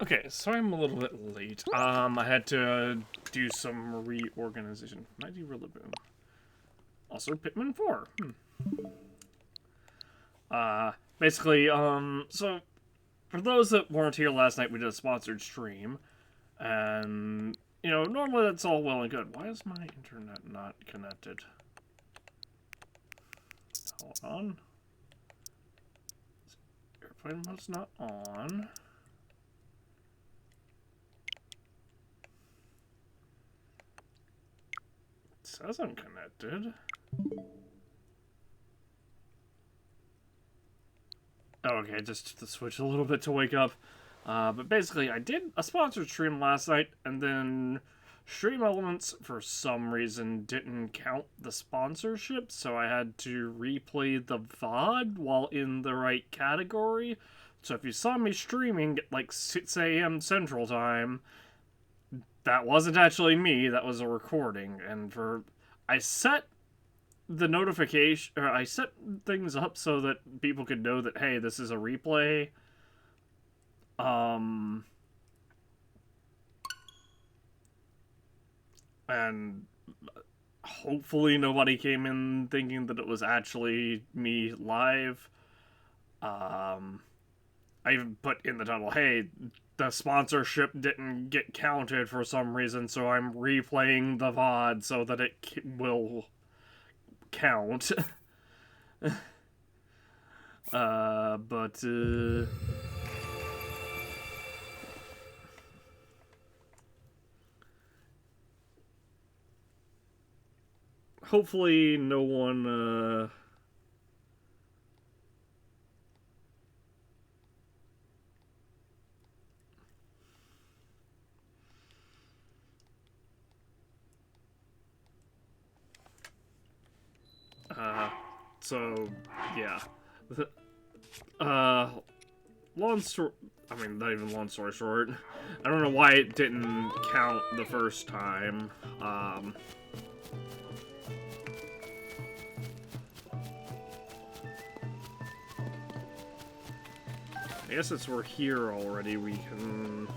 Okay, so I'm a little bit late. I had to do some reorganization. 90 Rillaboom. Also Pitman 4. Basically, so for those that weren't here last night, we did a sponsored stream. And, you know, normally that's all well and good. Why is my internet not connected? Hold on. Airplane mode's not on. It says I'm connected. Oh, okay, just to switch a little bit to wake up. But basically, I did a sponsored stream last night, and then Stream Elements, for some reason, didn't count the sponsorship, so I had to replay the VOD while in the right category. So if you saw me streaming at like 6 a.m. Central Time, that wasn't actually me, that was a recording. And I set the notification, or I set things up so that people could know that, hey, this is a replay. And hopefully nobody came in thinking that it was actually me live. I even put in the title, hey, the sponsorship didn't get counted for some reason, so I'm replaying the VOD so that it will count. But hopefully no one, so, yeah. Long story... I mean, not even long story short. I don't know why it didn't count the first time. I guess since we're here already, we can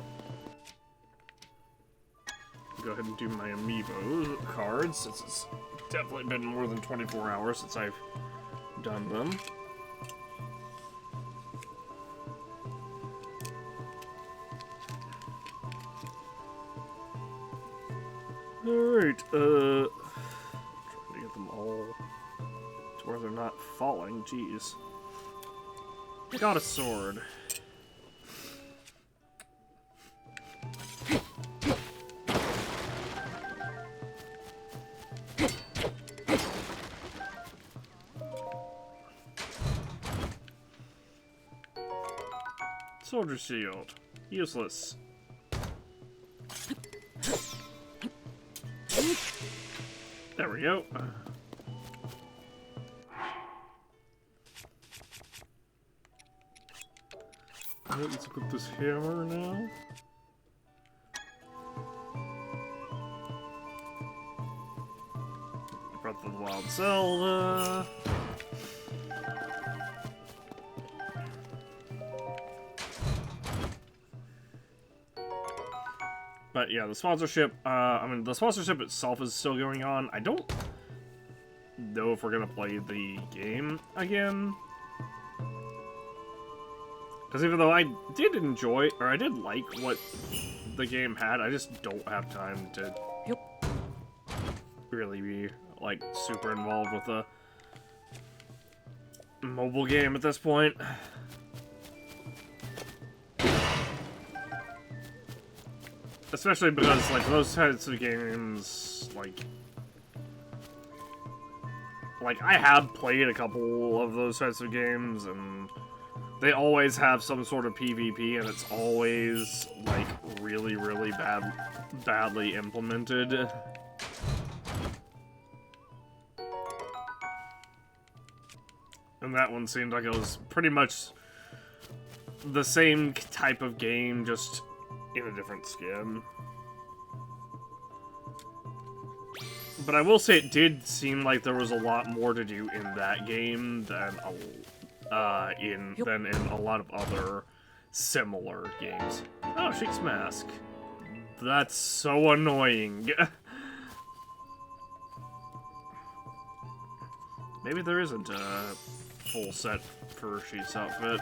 go ahead and do my amiibo cards, since it's definitely been more than 24 hours since I've done them. Alright, trying to get them all to where they're not falling, jeez. Got a sword. Soldier shield. Useless. There we go. Let's equip this hammer now. Breath of the Wild Zelda. But yeah, the sponsorship, I mean, the sponsorship itself is still going on. I don't know if we're gonna play the game again. Because even though I did enjoy, or I did like what the game had, I just don't have time to really be, like, super involved with a mobile game at this point. Especially because, like, those types of games, like, I have played a couple of those types of games, and they always have some sort of PvP, and it's always, like, really, really badly implemented. And that one seemed like it was pretty much the same type of game, just in a different skin. But I will say it did seem like there was a lot more to do in that game than in a lot of other similar games. Oh, Sheik's Mask. That's so annoying. Maybe there isn't a full set for Sheik's outfit.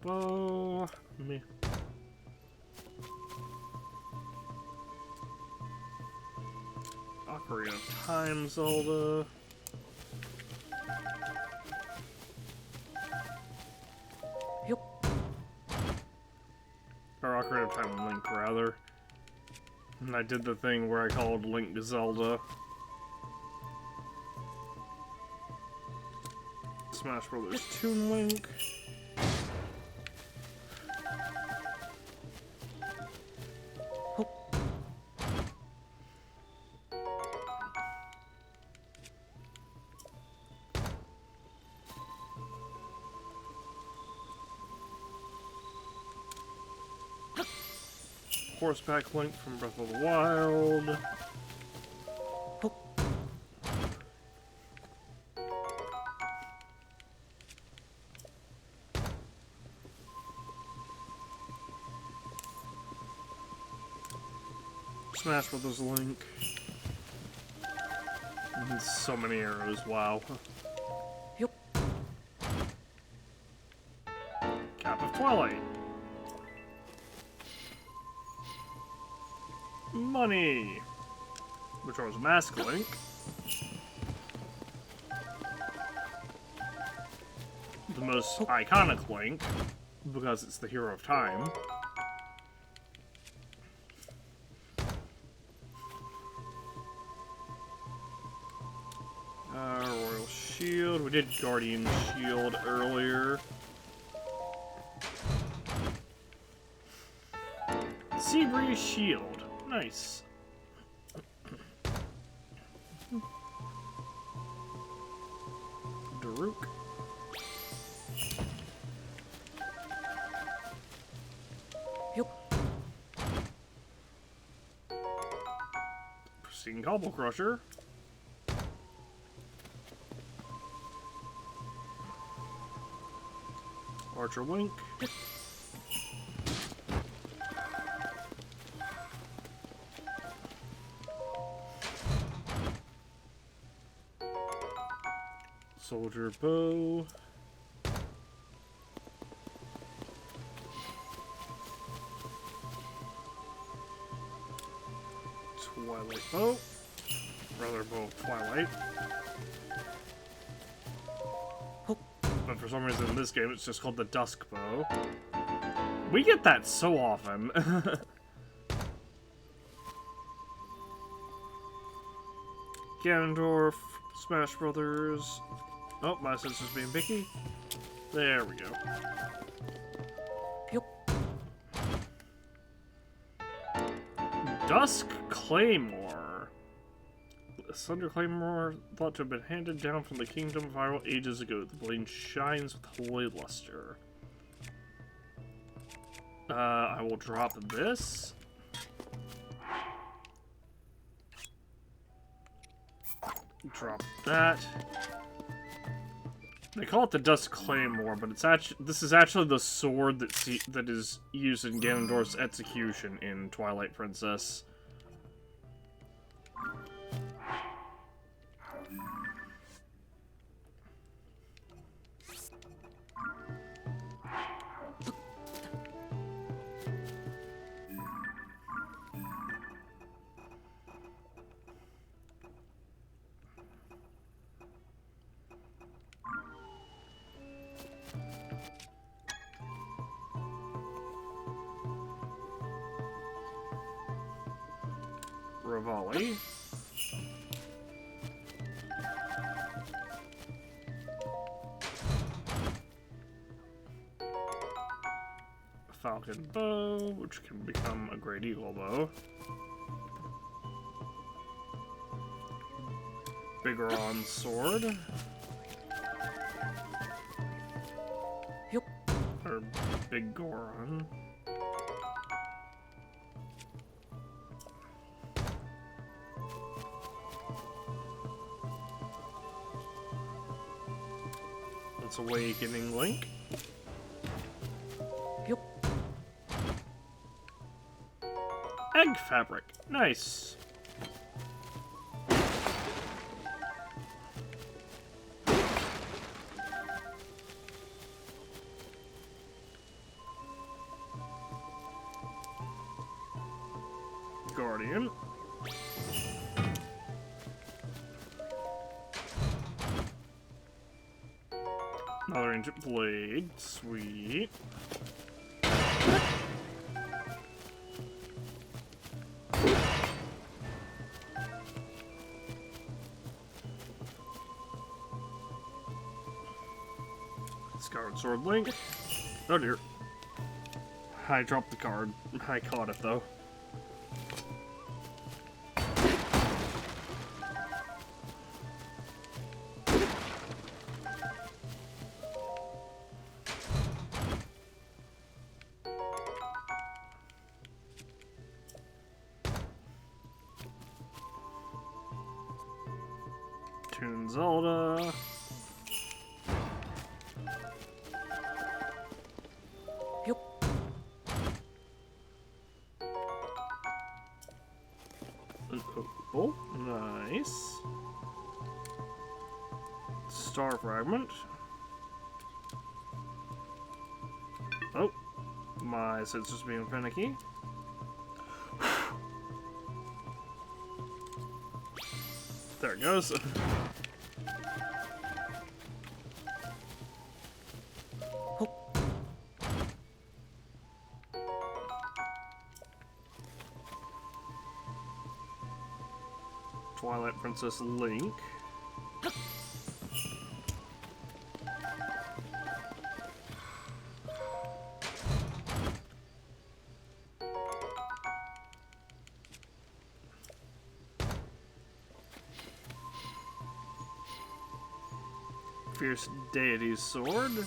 Bow. Me. Ocarina of Time, Zelda. Or Ocarina of Time Link, rather. And I did the thing where I called Link Zelda. Smash Brothers Toon Link. Horseback Link from Breath of the Wild. Smash Brothers Link. And so many arrows, wow. Cap of Twilight. Money! Which was Mask Link. The most iconic Link, because it's the hero of time. Royal Shield. We did Guardian Shield earlier. Seabreeze Shield. Nice. Daruk. Pristine Cobble Crusher. Archer Link. Soldier Bow. Twilight Bow. Rather, Bow of Twilight. But for some reason in this game it's just called the Dusk Bow. We get that so often. Ganondorf, Smash Brothers. Oh, my sensor's being picky. There we go. Dusk Claymore. A Thunder Claymore thought to have been handed down from the Kingdom of Hyrule ages ago. The blade shines with holy luster. I will drop this. Drop that. They call it the Dusk Claymore, but it's actually this is actually the sword that is used in Ganondorf's execution in Twilight Princess. Rivali. Falcon Bow, which can become a Great Eagle Bow. Bigoron Sword. Yep. Or Big Goron. It's Awakening Link. Yup. Egg fabric. Nice. Guardian. Another ancient blade. Sweet. Skyward Sword Link. Oh dear. I dropped the card. I caught it though. Toon Zelda. Yup. An opal. Nice. Star Fragment. Oh. My sensor's being finicky. There it goes. Twilight Princess Link. Fierce Deity's Sword.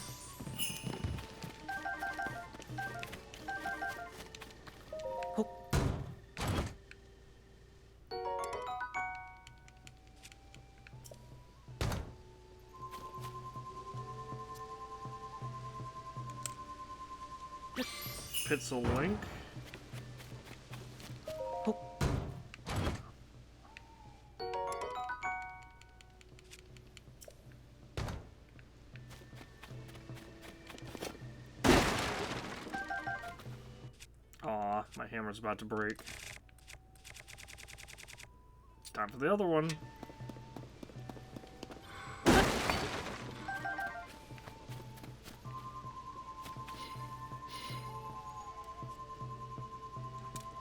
Pixel Link. Aw, my hammer's about to break. Time for the other one.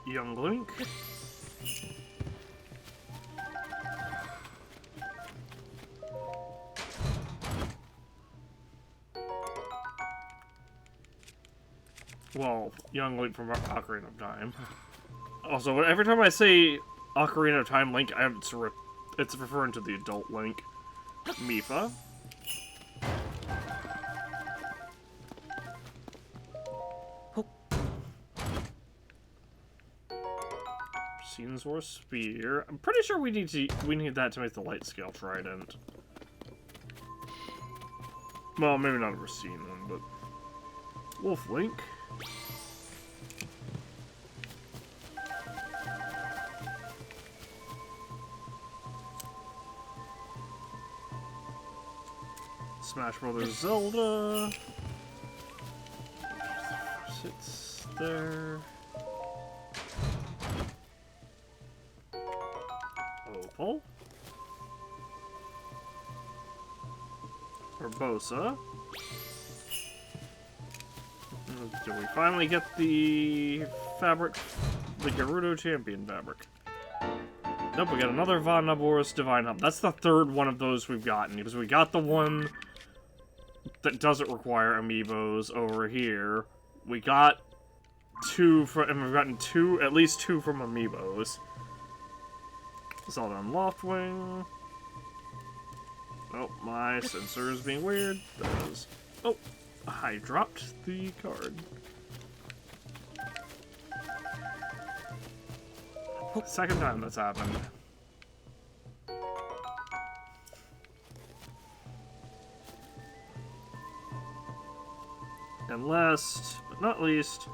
Young Link. Well, Young Link from Ocarina of Time. Also, every time I say Ocarina of Time Link, it's referring to the adult Link. Mifa. Seansworth Spear. I'm pretty sure we need that to make the light scale trident. Well, maybe not a Racine one, but Wolf Link. Smash Brothers Zelda. Sits there. Opal. Urbosa. Do we finally get the fabric? The Gerudo Champion fabric. Nope, we got another Von Naboris Divine Hub. That's the third one of those we've gotten, because we got the one that doesn't require amiibos over here. We got two from, and we've gotten at least two from amiibos. Zelda on Loftwing. Oh, my sensor is being weird. That is. Oh, I dropped the card. Second time that's happened. And last but not least,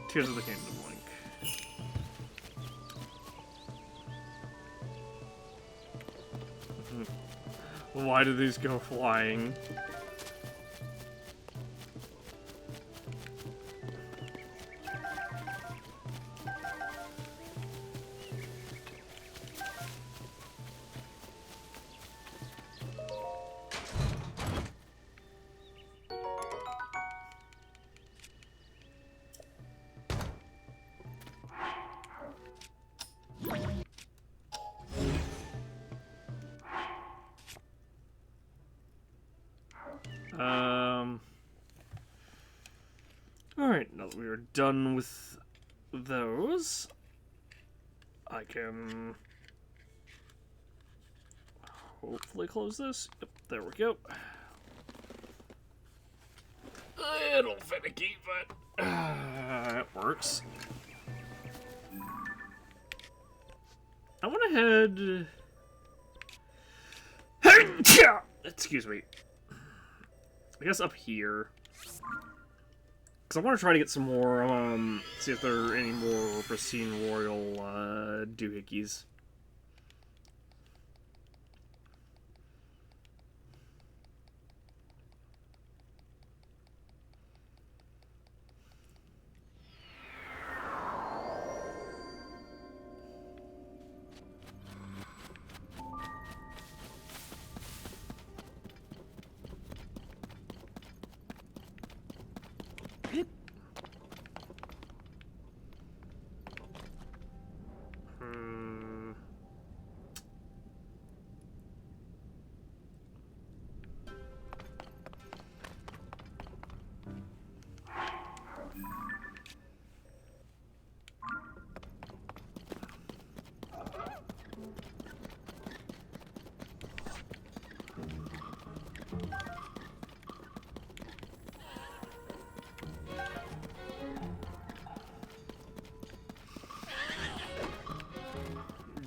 Tears of the Kingdom Link. Why do these go flying? Alright, now that we are done with those, I can hopefully close this. Yep, there we go. A little finicky, but it works. I went ahead. Excuse me. I guess up here. Because I want to try to get some more, see if there are any more pristine royal, doohickeys.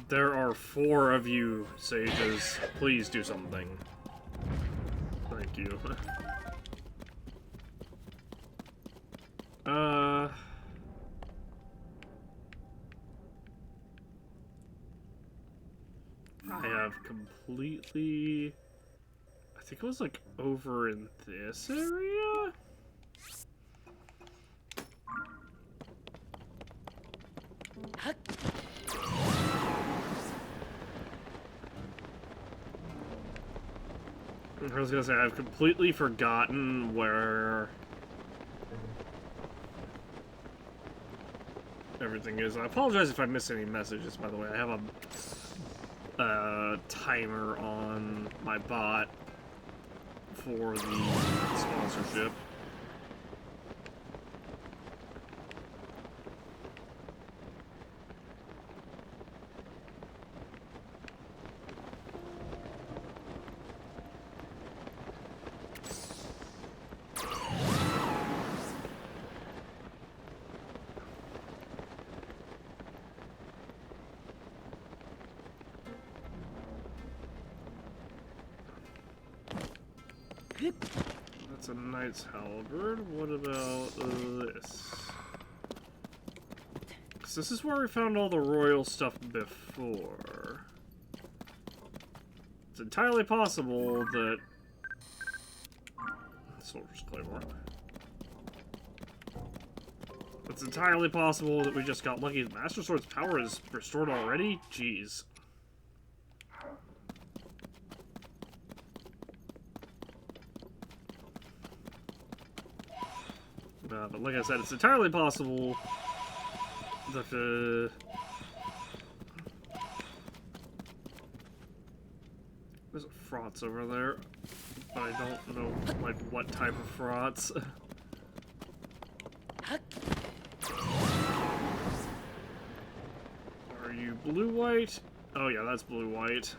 There are 4 of you, sages. Please do something. Thank you. I have completely... I think it was, like, over in this area? I was gonna say, I've completely forgotten where everything is. I apologize if I miss any messages, by the way. I have a timer on my bot for the sponsorship. That's a knight's halberd. What about this? Because this is where we found all the royal stuff before. It's entirely possible that... Soldier's Claymore. It's entirely possible that we just got lucky. The Master Sword's power is restored already? Jeez. But like I said, it's entirely possible that there's a frauds over there, but I don't know like what type of frauds. Are you blue-white? Oh yeah, that's blue-white.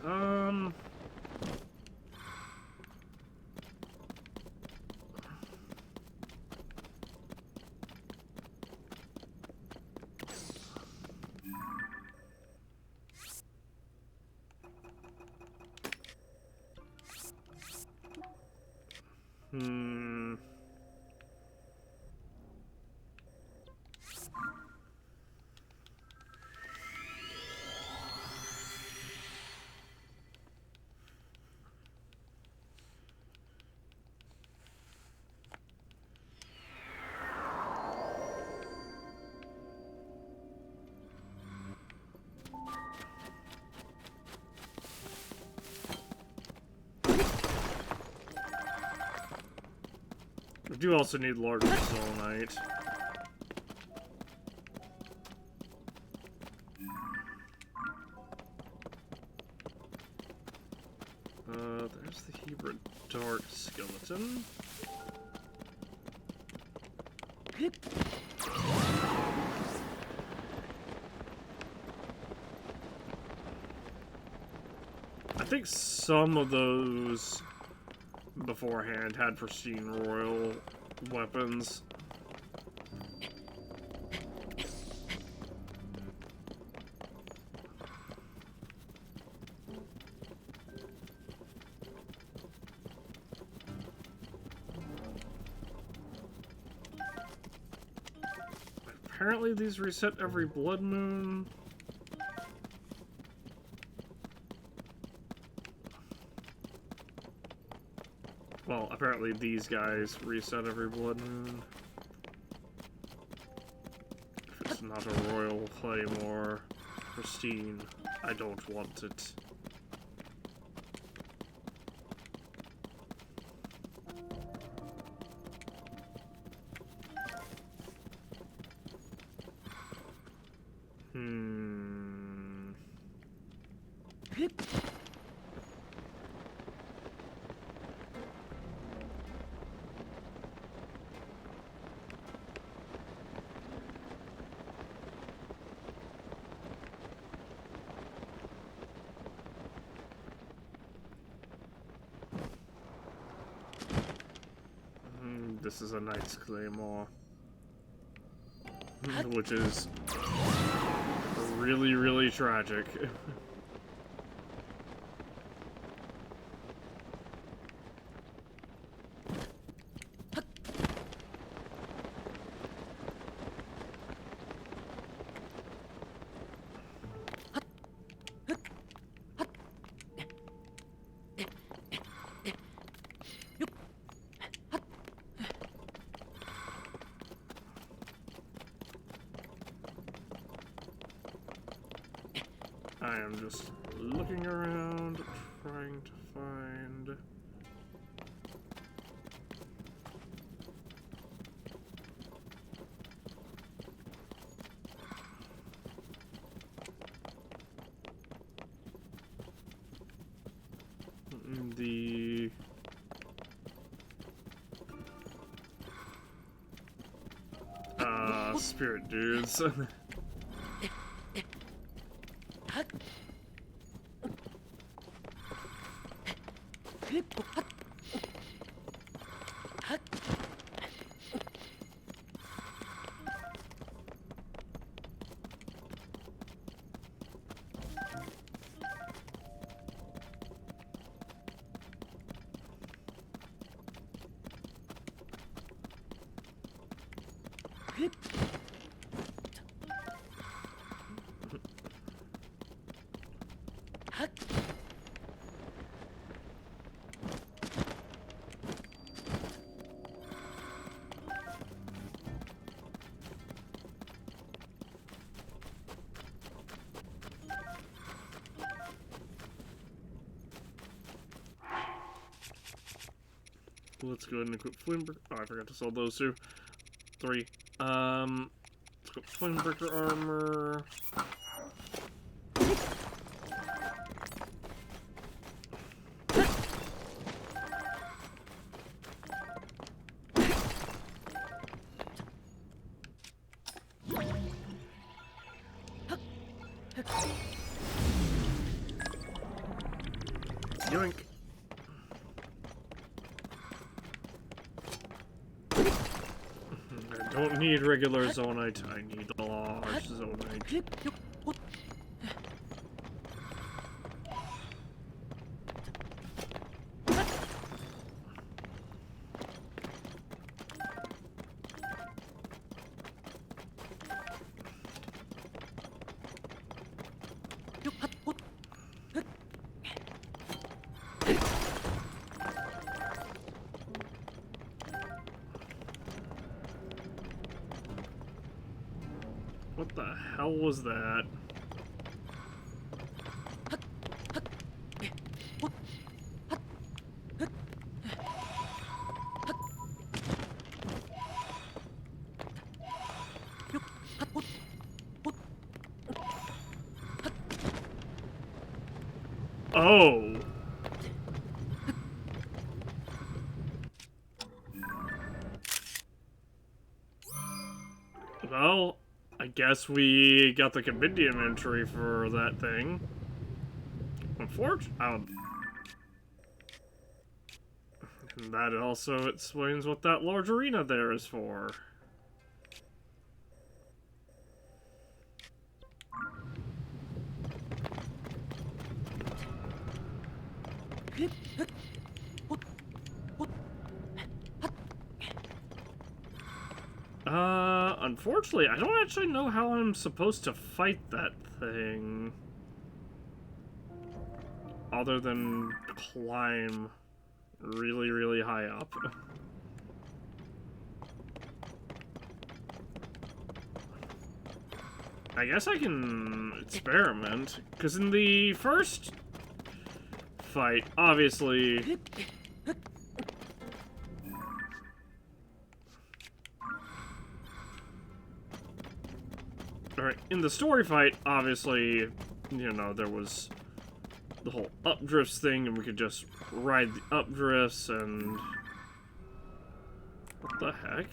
We do also need larger Zolanite. There's the Hebra Dart skeleton. I think some of those beforehand had pristine royal weapons. Apparently these reset every blood moon. Well, apparently these guys reset every blood moon. If it's not a royal flame or pristine, I don't want it. This is a Knight's Claymore. Which is really, really tragic. I am just looking around, trying to find... the... spirit dudes. Let's go ahead and equip Flamebreaker. Oh, I forgot to sell those two. 3. Let's go Flamebreaker armor. Yoink. I don't need regular Zonite, I need a large Zonite. What the hell was that? Oh. Well, I guess we got the compendium entry for that thing. Unfortunately, that also explains what that large arena there is for. Unfortunately, I don't actually know how I'm supposed to fight that thing. Other than climb really, really high up. I guess I can experiment, because in the first fight, obviously... Alright, in the story fight, obviously, you know, there was the whole updrifts thing, and we could just ride the updrifts, and... What the heck?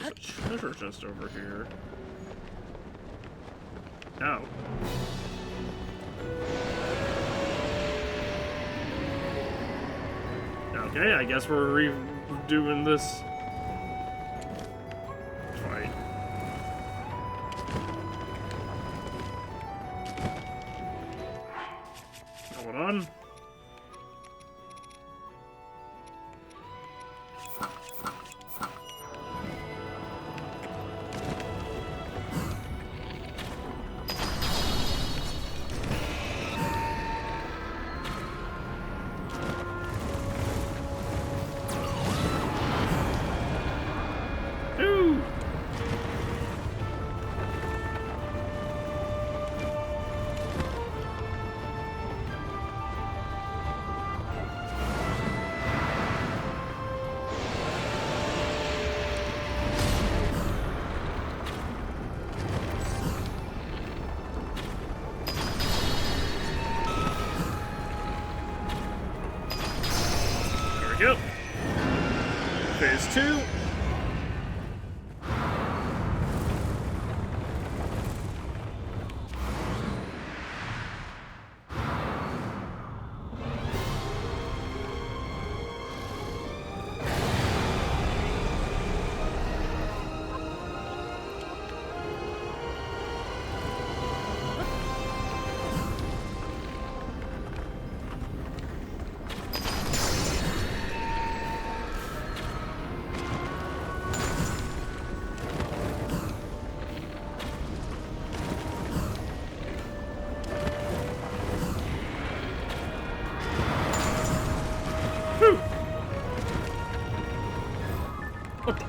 There's a treasure chest over here. Oh. Okay, I guess we're redoing this fight. Hold on. Ooh! There we go. Phase 2. Whew. What the?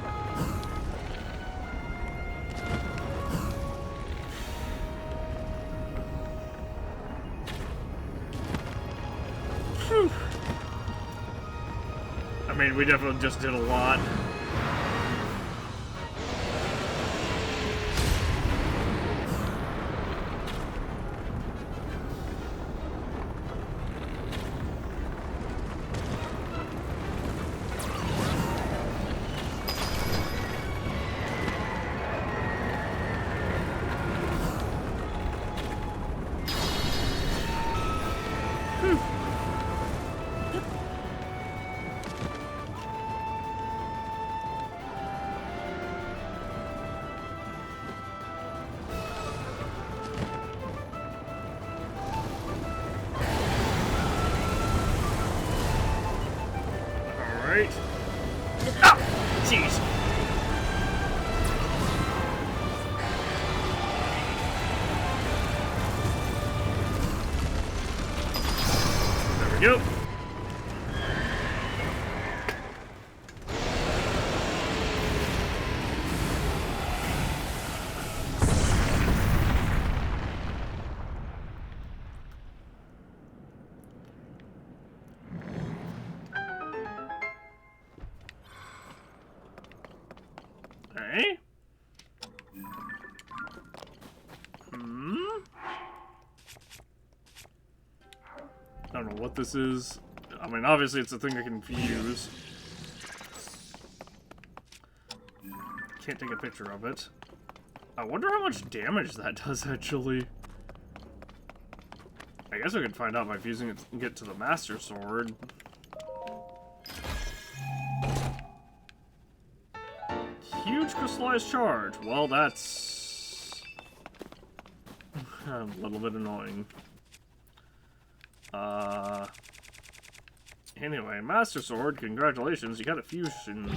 Whew. I mean, we definitely just did a lot. Alright. Ah! Jeez. There we go. Okay. what this is. I mean, obviously it's a thing I can fuse. Can't take a picture of it. I wonder how much damage that does, actually. I guess I could find out by fusing it and get to the Master Sword. Huge crystallized charge. Well, that's a little bit annoying. Anyway, Master Sword, congratulations, you got a fusion,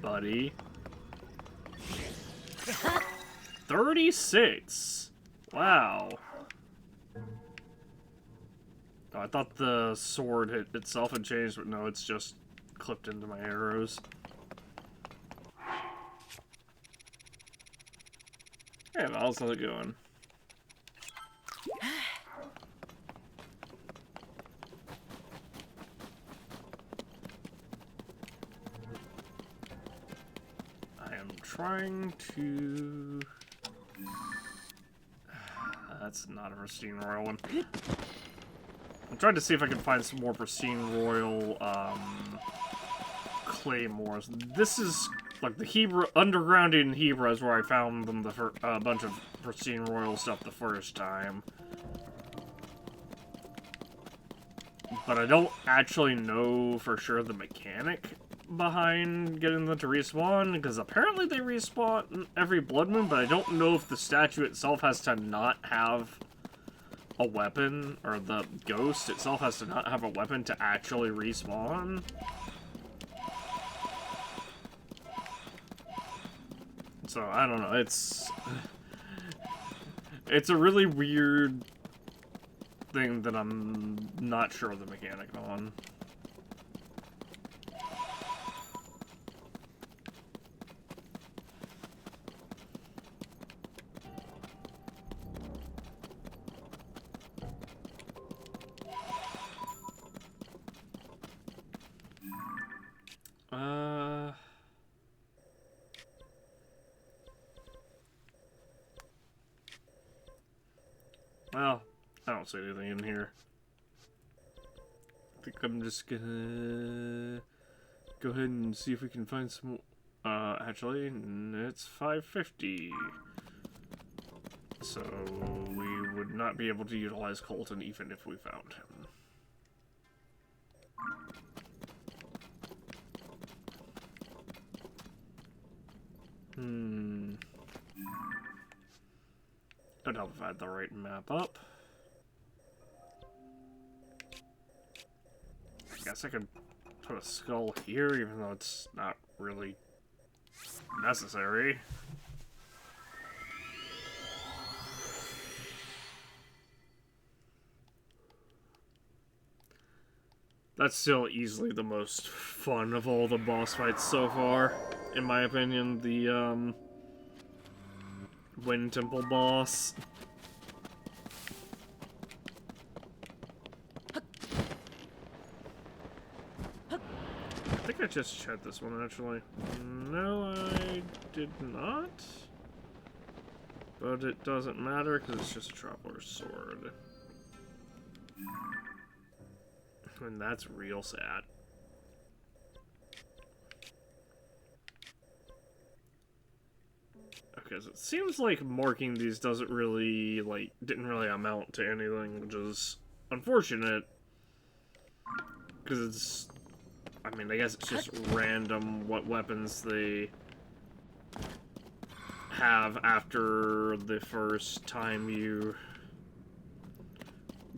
buddy. 36! Wow. Oh, I thought the sword itself had changed, but no, it's just clipped into my arrows. Hey, how's it going? I am trying to... That's not a pristine royal one. I'm trying to see if I can find some more pristine royal claymores. This is like the Hebra underground in Hebra is where I found them a bunch of pristine royal stuff the first time. But I don't actually know for sure the mechanic behind getting them to respawn, because apparently they respawn every blood moon, but I don't know if the statue itself has to not have a weapon, or the ghost itself has to not have a weapon to actually respawn. So, I don't know, it's a really weird thing that I'm not sure of the mechanic on. Well, I don't see anything in here. I think I'm just gonna go ahead and see if we can find some. Actually, it's 5:50, so we would not be able to utilize Colton even if we found him. Don't know if I had the right map up. I guess I could put a skull here, even though it's not really necessary. That's still easily the most fun of all the boss fights so far, in my opinion. The, Wind Temple boss. I think I just checked this one, actually. No, I did not. But it doesn't matter, because it's just a Traveler's Sword. And that's real sad. Because it seems like marking these doesn't really, didn't really amount to anything, which is unfortunate. Because it's, I mean, I guess it's just random what weapons they have after the first time you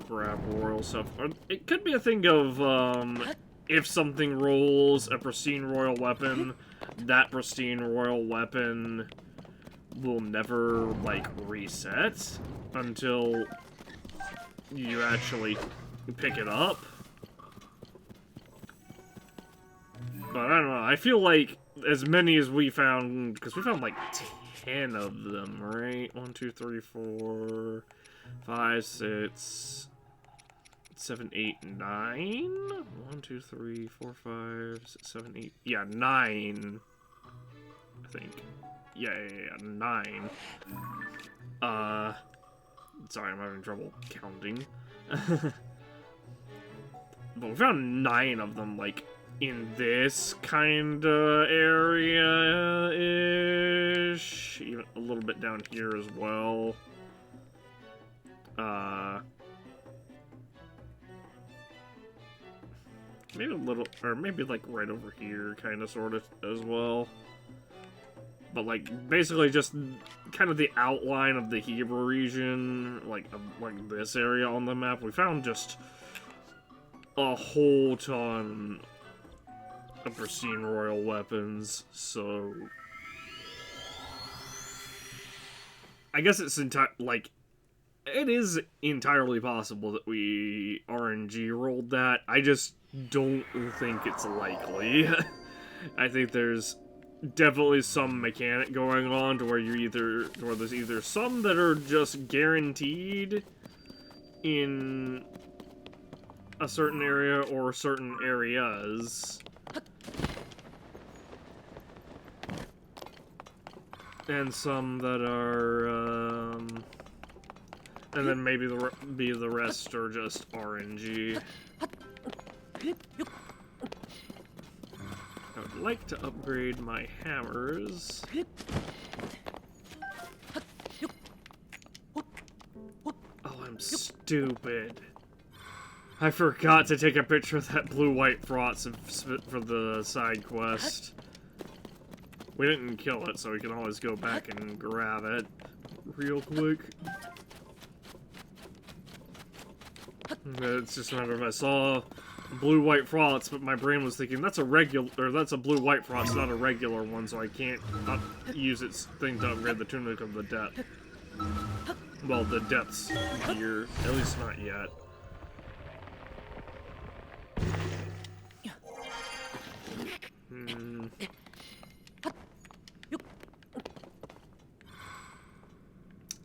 grab royal stuff. Or it could be a thing of, if something rolls a pristine royal weapon, that pristine royal weapon will never, reset until you actually pick it up. But I don't know, I feel like as many as we found, because we found 10 of them, right? 1, 2, 3, 4, 5, 6, 7, 8, 9? 1, 2, 3, 4, 5, 6, 7, 8. Yeah, 9. I think. Yeah, 9. Sorry, I'm having trouble counting. But we found 9 of them, like, in this kind of area-ish. Even a little bit down here as well. Maybe a little, or maybe like right over here, kind of, sort of, as well. But like, basically just kind of the outline of the Hebrew region, like this area on the map. We found just a whole ton of pristine royal weapons, so I guess it's like, it is entirely possible that we RNG rolled that. I just don't think it's likely. I think there's definitely some mechanic going on to where there's either some that are just guaranteed in a certain area or certain areas, and some that are and then maybe the rest are just RNG. I would like to upgrade my hammers. Oh, I'm stupid. I forgot to take a picture of that blue-white frost for the side quest. We didn't kill it, so we can always go back and grab it real quick. It's just a matter of I saw blue-white frost, but my brain was thinking that's a blue-white frost, not a regular one, so I can't use its thing to upgrade the Tunic of the Depth. Well, the depths here, at least not yet.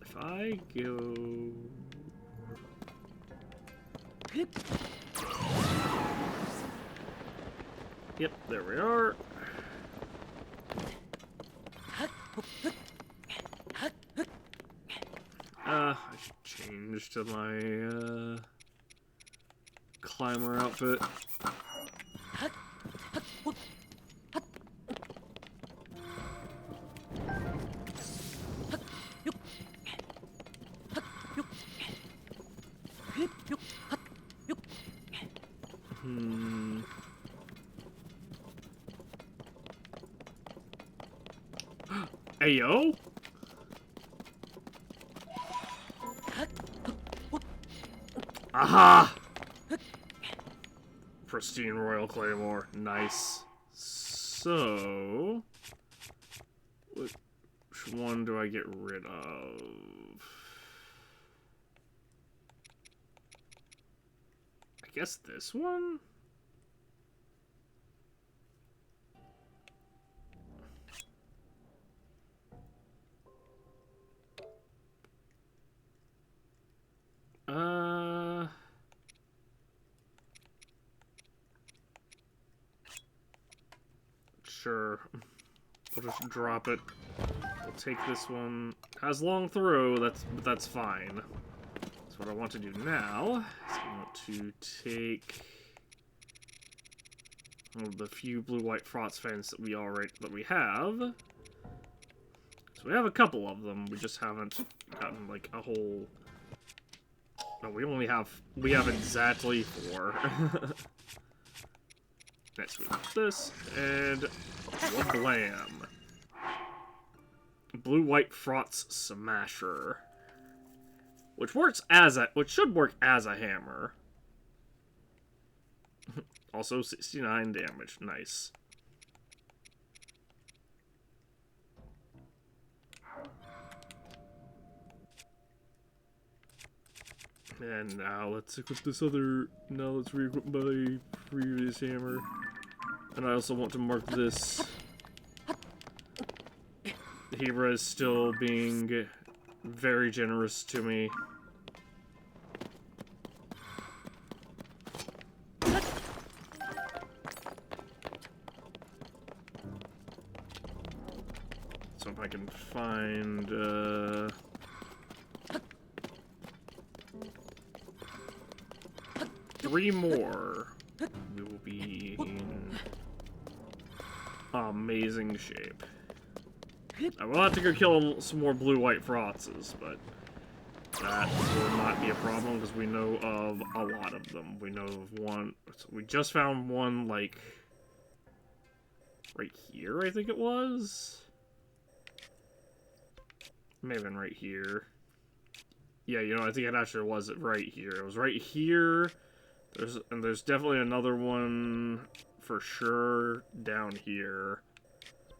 If I go... Yep, there we are. I should change to my, climber outfit. Ayo? Aha! Pristine Royal Claymore. Nice. So... which one do I get rid of? I guess this one? Sure. We'll just drop it. We'll take this one. Has long throw, but that's fine. So what I want to do now is I want to take one of the few blue-white frost fans that we have. So we have a couple of them. We just haven't gotten like a whole. No, we have exactly 4. Next we have this, and blam. Blue-white frost smasher. Which should work as a hammer. Also 69 damage, nice. And now let's equip this other. Now let's re-equip my previous hammer. And I also want to mark this. Hebra is still being very generous to me. So if I can find 3 more. amazing shape. I will have to go kill some more blue-white frotses, but that will not be a problem because we know of a lot of them. We know of one. We just found one, like, right here, I think it was? May have been right here. Yeah, you know, I think it actually was right here. It was right here. There's definitely another one for sure down here.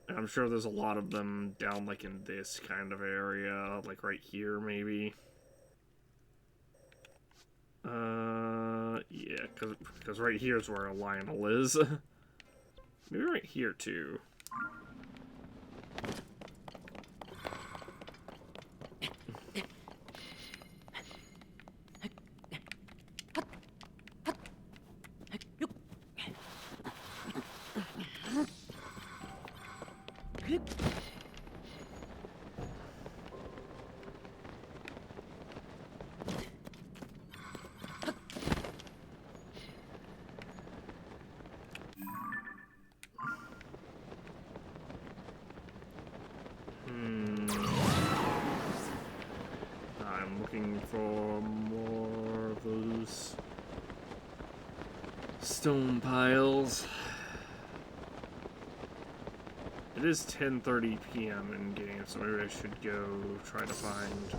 And I'm sure there's a lot of them down, like, in this kind of area. Like, right here, maybe. Yeah, because right here is where a Lionel is. Maybe right here, too. I'm looking for more of those stone piles. It is 10:30 p.m. in game, so maybe I should go try to find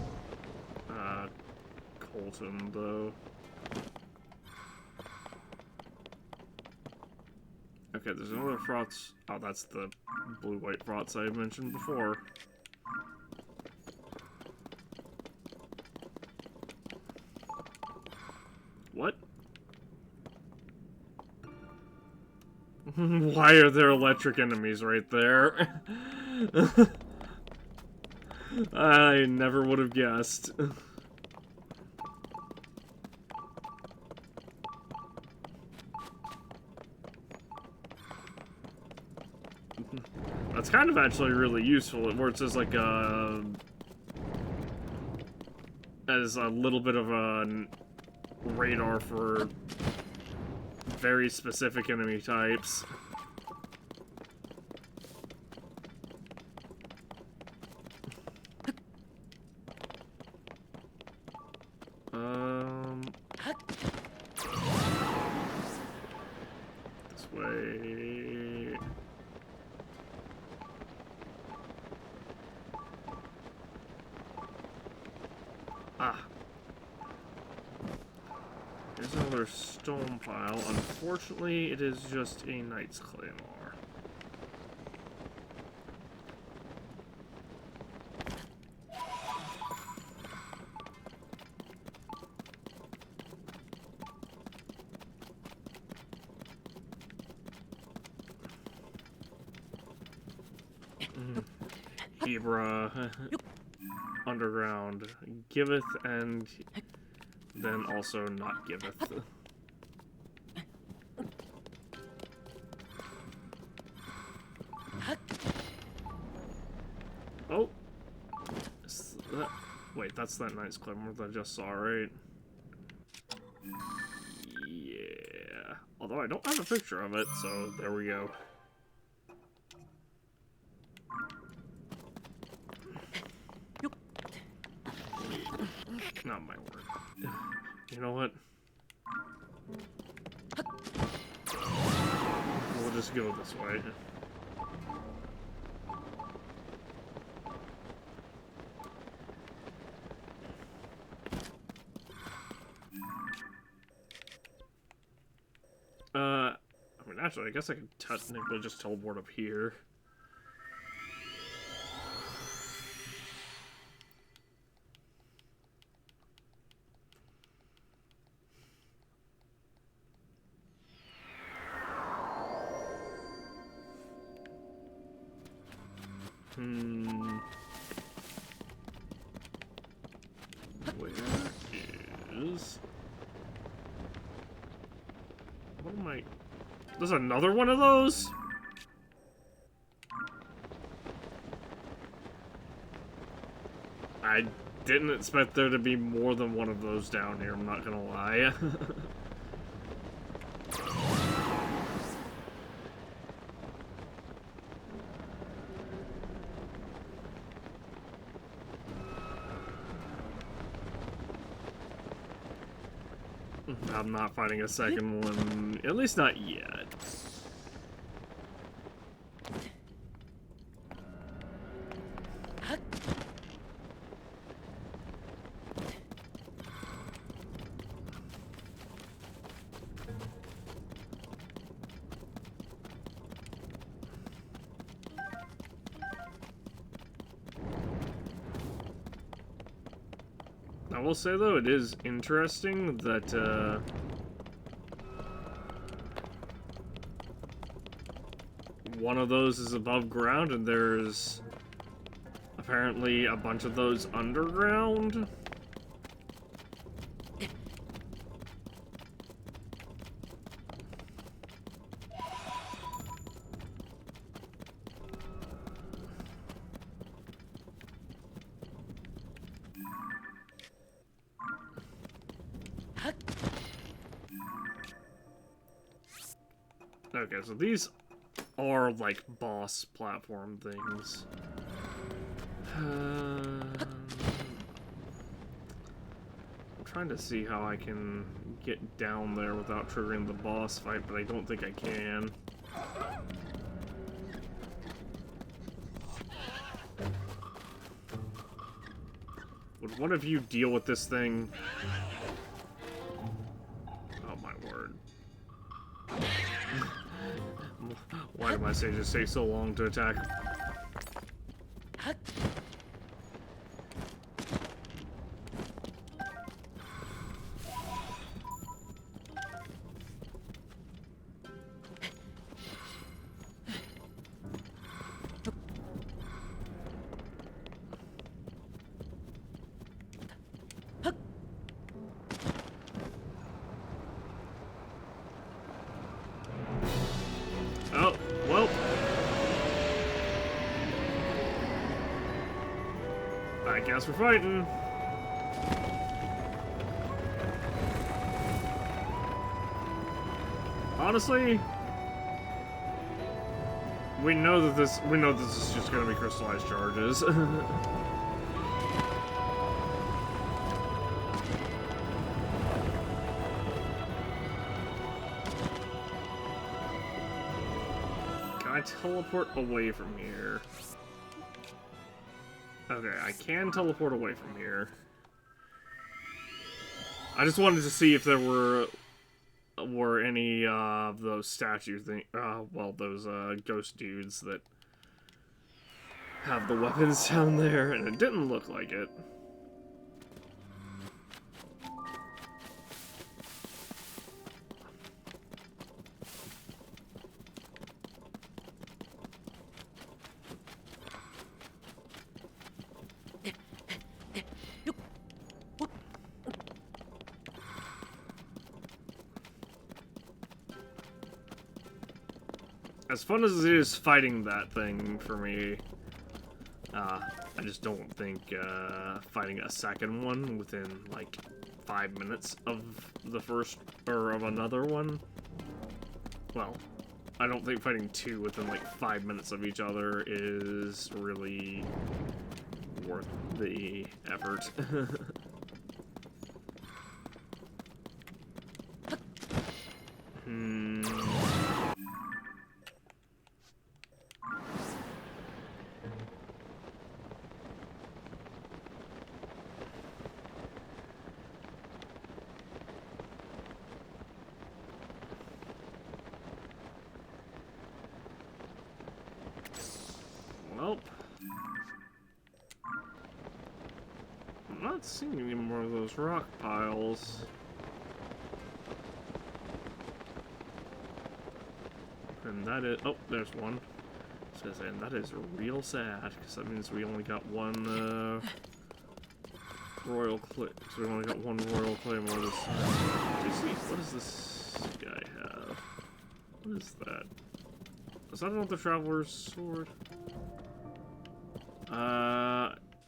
Colton, though. Okay, there's another Frots. Oh, that's the blue-white Frots I mentioned before. What? Why are there electric enemies right there? I never would have guessed. That's kind of actually really useful, where it says like as a little bit of a radar for very specific enemy types. This way. Ah. Here's another stone pile. Unfortunately, it is just a Knight's Claymore. Hebra. Underground. Giveth and then also not giveth. Oh! Wait, that's that Knight's Claymore that I just saw, right? Yeah. Although I don't have a picture of it, so there we go. Not my word. You know what? We'll just go this way. I mean, actually, I guess I could technically just teleport up here. Where is... What am I... There's another one of those? I didn't expect there to be more than one of those down here, I'm not gonna lie. I'm not fighting a second one, at least not yet. I will say, though, it is interesting that, one of those is above ground, and there's apparently a bunch of those underground. Okay, so these are like boss platform things. I'm trying to see how I can get down there without triggering the boss fight, but I don't think I can. Would one of you deal with this thing? Oh my word. Why do my sages take so long to attack? Oh, well. I guess we're fighting. Honestly, we know this is just gonna be crystallized charges. Can I teleport away from here? Okay, I can teleport away from here. I just wanted to see if there were any of those statue those ghost dudes that have the weapons down there, and it didn't look like it. As fun as it is fighting that thing for me, I just don't think fighting a second one within like 5 minutes of the first or of another one. Well, I don't think fighting two within like 5 minutes of each other is really worth the effort. Well, I'm not seeing any more of those rock piles. And that is, oh, there's one. Says, and that is real sad, because that means we only got one, royal clay. So we only got one royal claymore this time. What does this guy have? What is that? Is that another traveler's sword?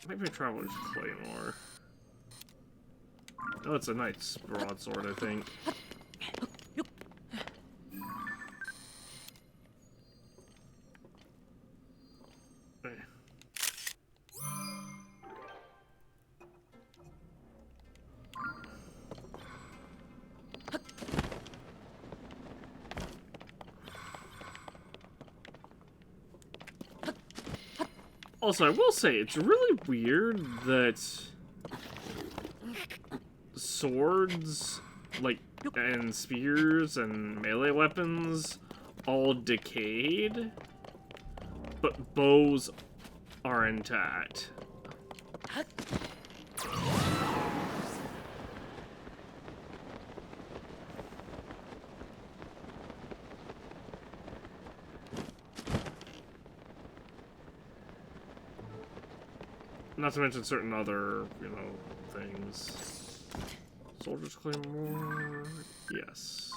Maybe a traveler's claymore. Oh, it's a knight's broadsword, I think. Also, I will say, it's really weird that swords, like, and spears and melee weapons all decayed, but bows are intact. Not to mention certain other, you know, things. Soldier's Claymore, yes.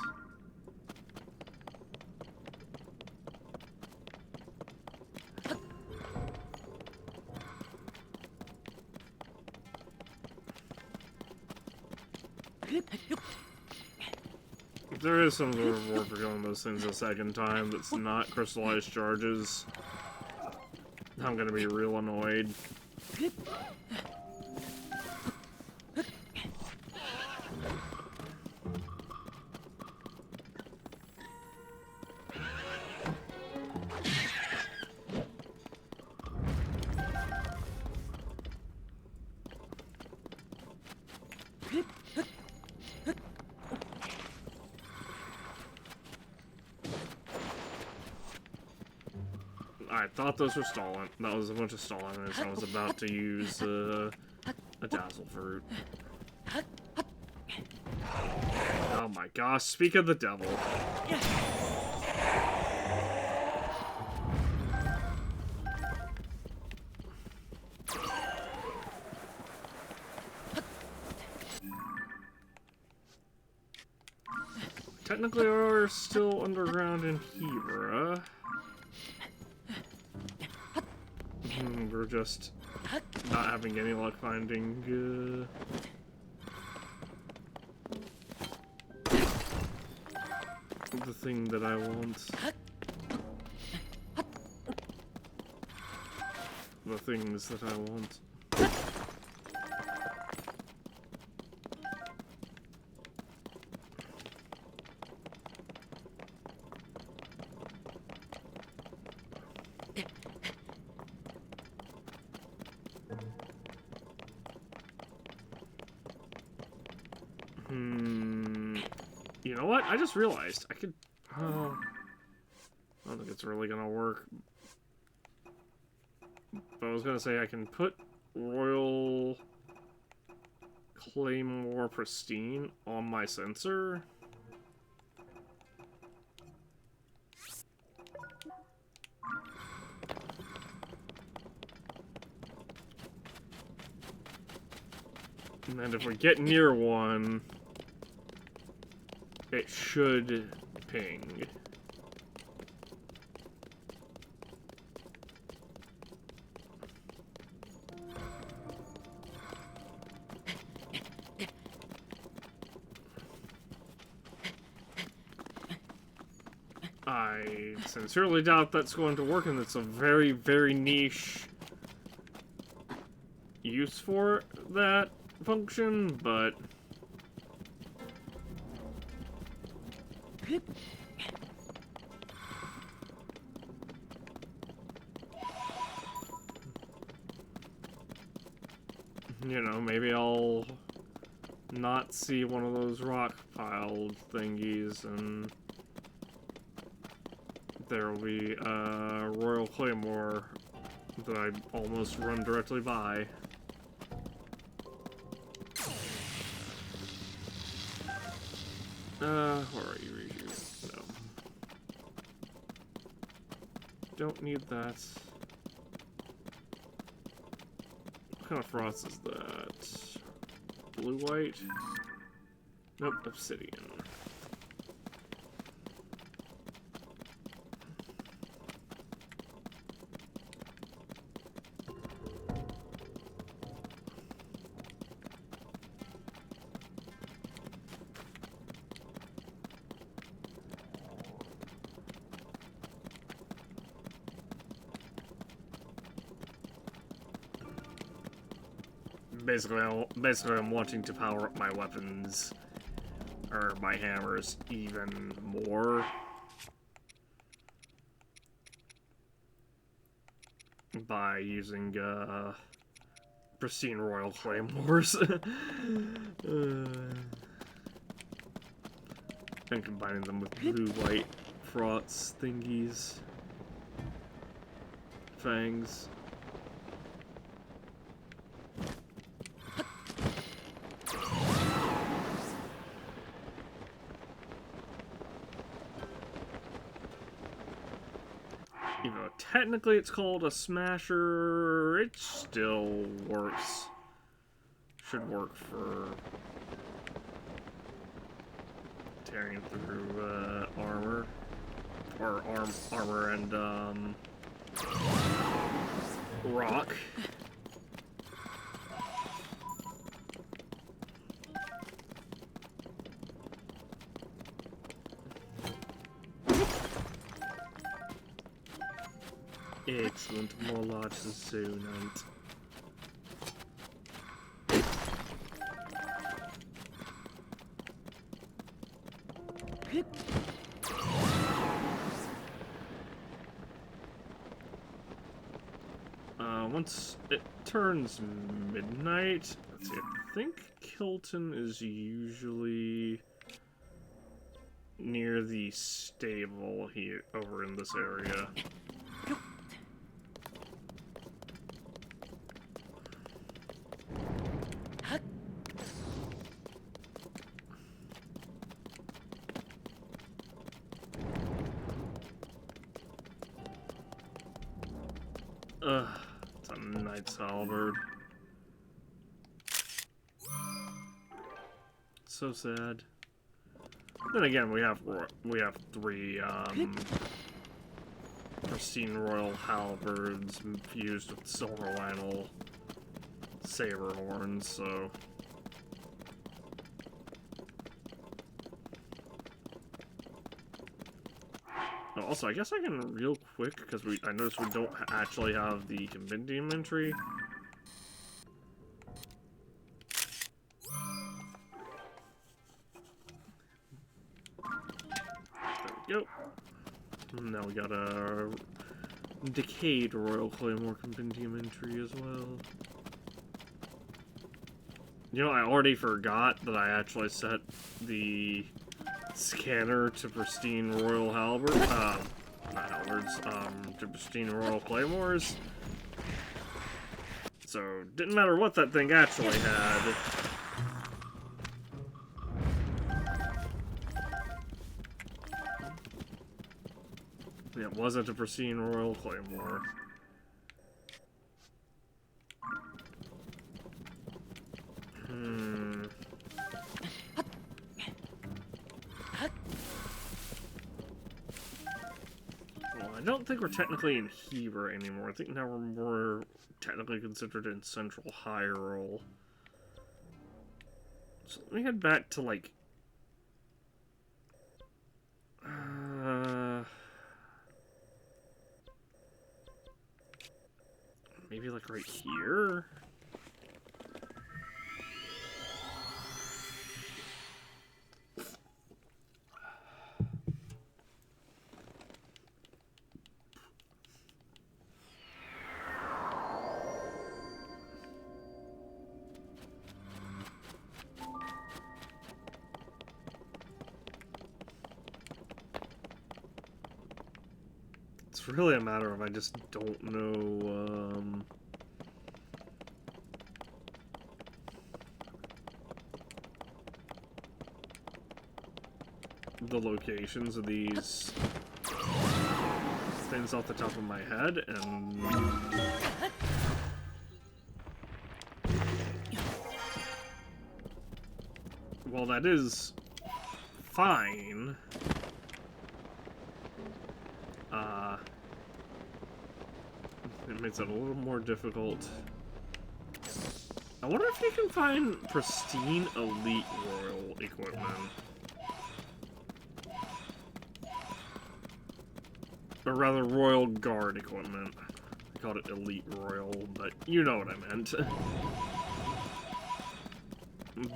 There is some sort of reward for killing those things a second time that's not crystallized charges. I'm gonna be real annoyed. I thought those were stolen. That was a bunch of stolen, and I was about to use a dazzle fruit. Oh my gosh, speak of the devil. Technically, we're still underground in Hebra. We're just not having any luck finding the thing that I want. The things that I want. You know what? I just realized I could. I don't think it's really gonna work. But I was gonna say I can put Royal Claymore Pristine on my sensor. And then if we get near one, it should ping. I sincerely doubt that's going to work, and it's a very, very niche use for that function, but you know, maybe I'll not see one of those rock piled thingies, and there will be a Royal Claymore that I almost run directly by. Where are you, Riju? No. Don't need that. What kind of frost is that? Blue-white? Nope, obsidian. Basically, I'm wanting to power up my weapons, or my hammers, even more. by using pristine royal claymores. And combining them with blue-white fraughts thingies. Fangs. Even though technically it's called a smasher, it still works. Should work for tearing through armor. Or armor and rock. Excellent, more large Zonite. Once it turns midnight, let's see, I think Kilton is usually near the stable here, over in this area. It's a knight's halberd. So sad. Then again, we have 3 pristine royal halberds fused with silver lionel saber horns, so. Oh, also, I guess I can real quick, because I noticed we don't actually have the compendium entry. There we go. Now we got a decayed Royal Claymore compendium entry as well. You know, I already forgot that I actually set the scanner to pristine royal halberd, not halberds, to pristine royal claymores. So, didn't matter what that thing actually had. It wasn't a pristine royal claymore. Well, I don't think we're technically in Heber anymore. I think now we're more technically considered in Central Hyrule. So let me head back to, like, maybe, like, right here? It's really a matter of I just don't know, the locations of these things off the top of my head, and well, that is fine. It makes it a little more difficult. I wonder if you can find pristine elite royal equipment. Or rather, royal guard equipment. I called it elite royal, but you know what I meant.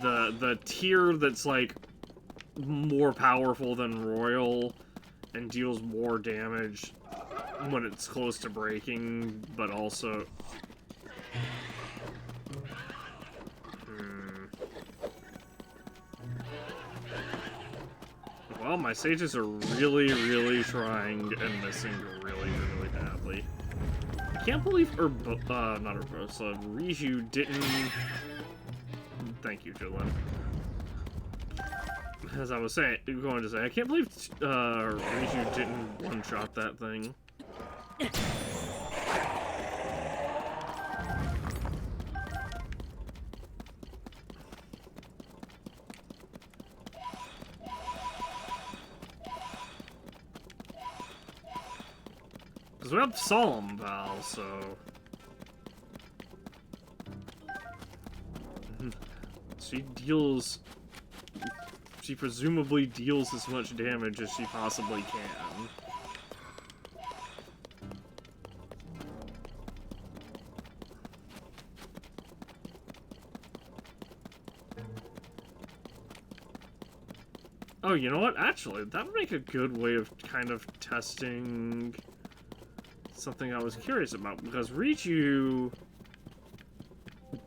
The tier that's like more powerful than royal and deals more damage when it's close to breaking, but also... Well, my sages are really, really trying and missing really, really badly. I can't believe not Urbosa, Riju didn't... Thank you, Jolene. As I was going to say, I can't believe Riju didn't one-shot that thing. Because we have Solemn Val, so... She presumably deals as much damage as she possibly can. Oh, you know what? Actually, that would make a good way of kind of testing something I was curious about, because Riju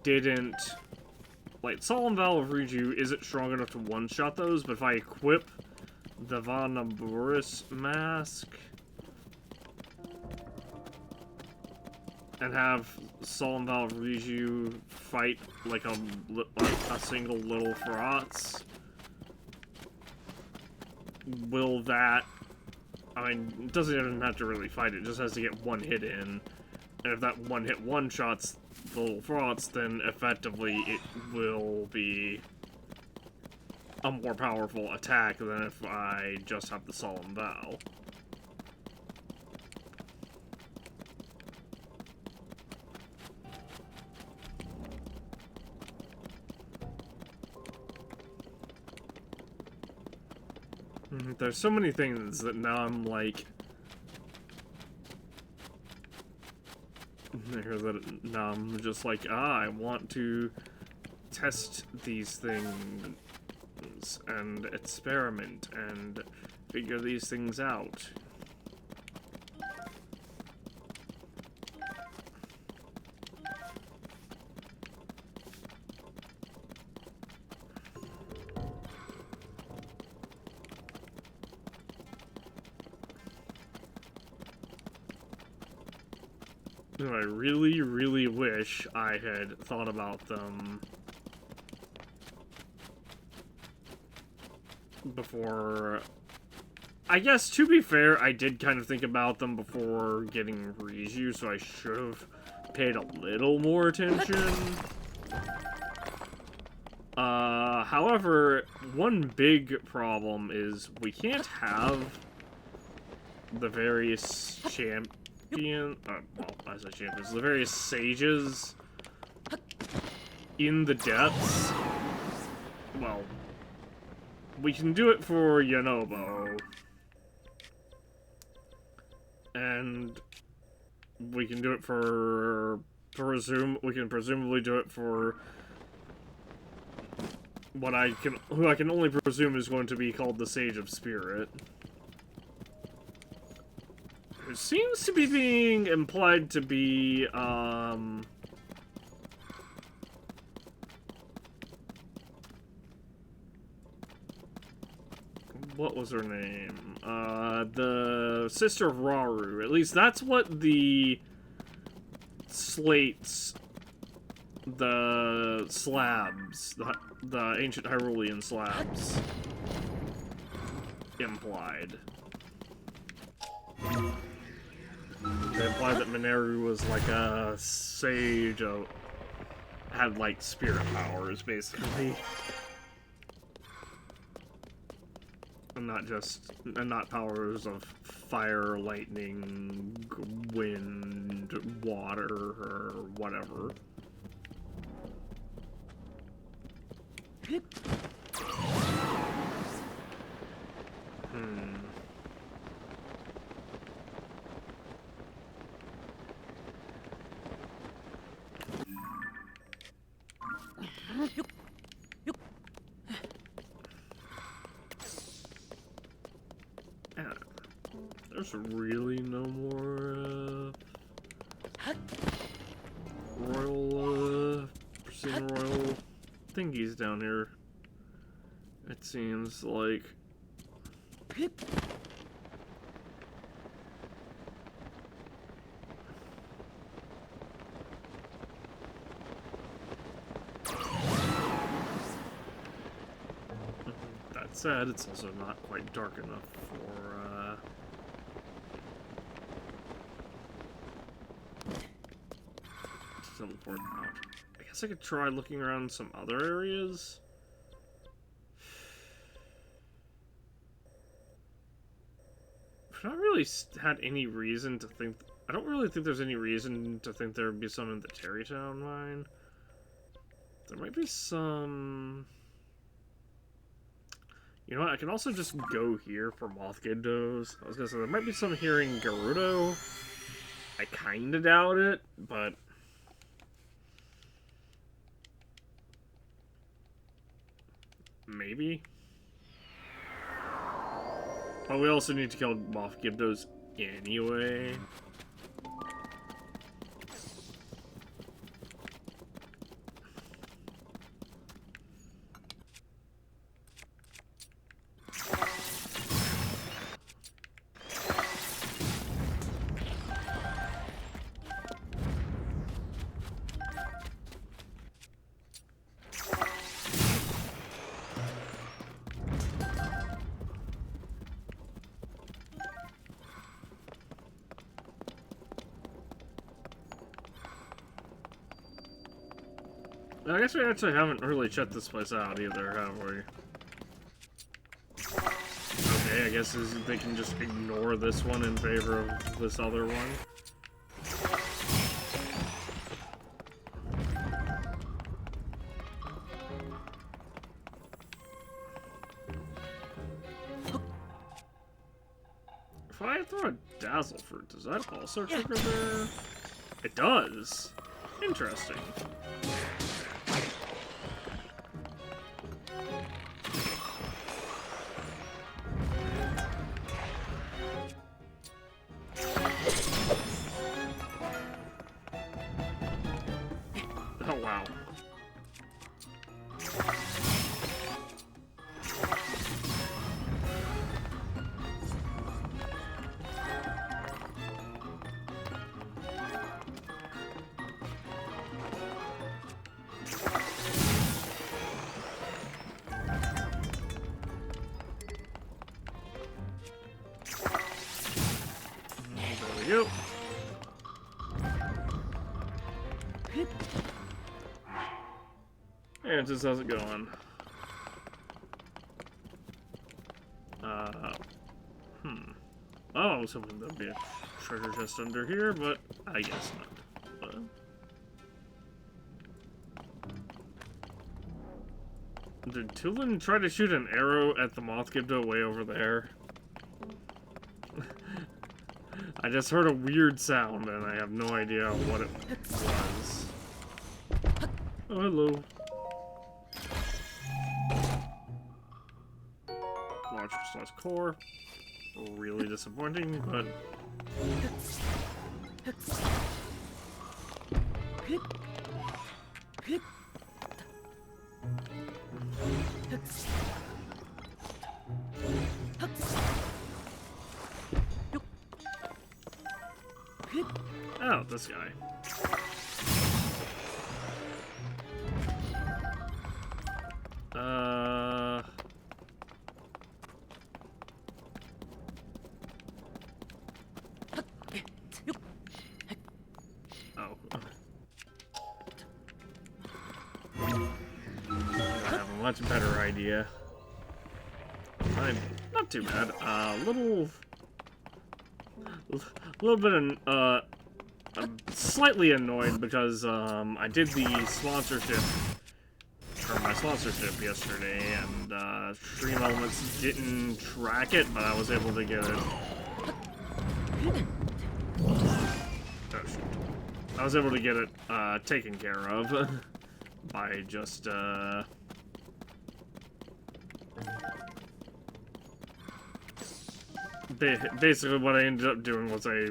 didn't... Like, Solemn Vow of Riju isn't strong enough to one-shot those, but if I equip the Vanaburis mask and have Solemn Vow of Riju fight like a single little Frotz, will that... I mean, it doesn't even have to really fight it just has to get one hit in. And if that one hit one-shots the little Frotz, then effectively it will be a more powerful attack than if I just have the Solemn Vow. There's so many things that now I'm like... Now I'm just like, I want to test these things and experiment and figure these things out. And I really, really wish I had thought about them before. I guess, to be fair, I did kind of think about them before getting Riju, so I should have paid a little more attention. However, one big problem is we can't have the various well, as I champions, the various sages in the depths. Well, we can do it for Yonobo, and we can do it for we can presumably do it for who I can only presume is going to be called the Sage of Spirit. It seems to be being implied to be, what was her name? The Sister of Rauru. At least that's what the slates, the slabs, the ancient Hyrulean slabs implied. They implied that Mineru was like a sage of... had like spirit powers, basically. And not powers of fire, lightning, wind, water, or whatever. There's really no more royal pristine royal thingies down here. It seems like. That said, it's also not quite dark enough for to teleport out. I guess I could try looking around some other areas. I've not really had any reason to think. I don't really think there's any reason to think there would be some in the Terrytown mine. There might be some. You know what? I can also just go here for Moth Gibdos. I was gonna say there might be some here in Gerudo. I kinda doubt it, but maybe. Oh, we also need to kill Moth Gibdos anyway. I guess we actually haven't really checked this place out either, have we? Okay, I guess they can just ignore this one in favor of this other one. If I throw a Dazzle Fruit, does that also trigger there? It does! Interesting. Oh, wow. There we go. Hey, just how's it going? Oh, I was hoping there'd be a treasure chest under here, but I guess not. Did Tulin try to shoot an arrow at the Moth Gibdo way over there? I just heard a weird sound, and I have no idea what it was. Oh, hello. Large crystallized core. Really disappointing, but... Oh, this guy. Oh. I have a much better idea. I'm not too bad. Little bit I'm slightly annoyed because I did the sponsorship, or my sponsorship yesterday, and Stream Elements didn't track it, but I was able to get it. Oh, shoot. I was able to get it taken care of by just Basically, what I ended up doing was I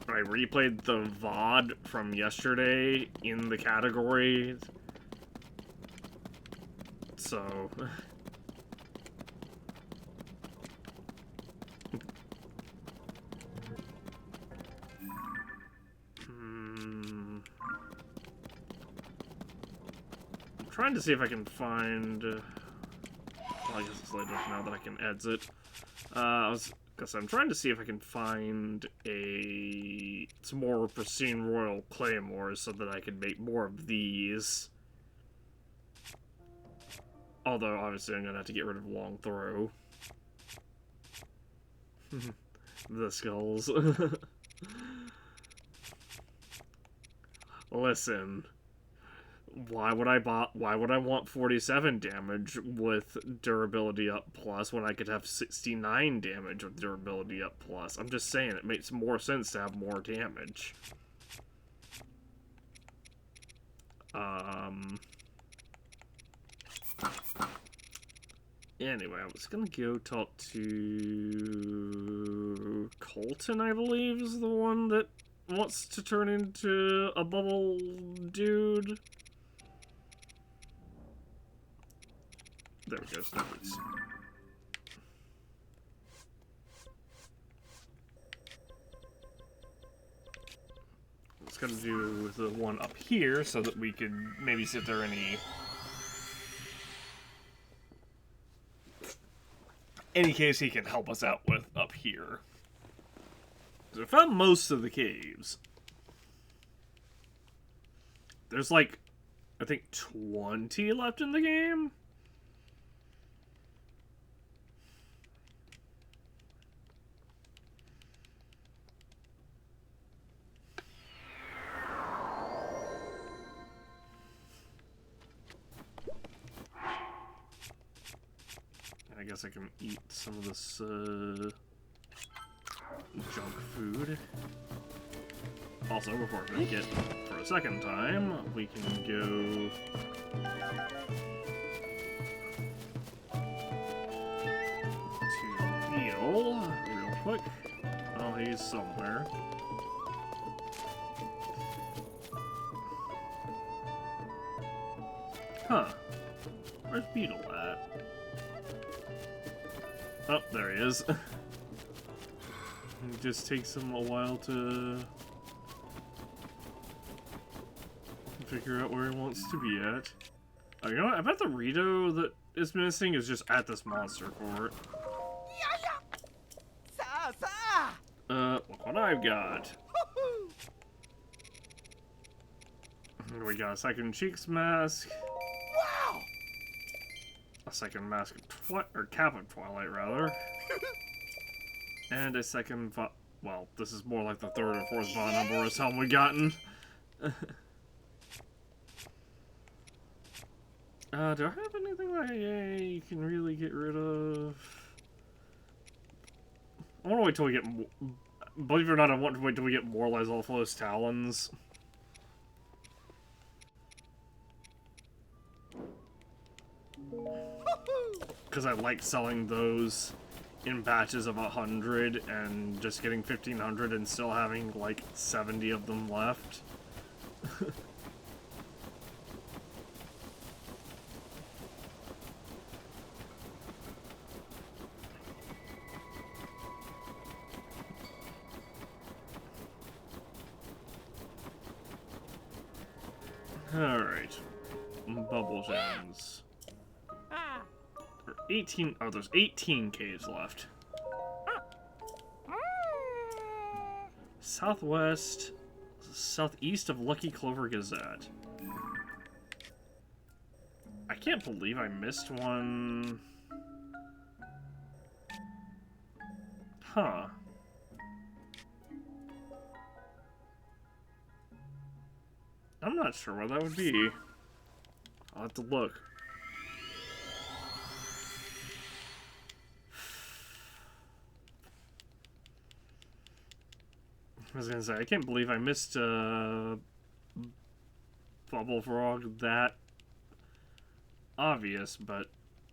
replayed the VOD from yesterday in the category. So... I'm trying to see if I can find... well, I guess it's later now that I can exit. I'm trying to see if I can find some more pristine royal claymores so that I can make more of these. Although, obviously, I'm gonna have to get rid of long throw. The skulls. Listen. Why would I want 47 damage with durability up plus when I could have 69 damage with durability up plus? I'm just saying, it makes more sense to have more damage. Anyway, I was gonna go talk to Colton, I believe, is the one that wants to turn into a bubble dude. There we go, snippets. It's gonna do the one up here so that we can maybe see if there are any case he can help us out with up here. So I found most of the caves. There's like, I think 20 left in the game. I guess I can eat some of this junk food. Also, before I make it for a second time, we can go to Beetle real quick. Oh, he's somewhere. Huh. Where's Beetle at? Oh, there he is. It just takes him a while to figure out where he wants to be at. Oh, you know what? I bet the Rito that is missing is just at this monster court. Look what I've got. We got a second Cheeks mask. Wow! A second mask of Cap of Twilight, rather. And a second well, this is more like the third or fourth Von Umbora's helm we've gotten. Do I have anything that I can really get rid of? I want to wait till we get more. Believe it or not, I want to wait till we get more Lysolphos Talons. Because I like selling those in batches of 100 and just getting 1,500 and still having like 70 of them left. Alright. Bubble gems. 18. Oh, there's 18 caves left. Southeast of Lucky Clover Gazette. I can't believe I missed one. Huh. I'm not sure where that would be. I'll have to look. I was gonna say, I can't believe I missed Bubble Frog that obvious, but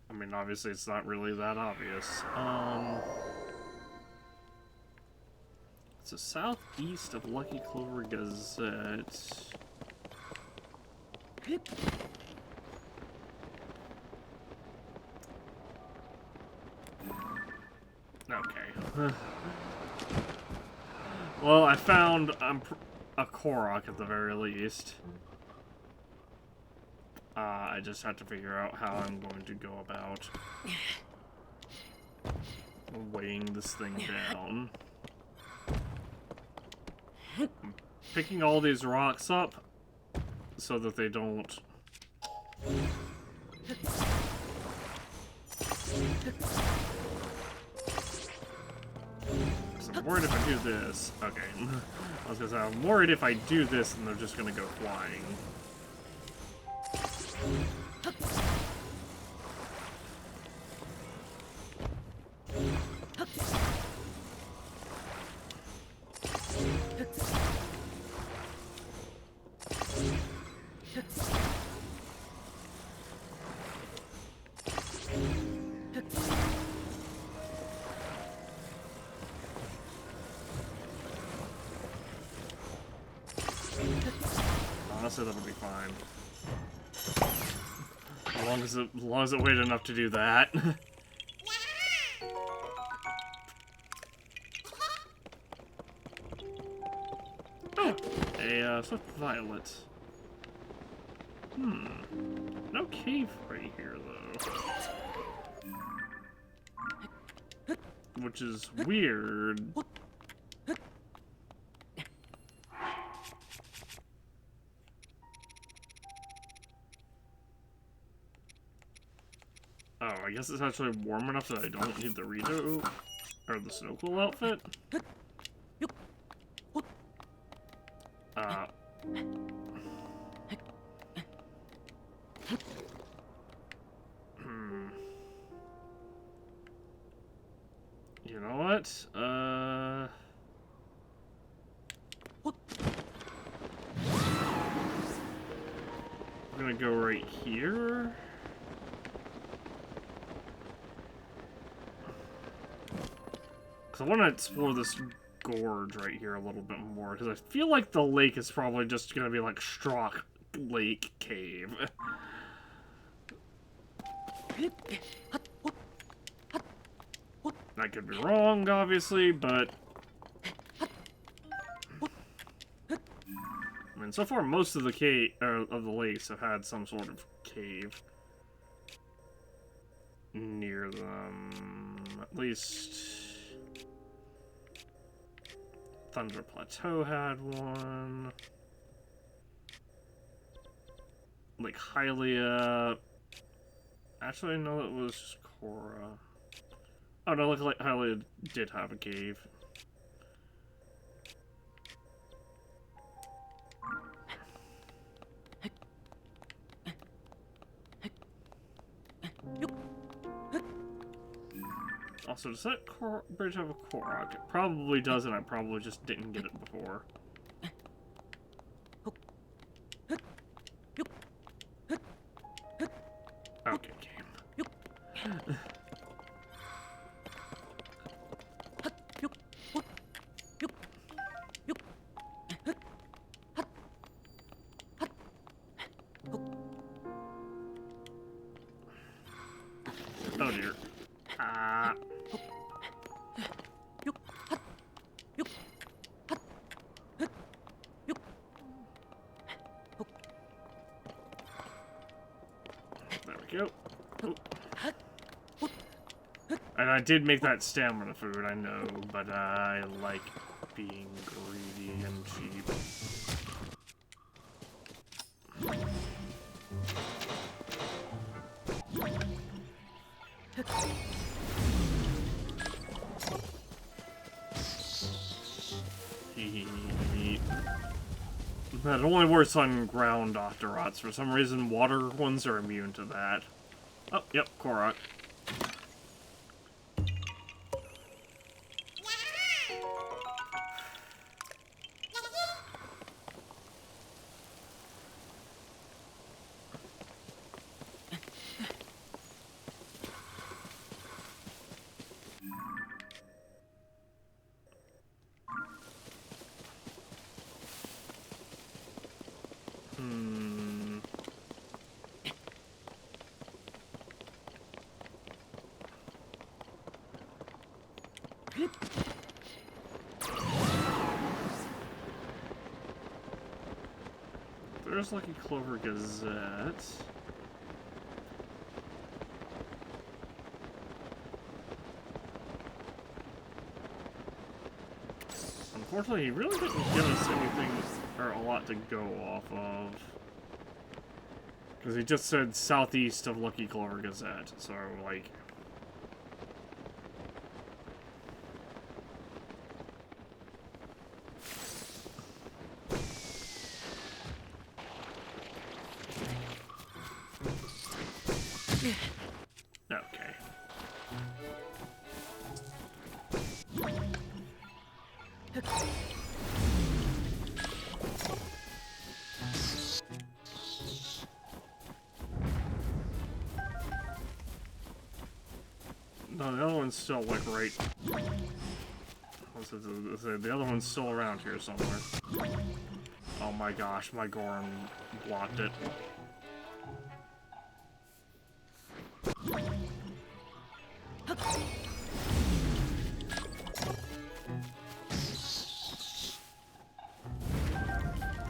I mean, obviously it's not really that obvious. It's a southeast of Lucky Clover Gazette. Okay. Well, I found a Korok at the very least. I just have to figure out how I'm going to go about weighing this thing down. I'm picking all these rocks up so that they don't... So I'm worried if I do this... Okay. I was gonna say, I'm worried if I do this and they're just gonna go flying. Honestly, that'll be fine. As long as it weighed enough to do that. Oh, a Swift Violet. No cave right here, though. Which is weird. Oh, I guess it's actually warm enough that I don't need the Rito or the Snow Cool outfit. You know what? I'm gonna go right here. I want to explore this gorge right here a little bit more, because I feel like the lake is probably just going to be like Strock Lake Cave. I could be wrong, obviously, but... I mean, so far most of the cave, of the lakes have had some sort of cave near them. At least... Thunder Plateau had one. Lake Hylia. Actually, no, it was just Korra. Oh no, Lake Hylia did have a cave. Also, does that bridge have a Korok? It probably does, and I probably just didn't get it before. Okay, game. Oh dear. There we go. Oh. And I did make that stamina food, I know, but I like being greedy and cheap. That only works on ground Octorots. For some reason, water ones are immune to that. Oh, yep, Korok. Hmm. There's Lucky Clover Gazette. Unfortunately, he really didn't give us anything or a lot to go off of. Because he just said southeast of Lucky Clover Gazette, so like... Okay. No, the other one's still, like, right... The other one's still around here somewhere. Oh my gosh, my Goron blocked it.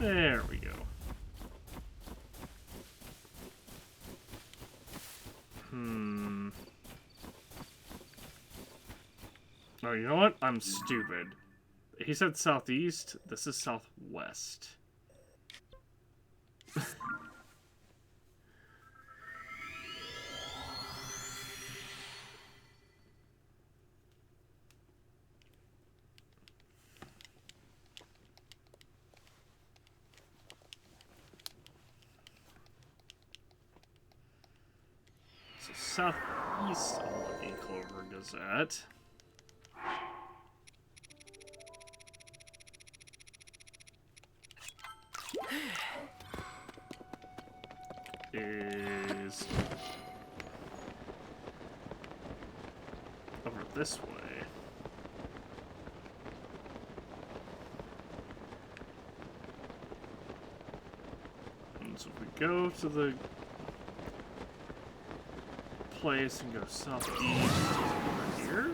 There we go. Oh, you know what? I'm stupid. He said southeast. This is southwest. So southeast of Lucky Clover Gazette. Is over this way. And so if we go to the place and go southeast over here.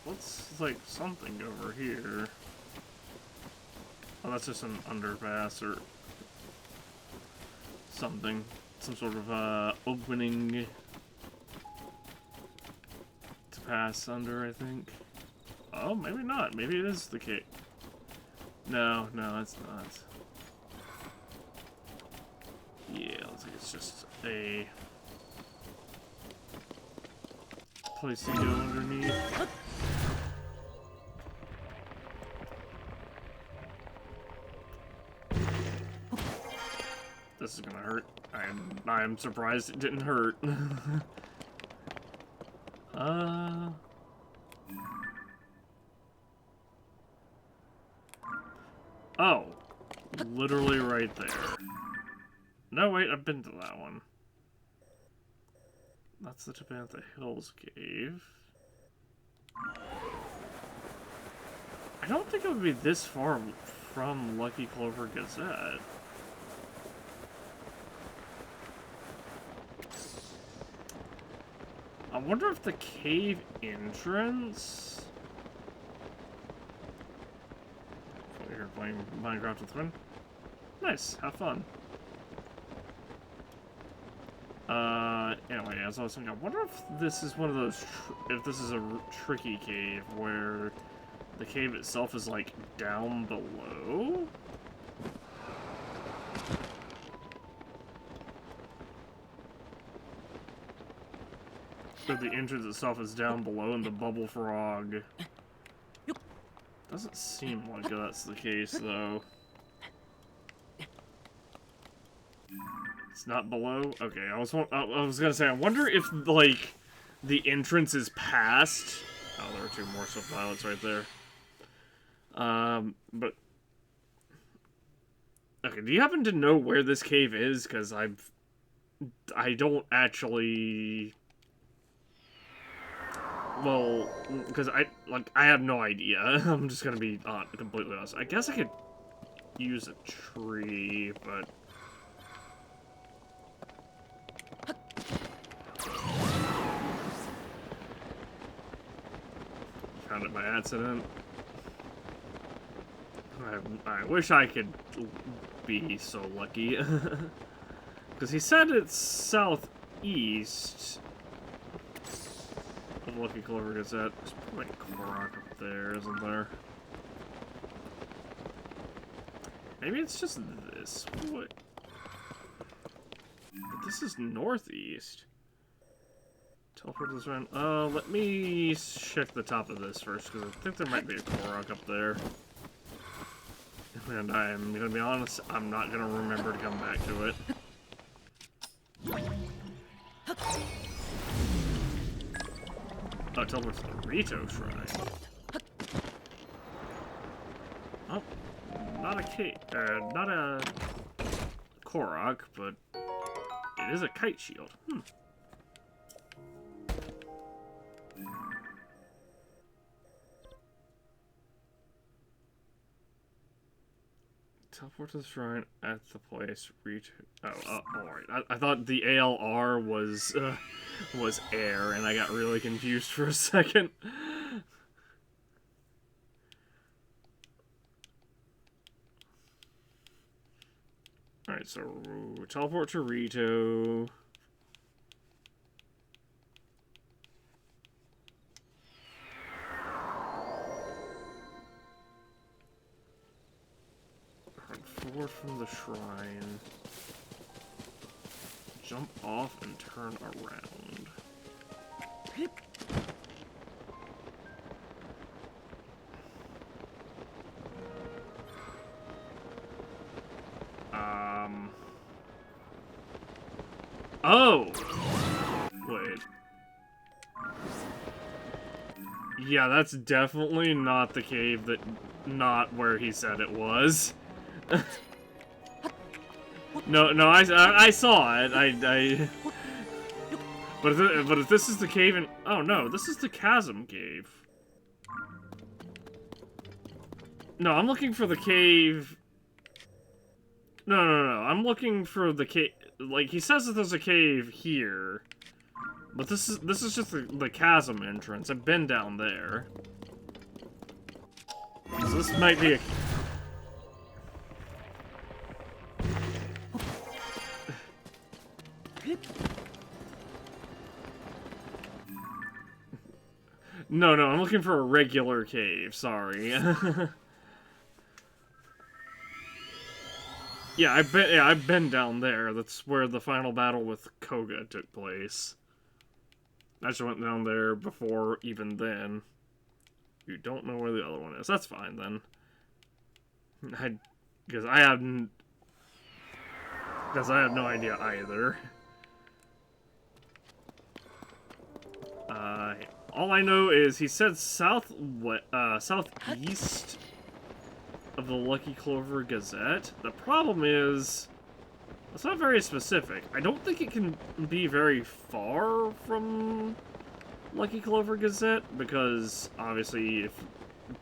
Looks like something over here. Oh, that's just an underpass or something. Some sort of opening to pass under, I think. Oh, maybe not. Maybe it is the cave. No, it's not. Yeah, looks like it's just a place to go underneath. This is gonna hurt. I am surprised it didn't hurt. Oh. Literally right there. No, wait, I've been to that one. That's the Tabantha Hills Cave. I don't think it would be this far from Lucky Clover Gazette. I wonder if the cave entrance... You're playing Minecraft with Twin? Nice, have fun. Anyway, as I was saying, I wonder if this is one of those, if this is a tricky cave where the cave itself is, like, down below? Or the entrance itself is down below and the bubble frog. Doesn't seem like that's the case, though. It's not below? Okay, I was gonna say, I wonder if, like, the entrance is past... Oh, there are two more pilots right there. But... Okay, do you happen to know where this cave is? Because I don't actually... Well, because I have no idea. I'm just gonna be completely honest. I guess I could use a tree, but... Found it by accident. I wish I could be so lucky. Because he said it's southeast of Lucky Clover Gazette. There's probably a Korok up there, isn't there? Maybe it's just this way. But this is northeast. Teleport this around. Let me check the top of this first, because I think there might be a Korok up there. And I'm gonna be honest, I'm not gonna remember to come back to it. Oh, teleport to the Rito Shrine. Oh, not a cave, not a Korok, but it is a kite shield. Teleport to the shrine at the place. Reach. Alright. I thought the ALR was air, and I got really confused for a second. Alright, so teleport to Rito. Forward from the shrine. Jump off and turn around. Oh! Wait. Yeah, that's definitely not the cave that... Not where he said it was. No, I saw it. But if this is the cave in... Oh, no, this is the chasm cave. No, I'm looking for the cave... No. I'm looking for the cave... Like, he says that there's a cave here. But this is just the chasm entrance. I've been down there. So this might be a... No, I'm looking for a regular cave, sorry. Yeah, I've been down there. That's where the final battle with Koga took place. I just went down there before even then. You don't know where the other one is. That's fine, then. Because I have no idea either. All I know is he said southeast of the Lucky Clover Gazette. The problem is, it's not very specific. I don't think it can be very far from Lucky Clover Gazette, because obviously if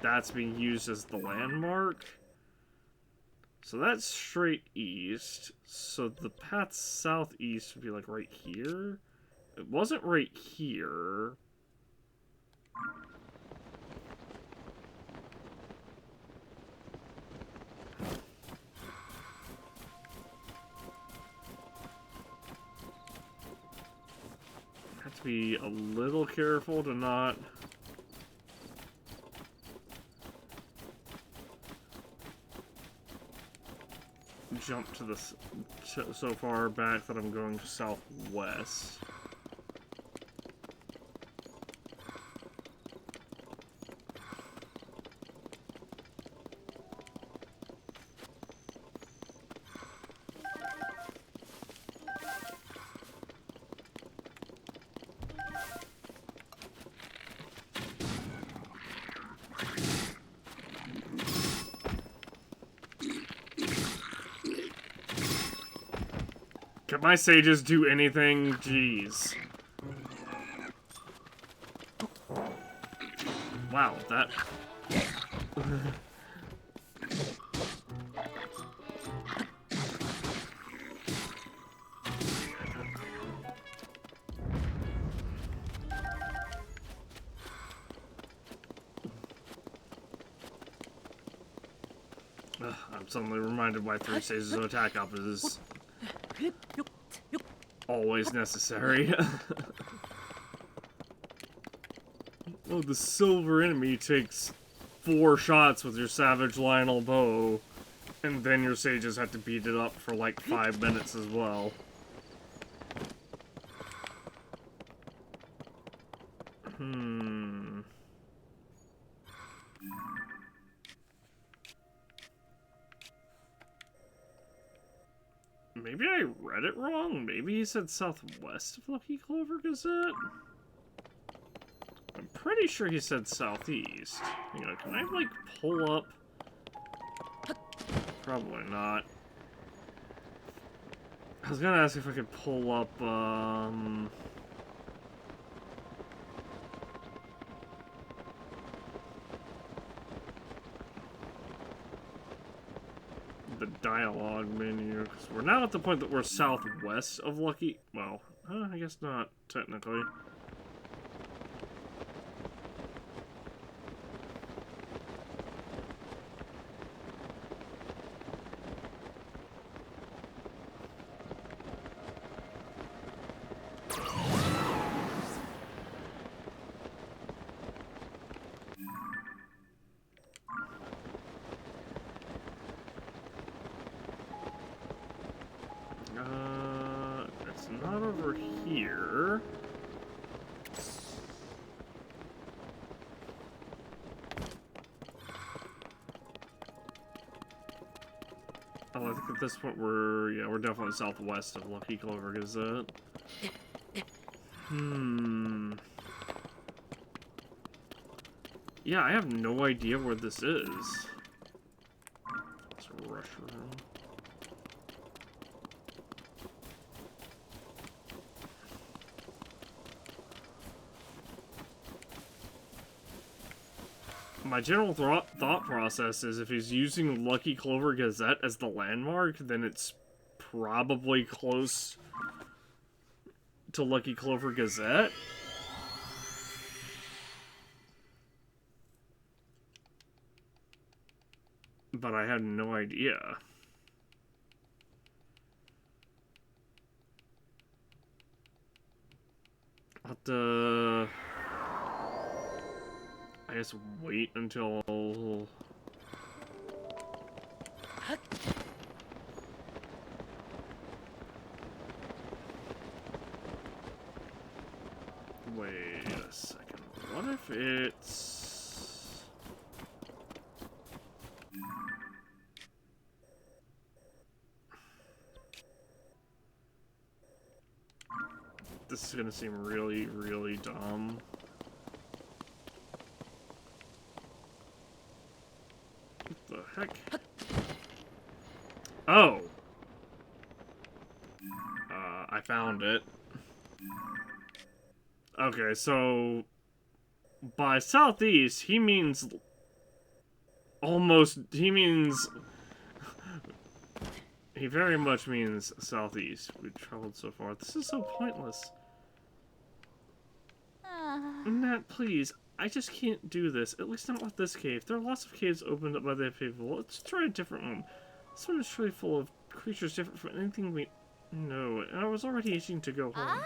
that's being used as the landmark. So that's straight east. So the path southeast would be like right here. It wasn't right here. Have to be a little careful to not... jump to this so far back that I'm going southwest. Can my sages do anything? Jeez. Wow, that... I'm suddenly reminded why 3 stages of attack up is always necessary. Oh, the silver enemy takes 4 shots with your Savage Lionel bow, and then your sages have to beat it up for like 5 minutes as well. Maybe I read it wrong. Maybe he said southwest of Lucky Clover Gazette? I'm pretty sure he said southeast. Hang on, can I, like, pull up? Probably not. I was gonna ask if I could pull up, the dialogue menu, because we're now at the point that we're southwest of Lucky... Well, I guess not, technically. It's not over here. Oh, I think at this point we're definitely southwest of Lucky Clover Gazette. Yeah, I have no idea where this is. It's a rush room. My general thought process is if he's using Lucky Clover Gazette as the landmark, then it's probably close to Lucky Clover Gazette. But I had no idea. I'll have to... I guess wait until... Wait a second. What if it's... This is gonna seem really, really dumb. What the heck? Oh! I found it. Okay, so... by southeast, he means... almost... he means... he very much means southeast. We've traveled so far. This is so pointless. Nat, please. I just can't do this. At least not with this cave. There are lots of caves opened up by the people. Let's try a different one. This one is surely full of creatures different from anything we know. And I was already itching to go home.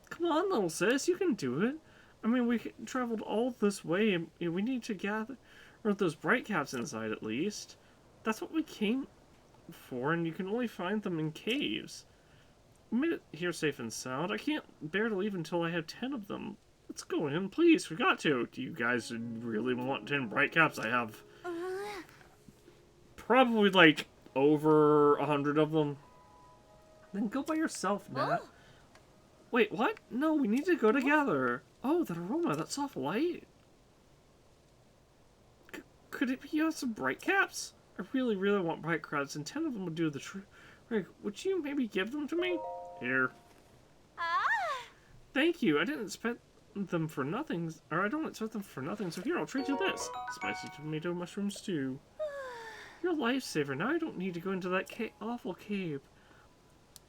Come on, little sis. You can do it. I mean, we traveled all this way, and we need to gather those bright caps inside, at least. That's what we came for, and you can only find them in caves. We made it here safe and sound. I can't bear to leave until I have 10 of them. Let's go in, please. We got to. Do you guys really want 10 bright caps? I have probably, like, over 100 of them. Then go by yourself, Nat. Wait, what? No, we need to go together. Oh, that aroma, that soft light. Could it be some bright caps? I really, really want bright caps, and 10 of them would do the Rick, would you maybe give them to me? Here. Ah! Thank you. I didn't expect them for nothing, or I don't expect them for nothing, so here, I'll treat you this. Spicy tomato mushroom stew. You're a lifesaver. Now I don't need to go into that awful cave.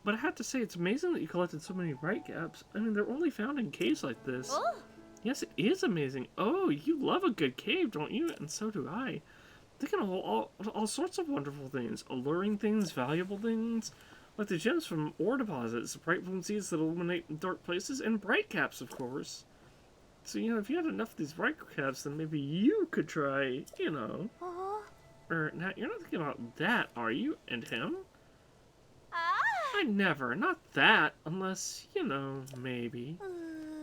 But I have to say, it's amazing that you collected so many bright caps. I mean, they're only found in caves like this. Oh! Yes, it is amazing. Oh, you love a good cave, don't you? And so do I. They can hold all sorts of wonderful things. Alluring things, valuable things. Like the gems from ore deposits, bright bloom seeds that illuminate dark places, and bright caps, of course. So, you know, if you had enough of these bright caps, then maybe you could try, you know. Oh! Now, you're not thinking about that, are you? And him? Ah! I never. Not that. Unless, you know, maybe.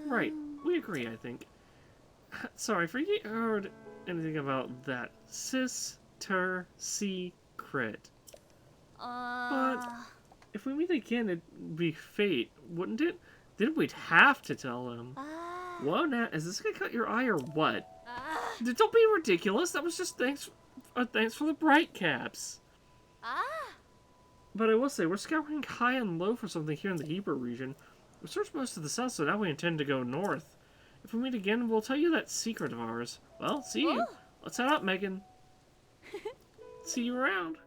Right. We agree, I think. Sorry, forget you heard anything about that sister secret. But if we meet again, it'd be fate, wouldn't it? Then we'd have to tell him. Whoa, Nat, is this gonna cut your eye or what? Don't be ridiculous. That was just thanks for the bright caps. But I will say, we're scouring high and low for something here in the Hebrew region. We searched most of the south, so now we intend to go north. If we meet again, we'll tell you that secret of ours. Well, see you. Let's head up, Megan. See you around.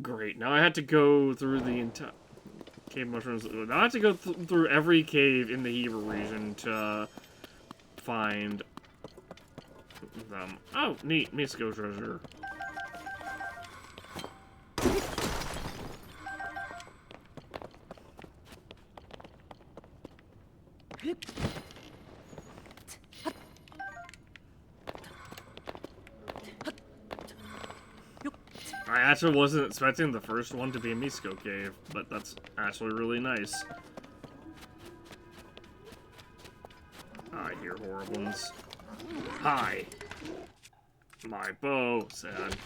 Great. Now I had to go through the entire cave mushrooms. Now I have to go through every cave in the Hebrew region to find them. Oh, neat. Misko treasure. I actually wasn't expecting the first one to be a Misko cave, but that's actually really nice. I hear horribles. Hi. My bow, sad.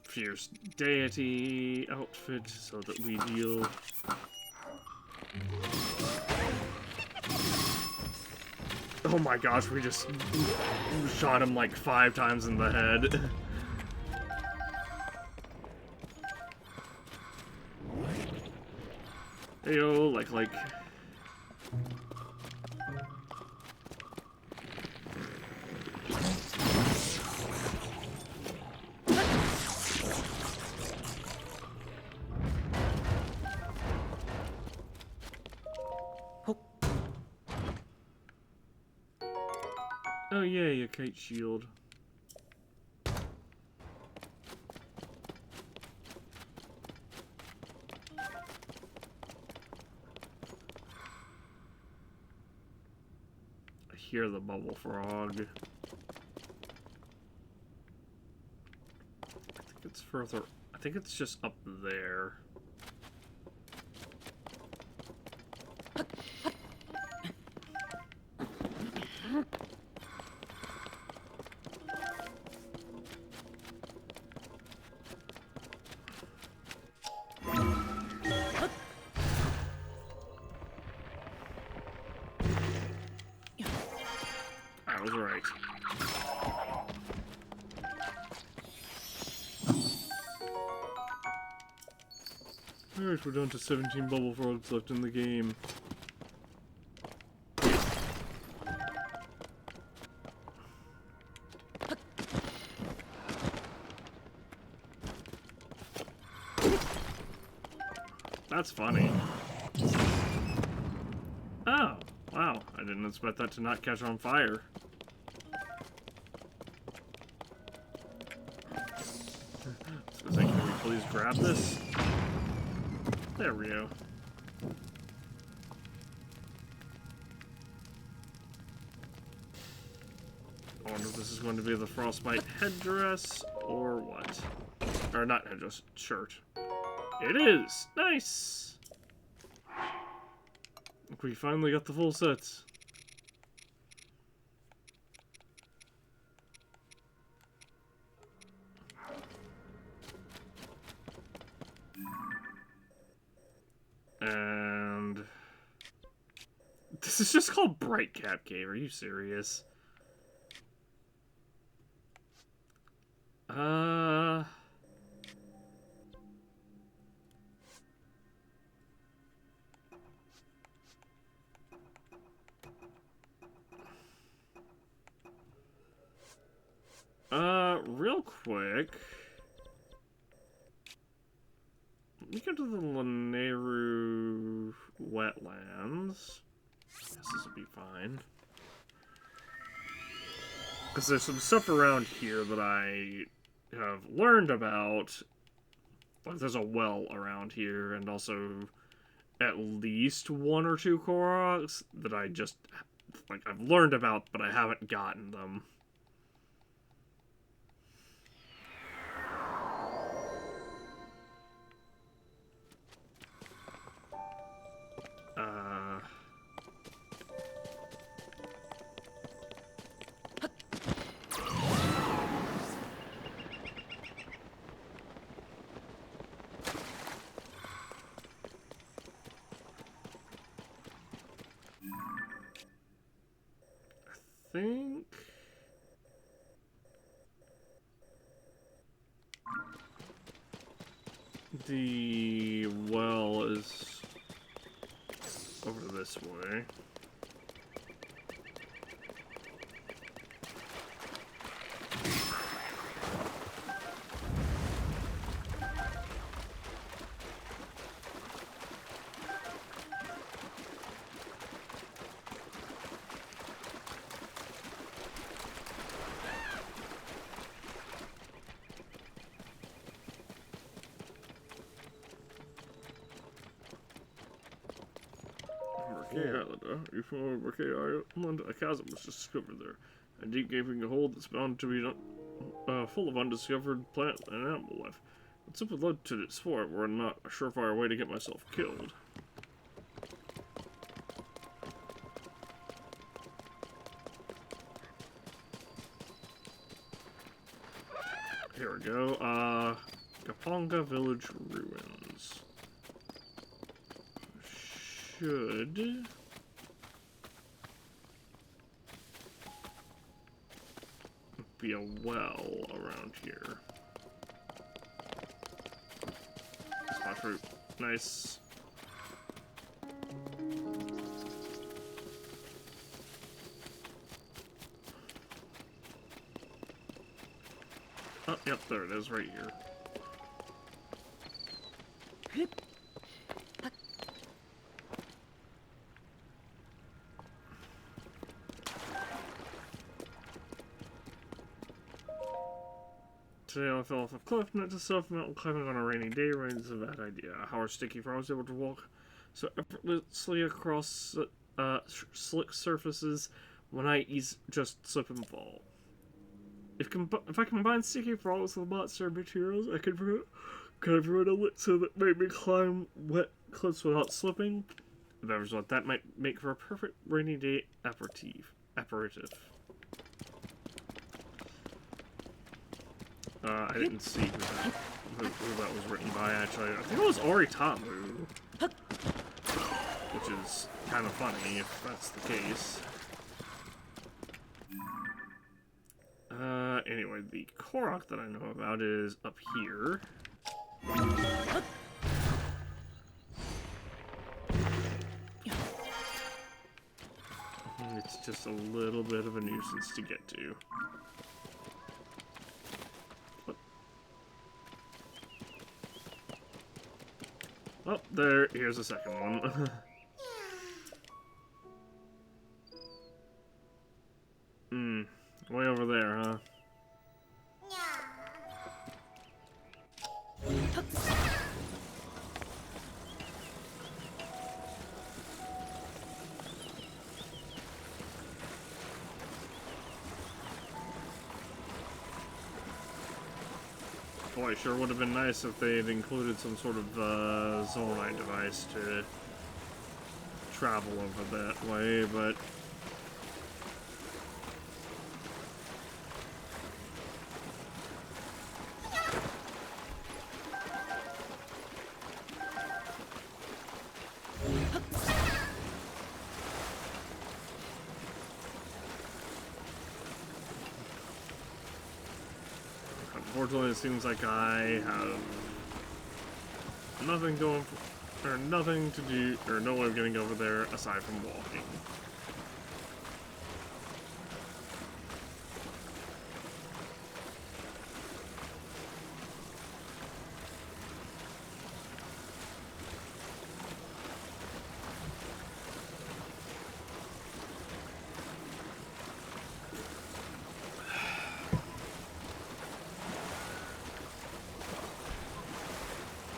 Fierce deity outfit so that we deal. Oh my gosh, we just shot him like 5 times in the head. Heyo, like. Oh yay, a kite shield. I hear the bubble frog. I think it's further. I think it's just up there. I was right. Alright, we're down to 17 bubble frogs left in the game. That's funny. Oh, wow. I didn't expect that to not catch on fire. So can we please grab this? There we go. I wonder if this is going to be the frostbite headdress or what? Or not headdress, shirt. It is! Nice! Look, we finally got the full sets. And this is just called Bright Cap Cave. Are you serious? real quick, let me go to the Laneru wetlands. I guess this will be fine. Because there's some stuff around here that I have learned about. Like, there's a well around here, and also at least one or two Koroks that I just, like, I've learned about, but I haven't gotten them. I think the well is over this way. Before Mercay Island, a chasm was discovered there. A deep gaping hole that's bound to be full of undiscovered plant and animal life. It simply led to explore it were not a surefire way to get myself killed. Here we go. Kaponga Village Ruins. Should be a well around here. Spot fruit. Nice. Oh, yep, there it is, right here. Today I fell off a cliff, not to self-mountain climbing on a rainy day. Rain is a bad idea. How are Sticky Frogs able to walk so effortlessly across slick surfaces when I just slip and fall? If I combine Sticky Frogs with monster materials, I could prevent a elixir that made me climb wet cliffs without slipping. If I was what, that might make for a perfect rainy day aperitif. I didn't see who that was written by, actually. I think it was Oritamu. Which is kind of funny, if that's the case. Anyway, the Korok that I know about is up here. It's just a little bit of a nuisance to get to. Oh, here's the second one. Way over there, huh? Boy, sure would have been nice if they had included some sort of Zonai device to travel over that way, but unfortunately, it seems like I have nothing going for, or nothing to do, or no way of getting over there aside from walking.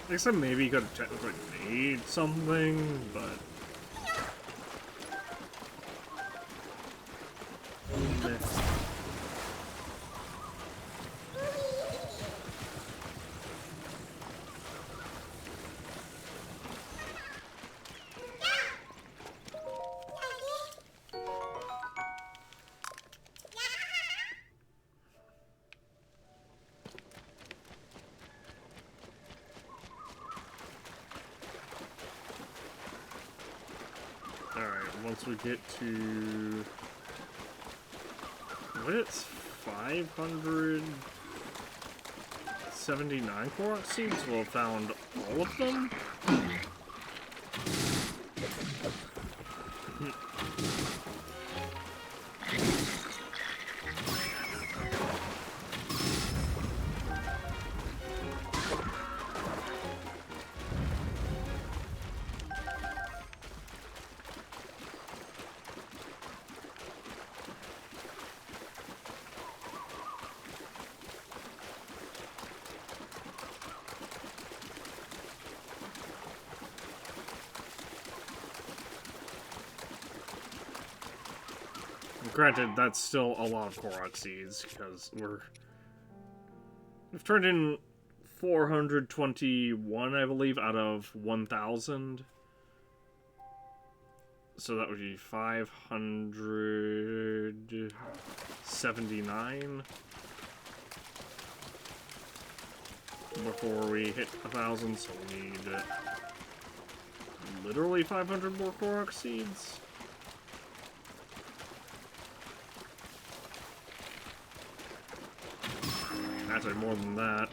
I guess I maybe could have technically made something, but... Meh. Once we get to... What, it's 579 Korok seeds? We'll have found all of them? Granted, that's still a lot of Korok seeds, because we've turned in 421, I believe, out of 1,000. So that would be 579 before we hit 1,000, so we need literally 500 more Korok seeds. Actually, more than that.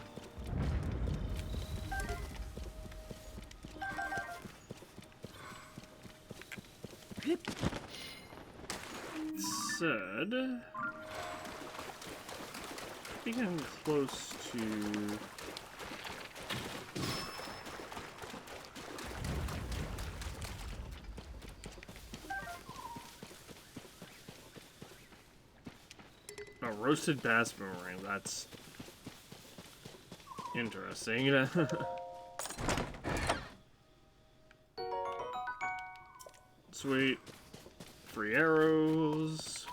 Said, getting close to a roasted bass boomerang. That's interesting. Sweet. Free arrows.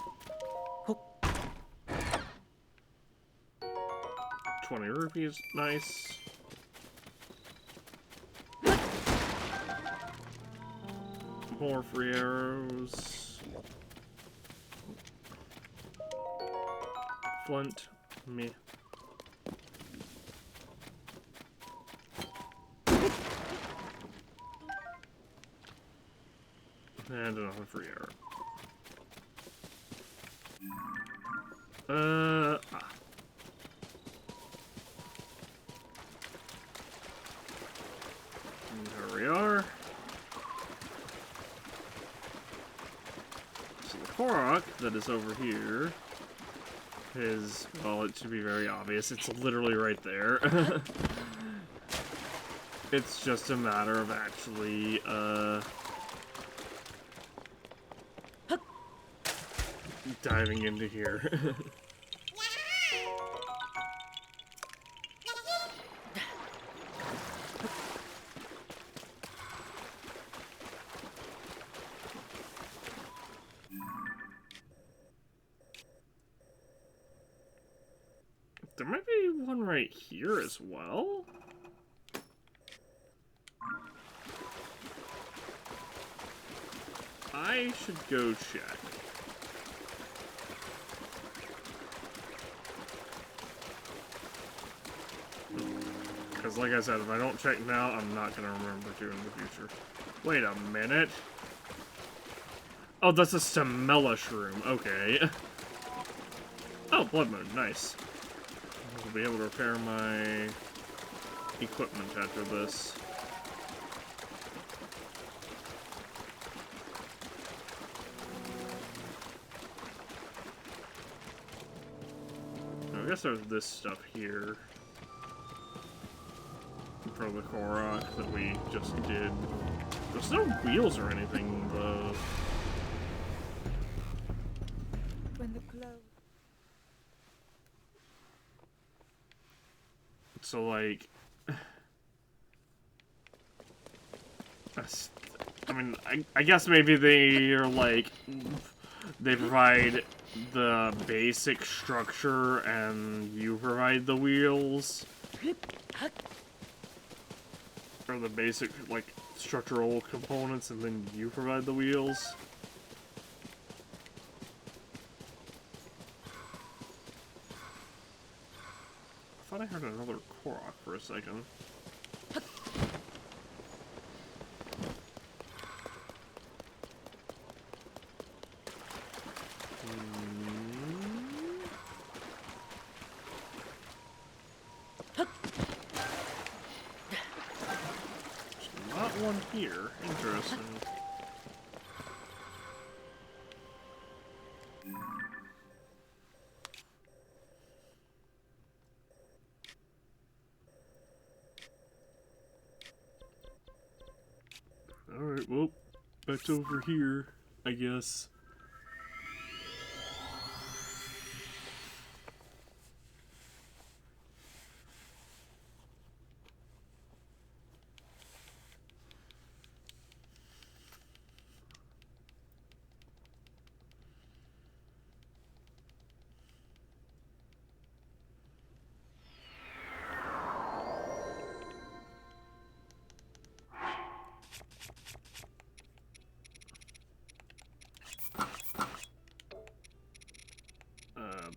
20 rupees. Nice. More free arrows. Flint. Me. And another free arrow. And here we are. So the Korok that is over here is, well, it should be very obvious. It's literally right there. It's just a matter of actually, diving into here. There might be one right here as well. I should go check. Because like I said, if I don't check now, I'm not going to remember to in the future. Wait a minute. Oh, that's a Stamella shroom. Okay. Oh, blood moon. Nice. I'll be able to repair my equipment after this. I guess there's this stuff here. For the Korok that we just did. There's no wheels or anything, though. When the glow. So, like... I mean, I guess maybe they're like, they provide the basic structure and you provide the wheels. Or the basic, like, structural components and then you provide the wheels. I thought I heard another Korok for a second. Not one here. Interesting. Alright, well, back over here, I guess.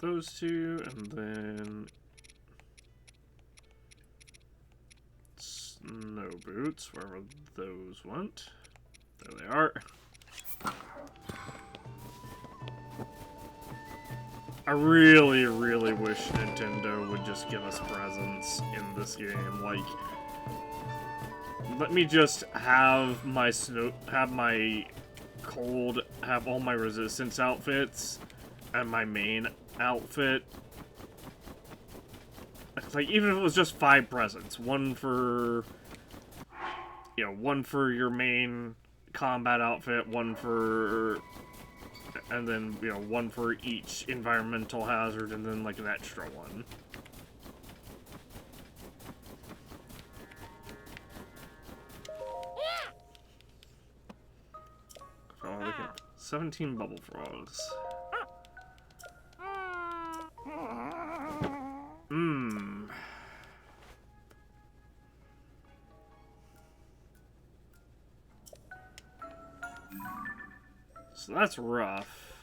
Those two, and then snow boots, wherever those went. There they are. I really, really wish Nintendo would just give us presents in this game. Like, let me just have my cold, have all my resistance outfits, and my main outfit. Like, even if it was just 5 presents, one for, you know, one for your main combat outfit, one for, and then, you know, one for each environmental hazard, and then, like, an extra one. Oh, look at 17 bubble frogs. Mmm. So that's rough.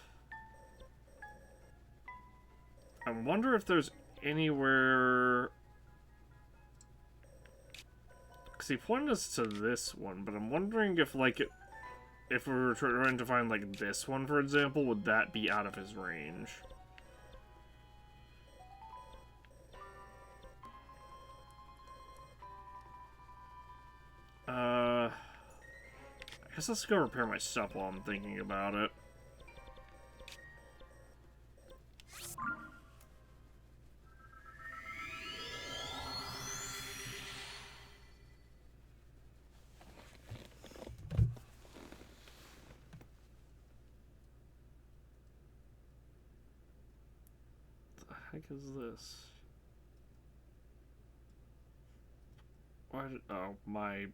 I wonder if there's anywhere... Because he pointed us to this one, but I'm wondering if, like, if we were trying to find, like, this one, for example, would that be out of his range? I guess let's go repair my stuff while I'm thinking about it. What the heck is this? Why did... Oh, my...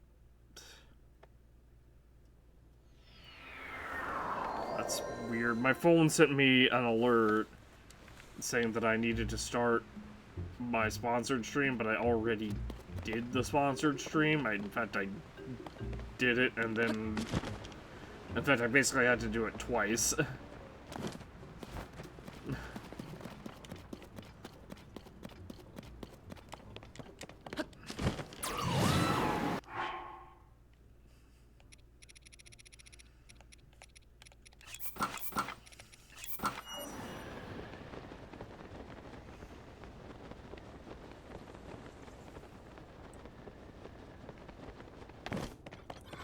That's weird. My phone sent me an alert saying that I needed to start my sponsored stream, but I already did the sponsored stream. In fact, I did it, and then... In fact, I basically had to do it twice.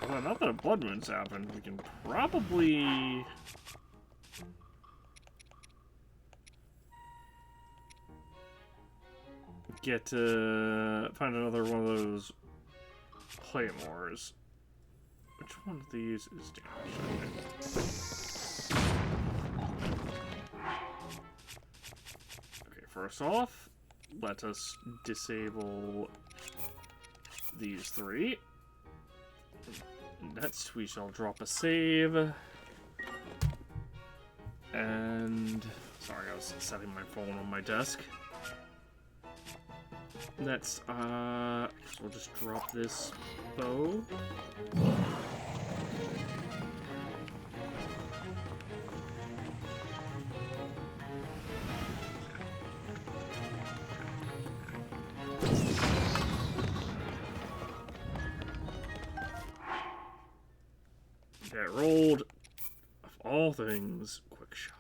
Well, now that a blood moon's happened, we can probably... get to find another one of those claymores. Which one of these is damaged? Okay, first off, let us disable these 3. Next, we shall drop a save. And... sorry, I was setting my phone on my desk. Next, so we'll just drop this bow. Get rolled. Of all things, quick shot.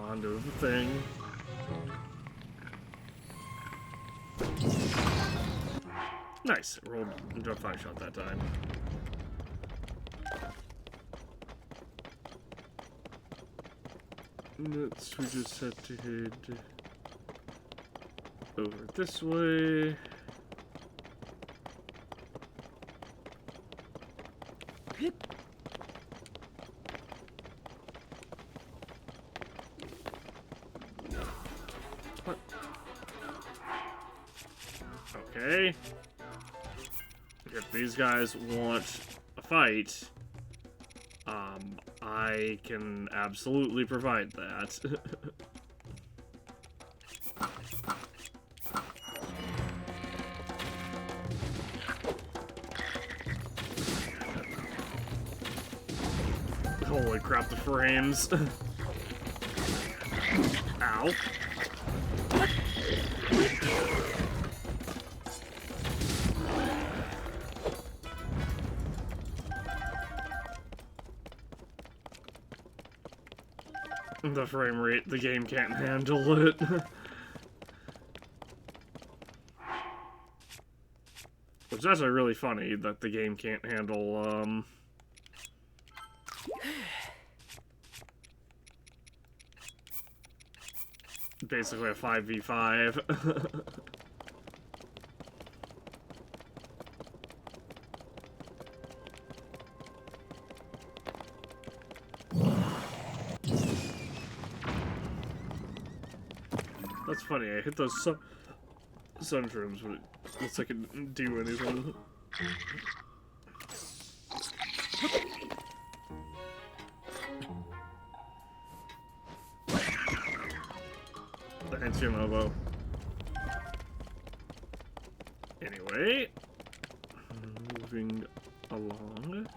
On to the thing. Nice. Rolled into a 5-shot that time. Next, we just have to head over this way. What? Okay. If these guys want a fight, I can absolutely provide that. Holy crap, the frames. Ow. The frame rate, the game can't handle it. Which is actually really funny that the game can't handle, basically a 5v5. That's funny, I hit those sunrooms, but it looks like it didn't do anything. Thanks, your Mobo. Anyway, moving along.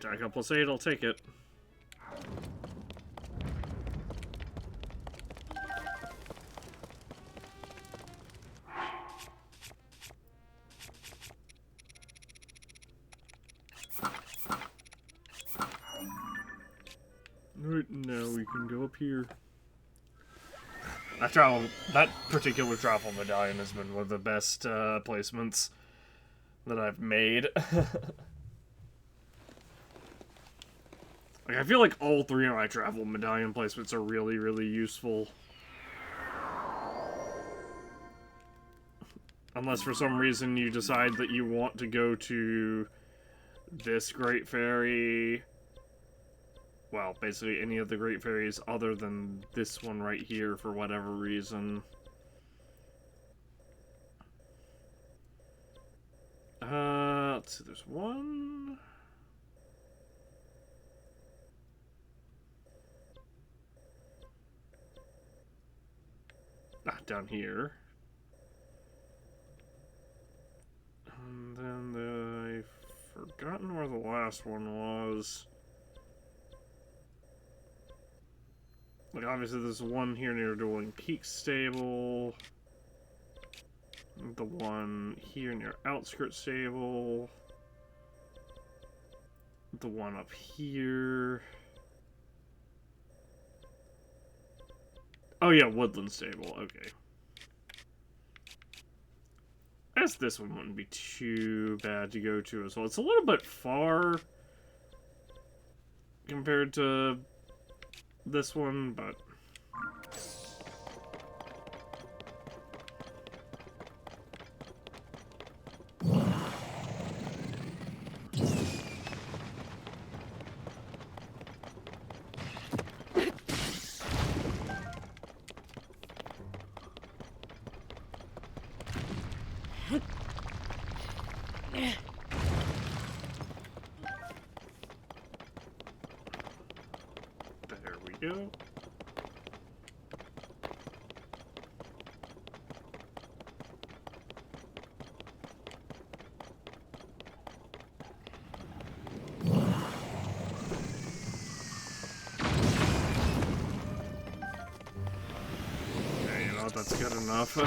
Attack up +8, I'll take it. Right now we can go up here. That particular travel medallion has been one of the best placements that I've made. Like, I feel like all three of my travel medallion placements are really, really useful. Unless for some reason you decide that you want to go to this Great Fairy. Well, basically any of the Great Fairies other than this one right here for whatever reason. Let's see, there's one... down here. And then I've forgotten where the last one was. Like, obviously there's one here near Dueling Peak Stable. The one here near Outskirts Stable. The one up here. Oh yeah, Woodland Stable, okay. I guess this one wouldn't be too bad to go to as well. It's a little bit far compared to this one, but... There we go. Okay, you know what, that's good enough.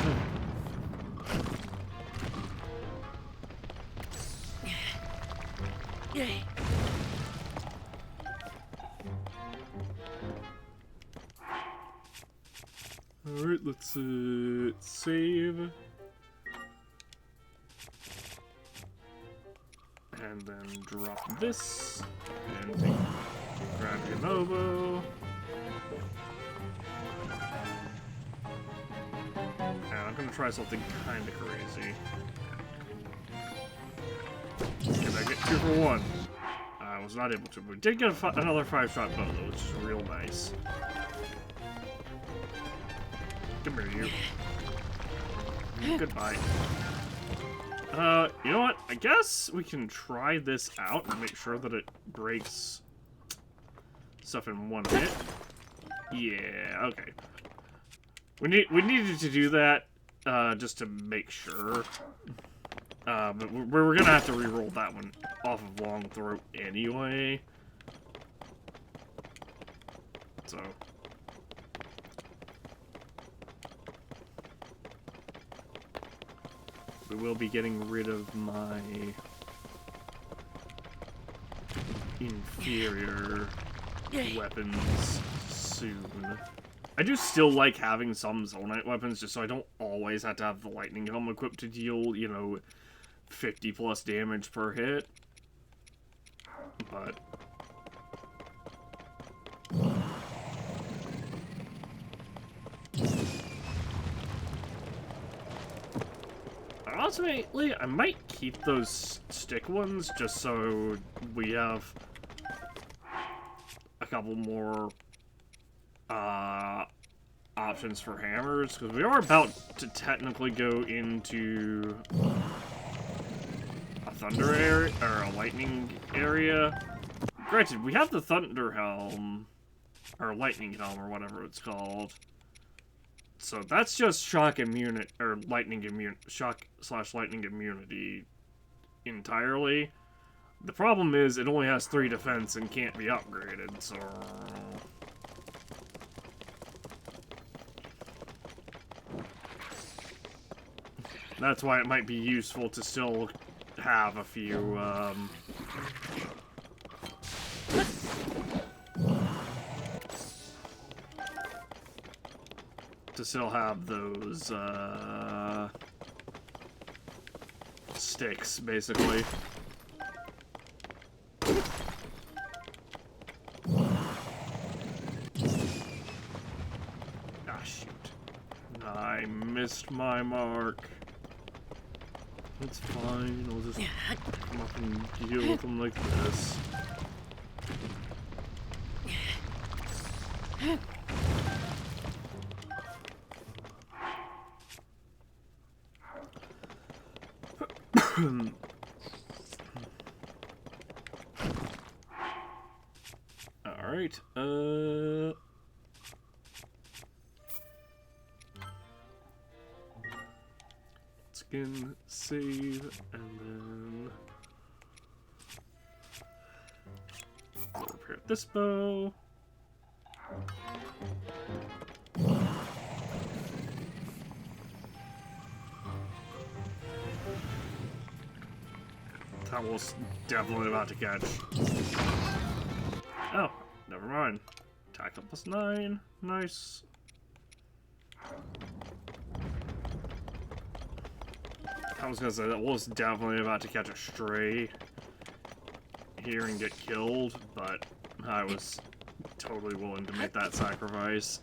Alright, let's save. And then drop this. And grab Genovo. And I'm gonna try something kinda crazy. Can I get 2 for 1? I was not able to, but we did get another 5-shot bow, though, which is real nice. Come here, you. Goodbye. You know what? I guess we can try this out and make sure that it breaks stuff in 1 hit. Yeah, okay. We needed to do that, just to make sure. But we're gonna have to re-roll that one off of Long Throat anyway. So... we will be getting rid of my inferior weapons soon. I do still like having some Zonite weapons, just so I don't always have to have the Lightning Helm equipped to deal, you know, 50 plus damage per hit. But... ultimately, I might keep those stick ones just so we have a couple more options for hammers, because we are about to technically go into a thunder area, or a lightning area. Granted, we have the thunder helm, or lightning helm, or whatever it's called. So that's just shock immunity, or lightning immune, shock/lightning immunity entirely. The problem is it only has 3 defense and can't be upgraded, so... that's why it might be useful to still have a few, to still have those, sticks, basically. Ah, shoot. I missed my mark. It's fine, I'll just come up and deal with them like this. Alright, Again, save, and then we'll repair this bow. That was definitely about to catch. Oh, never mind. Attack up +9. Nice. I was gonna say that was definitely about to catch a stray here and get killed, but I was totally willing to make that sacrifice.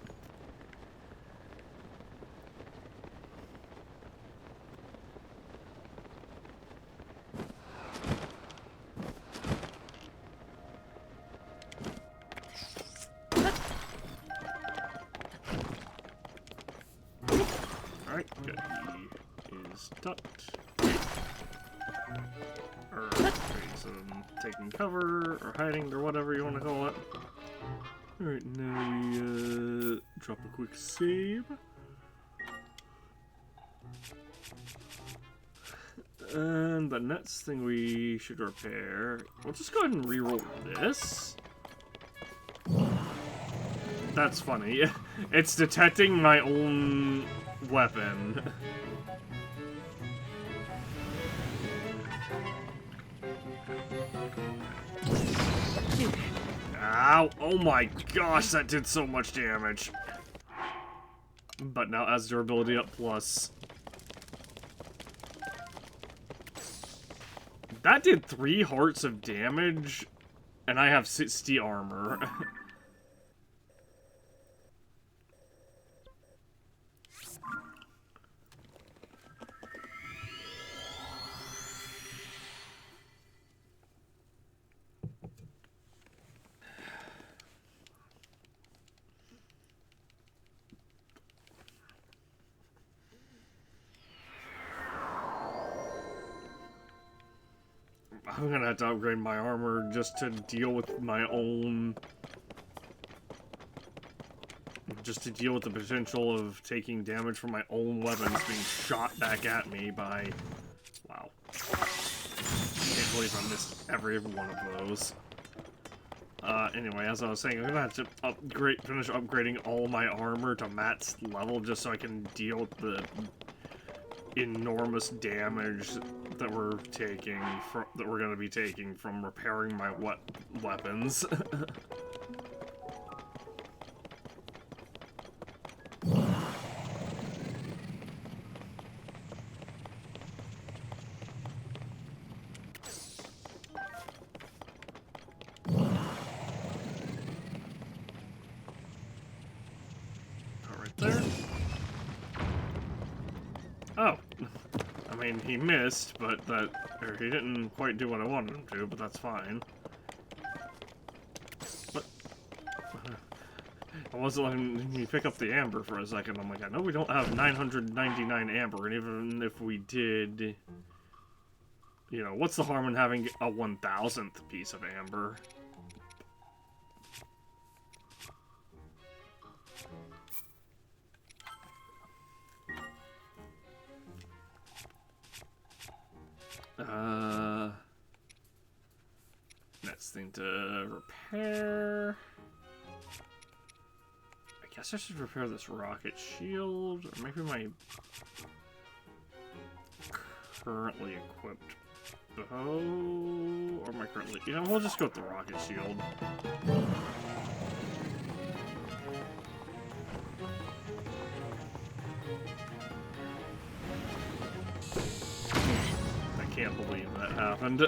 Alright, good. He is ducked. Or so taking cover, or hiding, or whatever you want to call it. Alright, now we drop a quick save. And the next thing we should repair, we'll just go ahead and reroll this. That's funny. It's detecting my own weapon. Ow! Oh my gosh, that did so much damage. But now as durability up plus. That did 3 hearts of damage, and I have 60 armor. I'm gonna have to upgrade my armor just to deal with my own... Just to deal with the potential of taking damage from my own weapons being shot back at me by... Wow. Can't believe I missed every one of those. Anyway, as I was saying, I'm gonna have to finish upgrading all my armor to max level just so I can deal with the enormous damage that we're gonna be taking from repairing my weapons. Right there. Oh. I mean, he missed, but or he didn't quite do what I wanted him to, but that's fine. But I wasn't letting me pick up the amber for a second. I'm like, I know we don't have 999 amber, and even if we did, you know, what's the harm in having a 1,000th piece of amber? Next thing to repair. I guess I should repair this rocket shield, or maybe my currently equipped bow, or my currently... You know, we'll just go with the rocket shield. I can't believe that happened.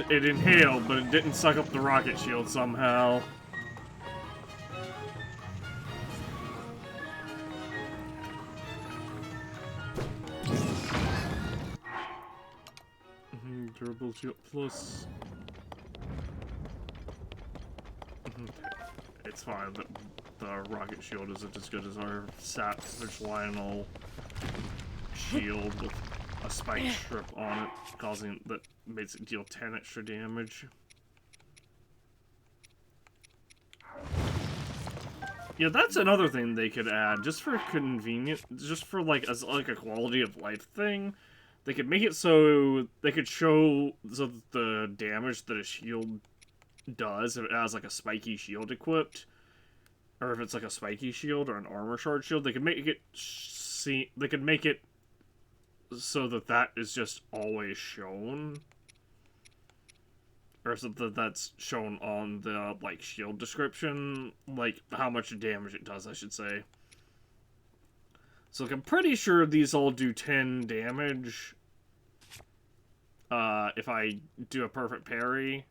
It inhaled, but it didn't suck up the rocket shield somehow. Durability up plus. It's fine, but the rocket shield isn't as good as our Savage Lionel shield with a spike strip on it, that makes it deal 10 extra damage. Yeah, that's another thing they could add, just for convenience, just for like as like a quality of life thing. They could make it so they could show the damage that a shield does if it has like a spiky shield equipped, or if it's like a spiky shield or an armor shard shield. They could make it see. They could make it so that that is just always shown, or so that that's shown on the like shield description, like how much damage it does, I should say. So like, I'm pretty sure these all do 10 damage. If I do a perfect parry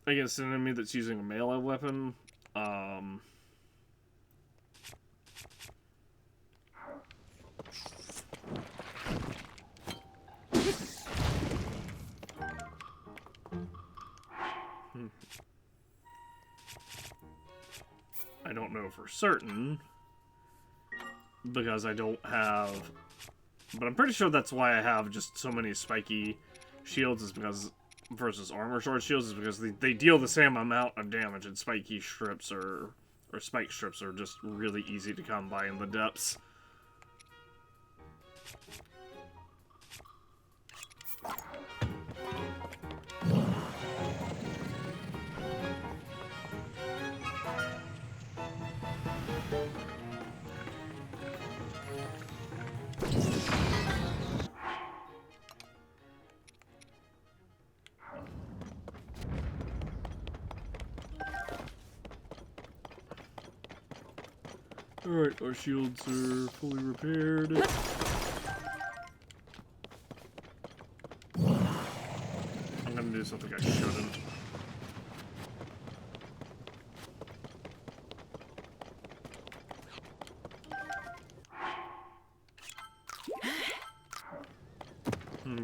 against an enemy that's using a melee weapon. I don't know for certain, because I don't have... But I'm pretty sure that's why I have just so many spiky shields, is because... versus armor shard shields, is because they deal the same amount of damage, and spiky strips or spike strips are just really easy to come by in the depths. Alright, our shields are fully repaired. I'm gonna do something I shouldn't.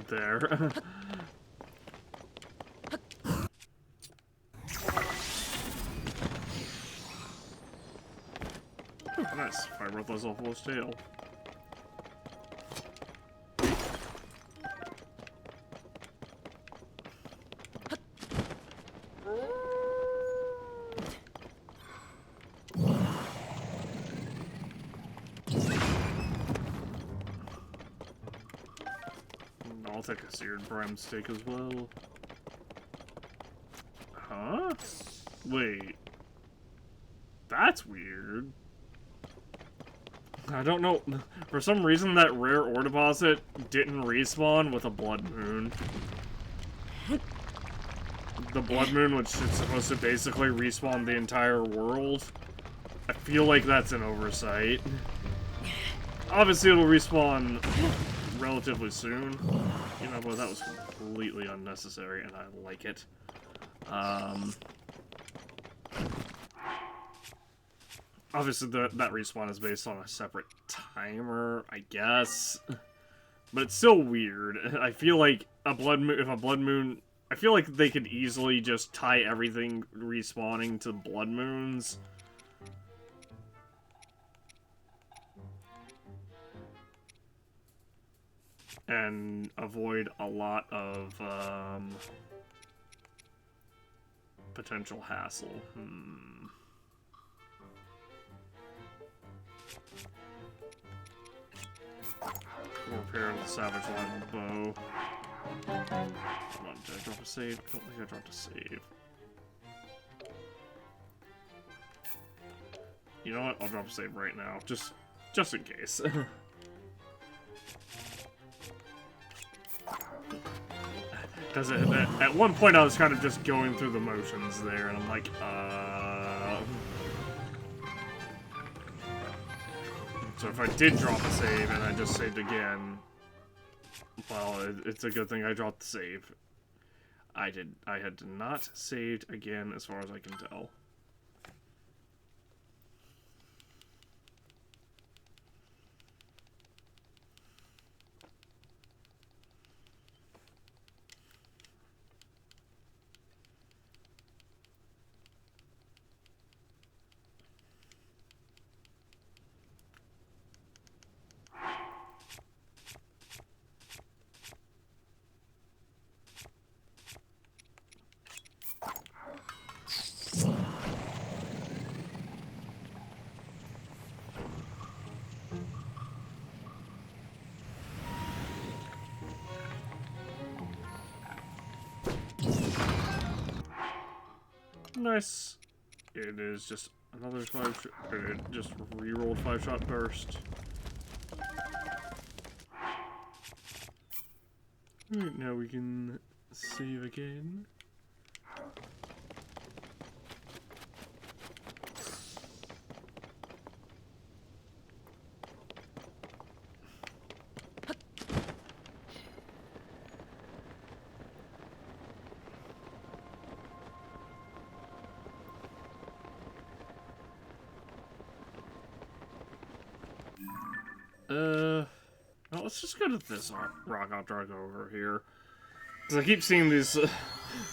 There. Nice. Fire breath off his tail. I'll take a seared prime steak as well. Huh? Wait. That's weird. I don't know. For some reason, that rare ore deposit didn't respawn with a blood moon. The blood moon, which is supposed to basically respawn the entire world. I feel like that's an oversight. Obviously, it'll respawn relatively soon. You know, but that was completely unnecessary, and I like it. Obviously, that respawn is based on a separate timer, I guess. But it's still weird. I feel like if a blood moon... I feel like they could easily just tie everything respawning to blood moons. And avoid a lot of, potential hassle. Repair the Savage Line bow. Come on, did I drop a save? I don't think I dropped a save. You know what? I'll drop a save right now, just in case. Because at one point I was kind of just going through the motions there, and I'm like, So if I did drop a save and I just saved again, well, it's a good thing I dropped the save. I had not saved again as far as I can tell. Nice. It is just another 5 shot. It just re-rolled 5-shot burst. Alright, now we can save again. Well, let's just go to this rock drug over here. Because I keep seeing these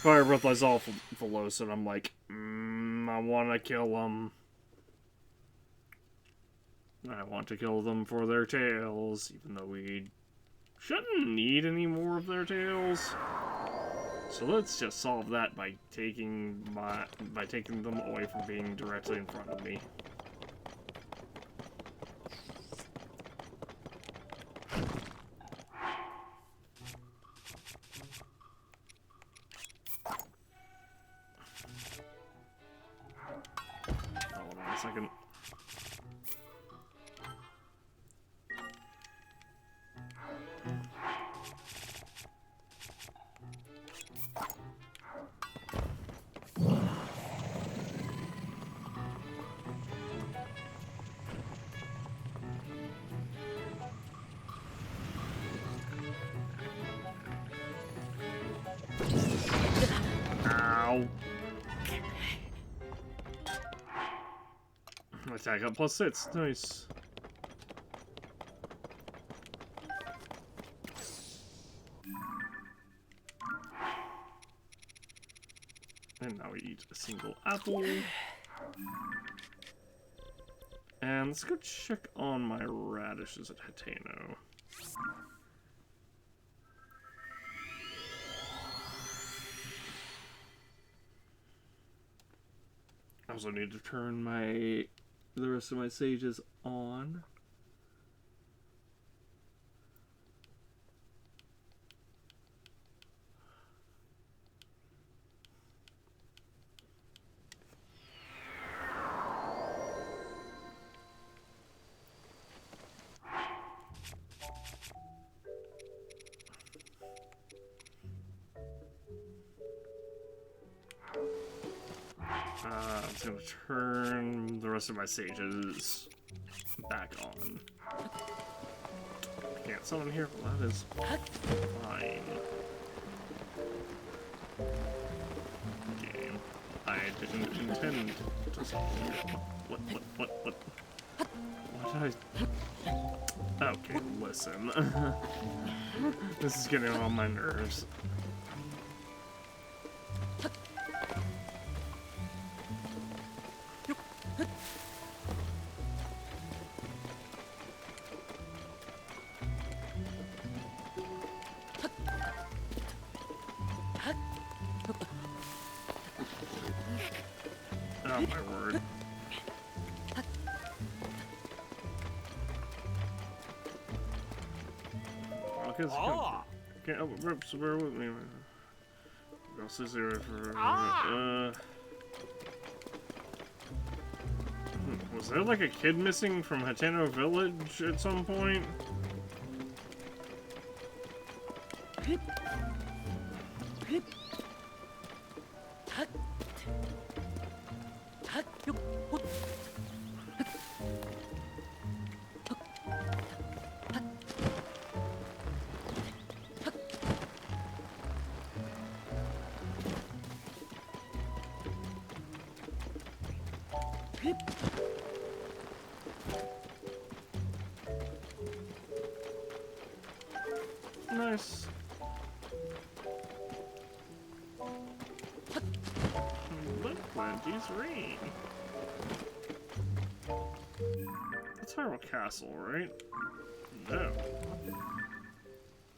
fire breath Lysolphalos, and I'm like, I want to kill them. I want to kill them for their tails, even though we shouldn't need any more of their tails. So let's just solve that by taking them away from being directly in front of me. Hold on a second. Ow. Attack up +6. Nice. And now we eat a single apple. And let's go check on my radishes at Hateno. I also need to turn the rest of my sages on. I'm just gonna turn the rest of my sages back on. I can't summon here, but that is fine. Game. I didn't intend to summon. What did I... Okay, listen. This is getting on my nerves. Oh my word. Okay, can't help but so bear with me. I'll sit there for was there like a kid missing from Hateno Village at some point? Nice. Look, Plenty's ring. That's Hyrule Castle, right? No.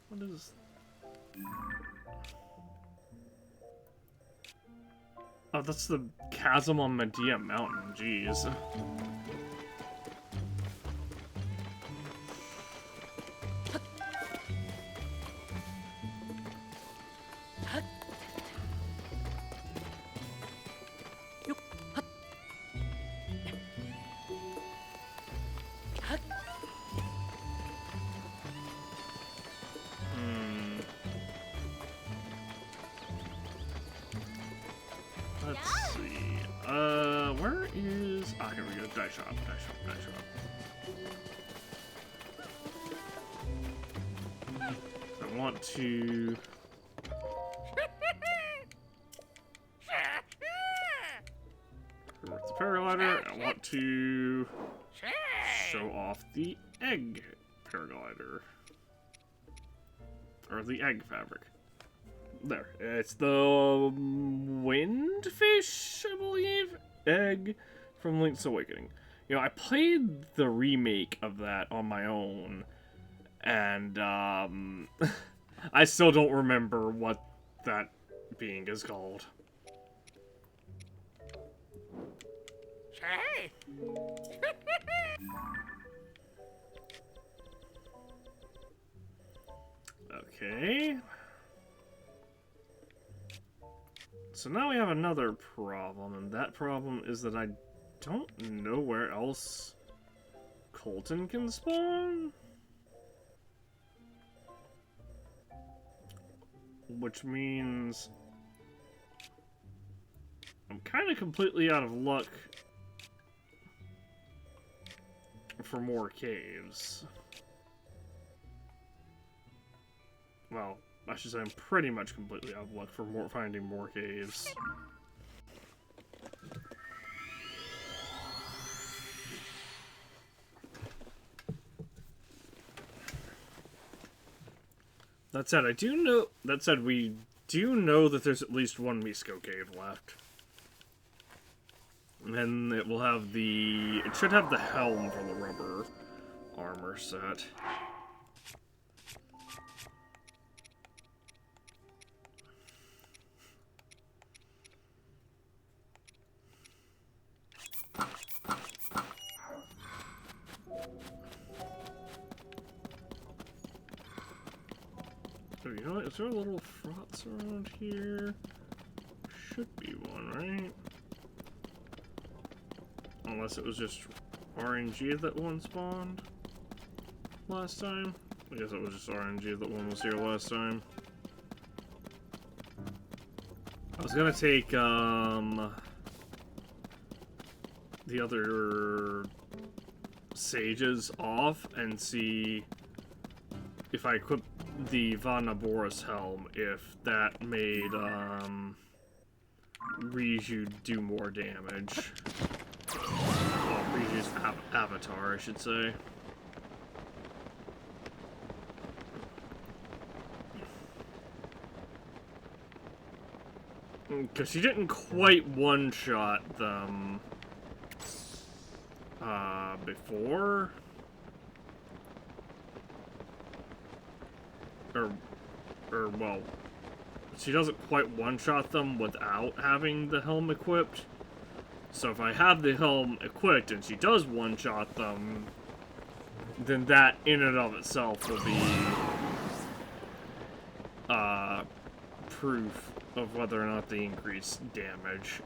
What is... Oh, that's the chasm on Medea Mountain, jeez. where is... Ah, here we go. Die shop, die shop, die shop. I want to... With the paraglider, I want to show off the egg paraglider. Or the egg fabric. There. It's the windfish, I believe? Egg from Link's Awakening. You know, I played the remake of that on my own, and, I still don't remember what that being is called. Okay. So now we have another problem, and that problem is that I don't know where else Colton can spawn. Which means I'm kind of completely out of luck for more caves. Well, I should say I'm pretty much completely out of luck for finding more caves. That said, I do know. That said, we do know that there's at least one Misko cave left. And it will have the... It should have the helm for the rubber armor set. So, you know what? Is there a little frots around here? Should be one, right? Unless it was just RNG that one spawned last time. I guess it was just RNG that one was here last time. I was gonna take, the other sages off and see if I equip the Vanabora's helm, if that made, Riju do more damage. Well, Riju's avatar, I should say. Because she didn't quite one-shot them, before. Or, well, she doesn't quite one-shot them without having the helm equipped. So if I have the helm equipped and she does one-shot them, then that in and of itself will be, proof of whether or not they increase damage.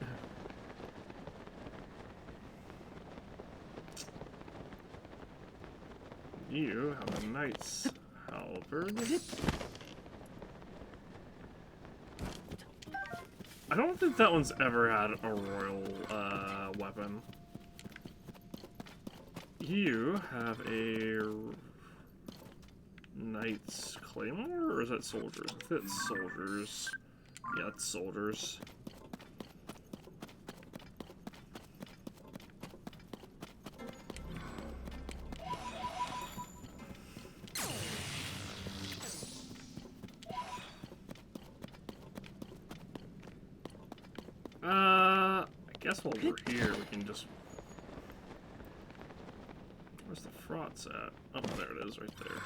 You have a knight's halberd. I don't think that one's ever had a royal, weapon. You have a knight's claymore, or is that soldiers? I think it's soldiers. Yeah, it's soldiers. I guess while we're here, we can just... Where's the frots at? Oh, there it is, right there.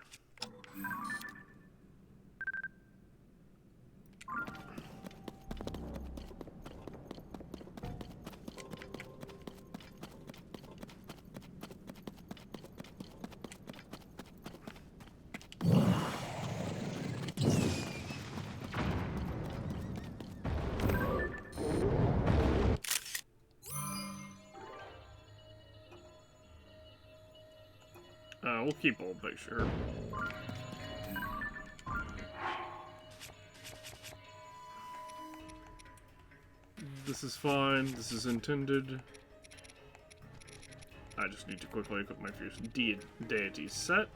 We'll keep old picture. This is fine. This is intended. I just need to quickly equip my fierce deity set.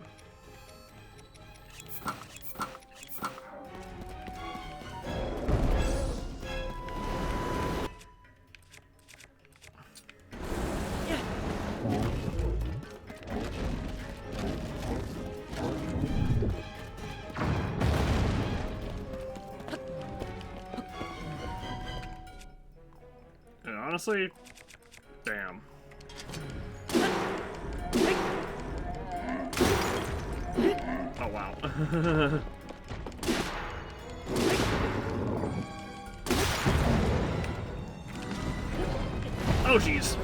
And honestly, damn. Oh wow. Oh jeez.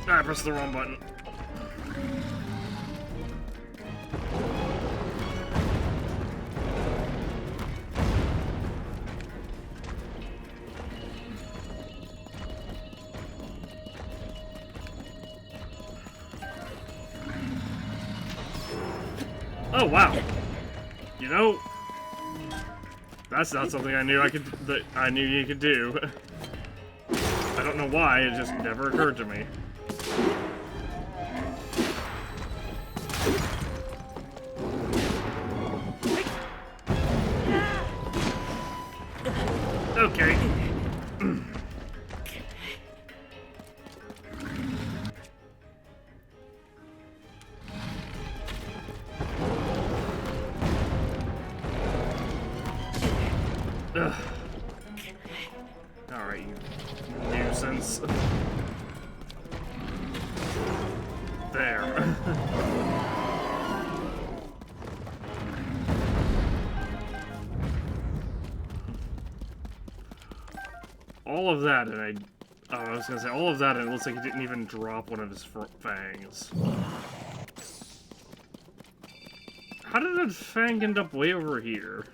I pressed the wrong button. Oh wow. You know, that's not something I knew you could do. I don't know why, it just never occurred to me. Okay. Alright, you nuisance. There. All of that, and I was gonna say, all of that, and it looks like he didn't even drop one of his fangs. How did that fang end up way over here?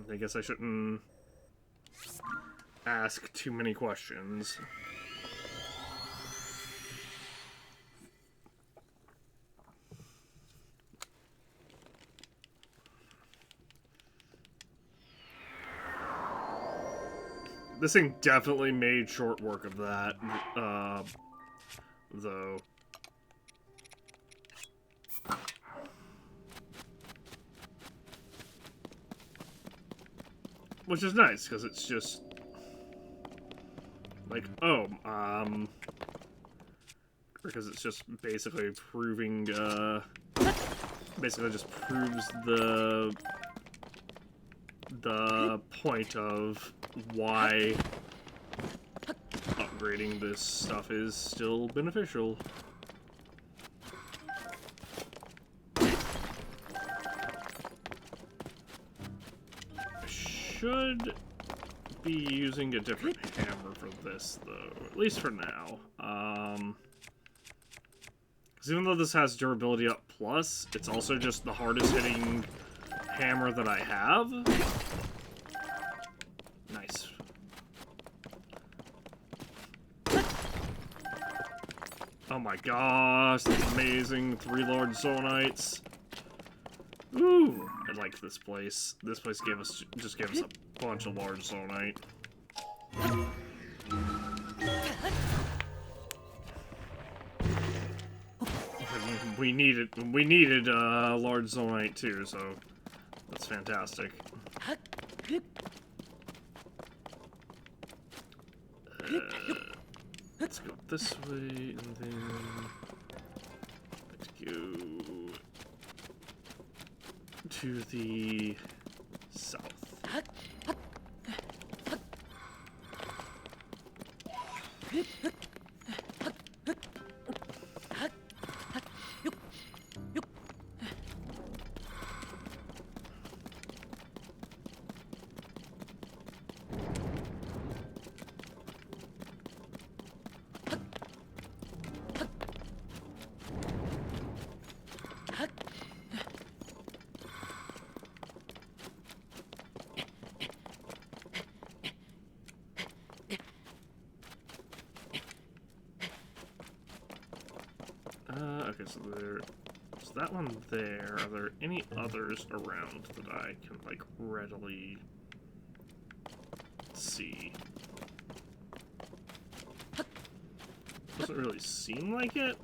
I guess I shouldn't ask too many questions. This thing definitely made short work of that, though. Which is nice, because it's just like, oh, because it's just basically proving, basically just proves the point of why upgrading this stuff is still beneficial. Should be using a different hammer for this, though, at least for now. Because even though this has durability up plus, it's also just the hardest hitting hammer that I have. Nice. Oh my gosh, that's amazing. 3 large Zonites. Ooh, I like this place. This place just gave us a bunch of large Zonite. We needed large Zonite too, so that's fantastic. Let's go this way, and then let's go to the south. Okay, so there's that one there. Are there any others around that I can, like, readily see? Doesn't really seem like it.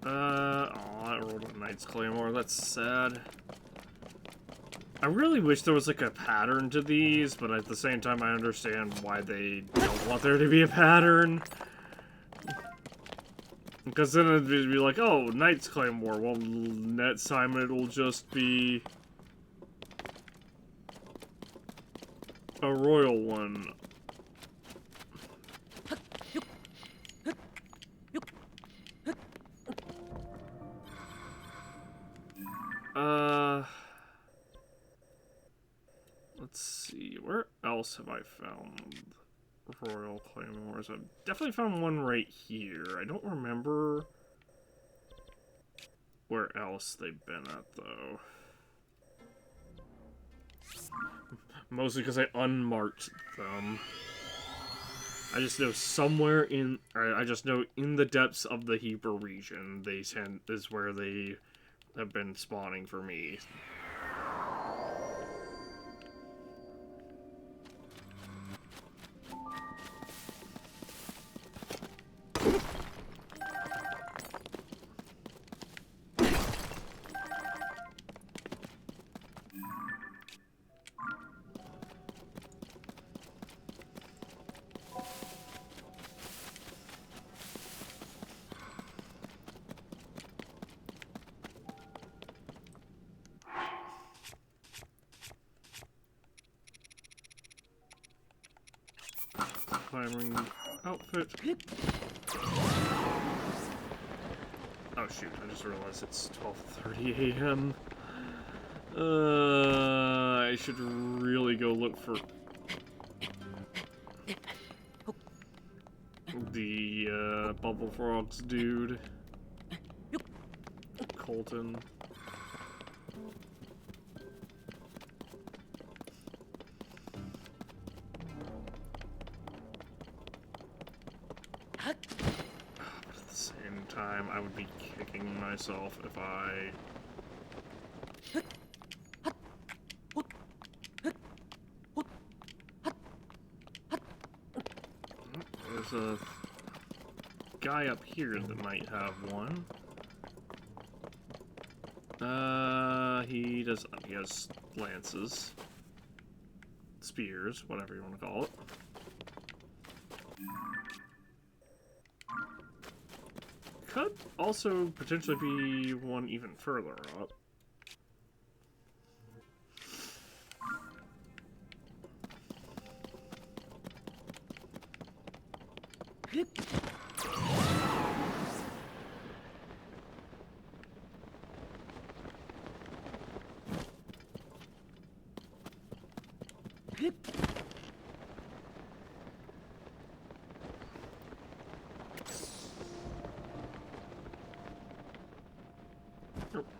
Oh, I rolled a Knight's Claymore. That's sad. I really wish there was, like, a pattern to these, but at the same time, I understand why they don't want there to be a pattern. Because then it'd be like, oh, Knight's Claymore. Well, next time it'll just be a royal one. Let's see. Where else have I found royal claymores? I've definitely found one right here. I don't remember where else they've been at, though. Mostly because I unmarked them. I just know somewhere in... I just know in the depths of the Heber region, is where they have been spawning for me. Climbing outfit. Oh shoot, I just realized it's 12:30 a.m. I should really go look for the Bubble Frogs dude. Colton. Time, I would be kicking myself if I... There's a guy up here that might have one. He has lances. Spears, whatever you want to call it. Could also potentially be one even further up.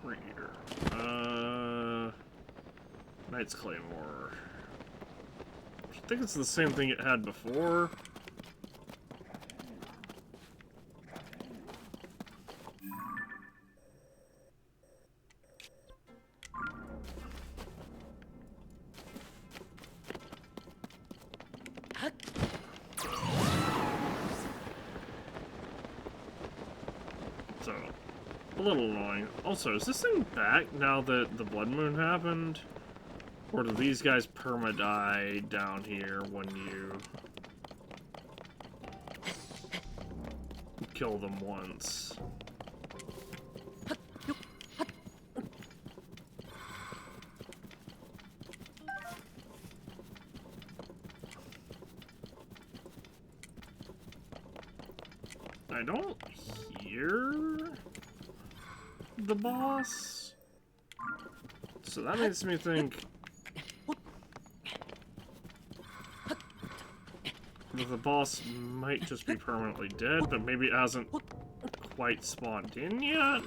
Right here. Knight's Claymore. I think it's the same thing it had before. So, a little annoying. Also, is this thing back now that the Blood Moon happened? Or do these guys perma-die down here when you kill them once? I don't hear the boss, so that makes me think that the boss might just be permanently dead, but maybe it hasn't quite spawned in yet.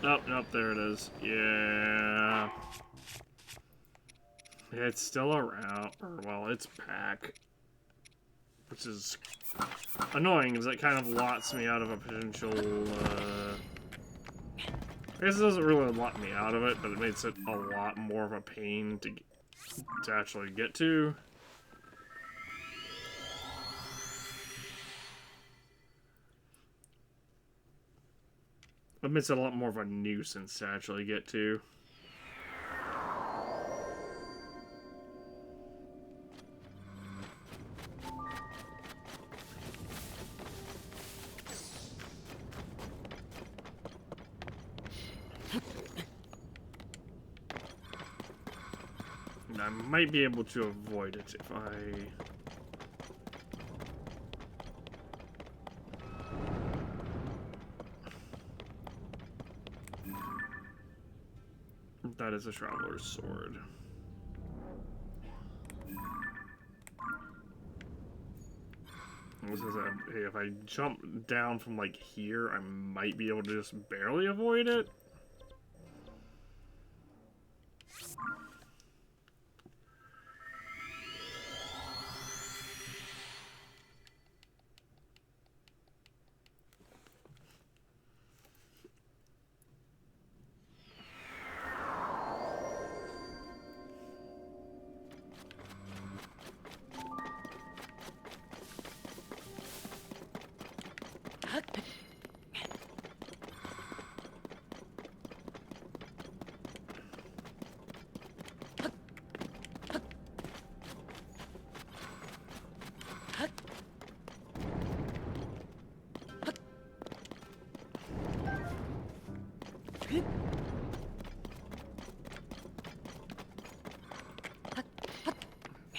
Oh, nope, there it is. Yeah. It's still around. Or, well, it's back. Which is annoying, because it kind of lots me out of a potential, I guess it doesn't really lot me out of it, but it makes it a lot more of a pain to actually get to. It makes it a lot more of a nuisance to actually get to. And I might be able to avoid it if I... That is a Traveler's Sword. Hey, if I jump down from, like, here, I might be able to just barely avoid it.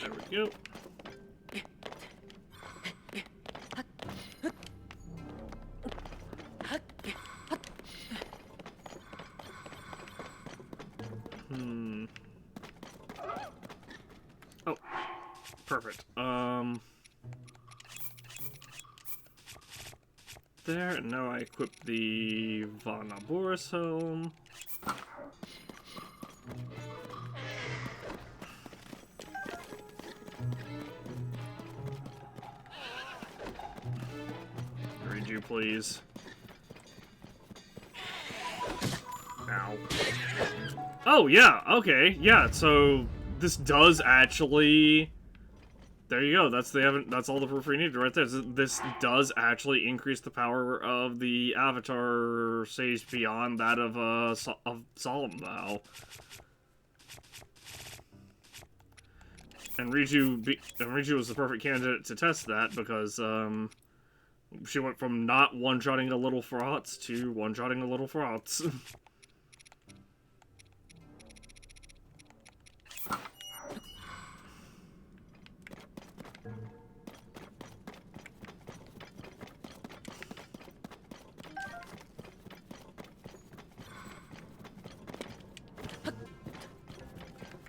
There we go. Oh, perfect. There, and now I equip the Vanaboris helm. Read you, please. Ow. Oh, yeah, okay, yeah, so this does actually... There you go, that's all the proof we needed right there. This does actually increase the power of the Avatar Sage beyond that of Solemn Vow. And Riju was the perfect candidate to test that because, she went from not one-shotting the little froths to one-shotting the little froths.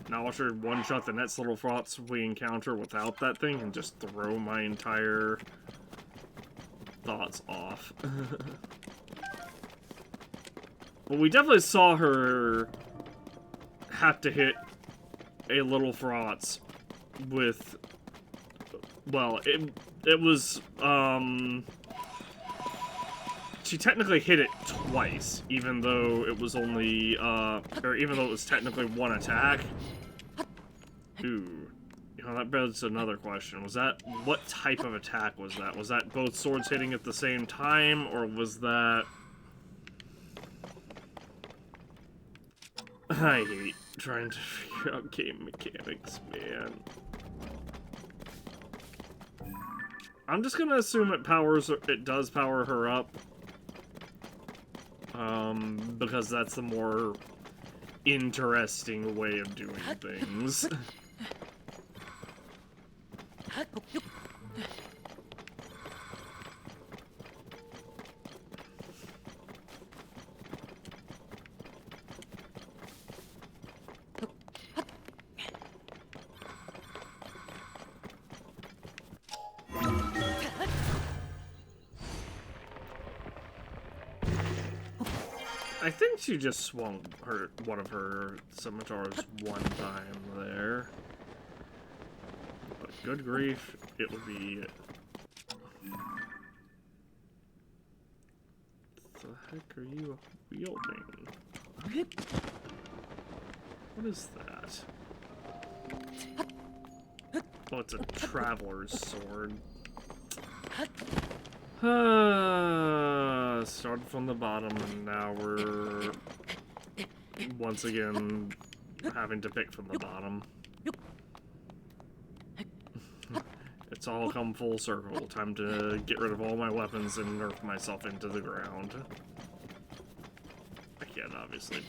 Now watch her one-shot the next little froths we encounter without that thing and just throw my entire thoughts off. Well, we definitely saw her have to hit a little froths with... Well, it was, she technically hit it twice, even though it was only, or even though it was technically one attack. Ooh. You know, that begs another question. What type of attack was that? Was that both swords hitting at the same time, or was that... I hate trying to figure out game mechanics, man. I'm just gonna assume it does power her up. Because that's the more interesting way of doing things. I think she just swung one of her scimitars one time there. But good grief, it would be... What the heck are you wielding? What is that? Oh, it's a traveler's sword. Started from the bottom, and now we're once again having to pick from the bottom. It's all come full circle. Time to get rid of all my weapons and nerf myself into the ground. I can't, obviously.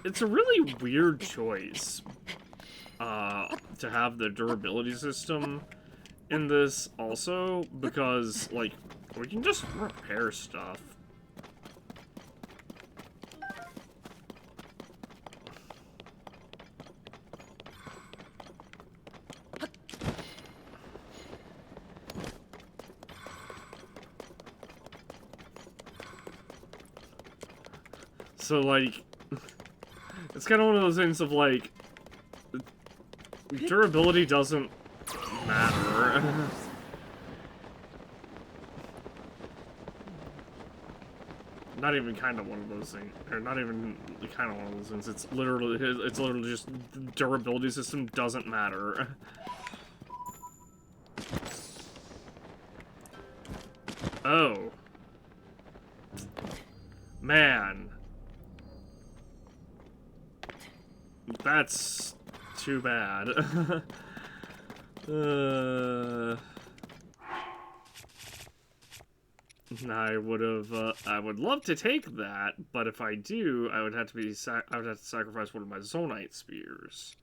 It's a really weird choice to have the durability system in this also, because, like, we can just repair stuff. So, like, it's kind of one of those things of, like, durability doesn't matter. Not even kind of one of those things, or not even kind of one of those things. It's literally just the durability system doesn't matter. Oh. Man. That's too bad. I would love to take that, but if I do, I would have to sacrifice one of my Zonite spears.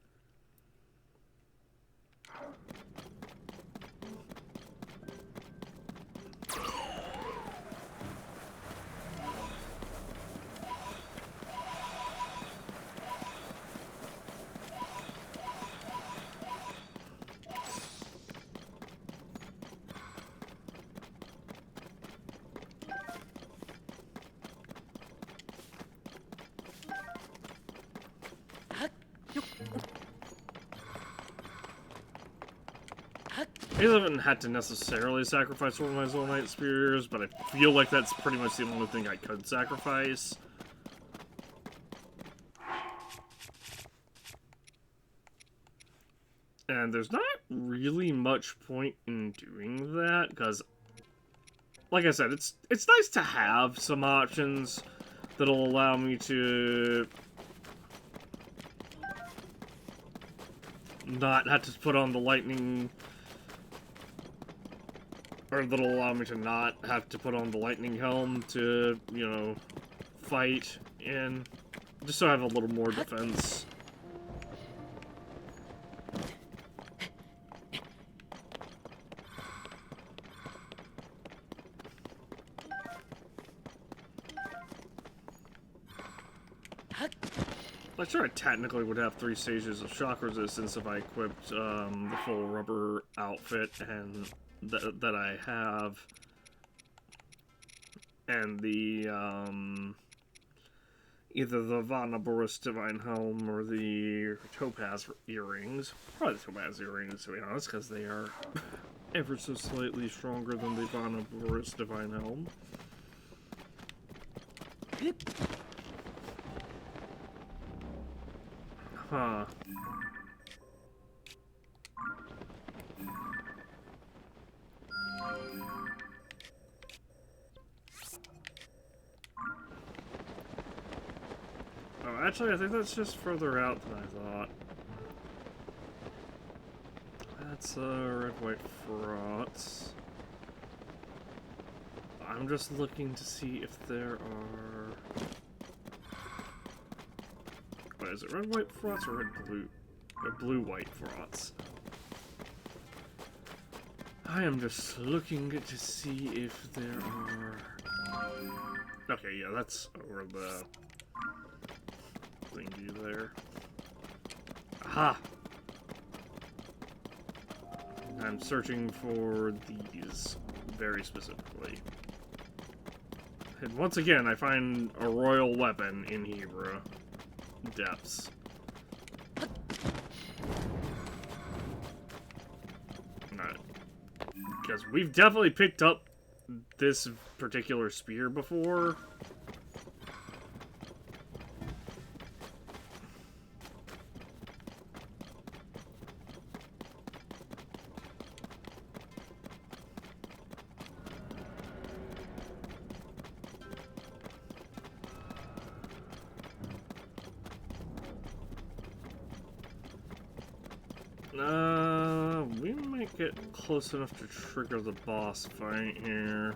I haven't had to necessarily sacrifice one of my Zonite spears, but I feel like that's pretty much the only thing I could sacrifice. And there's not really much point in doing that, because, like I said, it's nice to have some options that'll allow me to not have to put on the lightning, or that'll allow me to not have to put on the lightning helm to, you know, fight in, just so I have a little more defense. I'm sure I technically would have 3 stages of shock resistance if I equipped the full rubber outfit and that I have, and the either the Vanaboris Divine Helm or the Topaz earrings. Probably the Topaz earrings, to be honest, because they are ever so slightly stronger than the Vanaboris Divine Helm. Huh. Oh, actually, I think that's just further out than I thought. That's red, white frots. I'm just looking to see if there are... What is it, red, white frots or red, blue? Or blue, white frots? I am just looking to see if there are... Okay, yeah, that's over the thingy there. Aha! I'm searching for these very specifically. And once again, I find a royal weapon in Hebrew depths. Because we've definitely picked up this particular spear before. We might get close enough to trigger the boss fight here.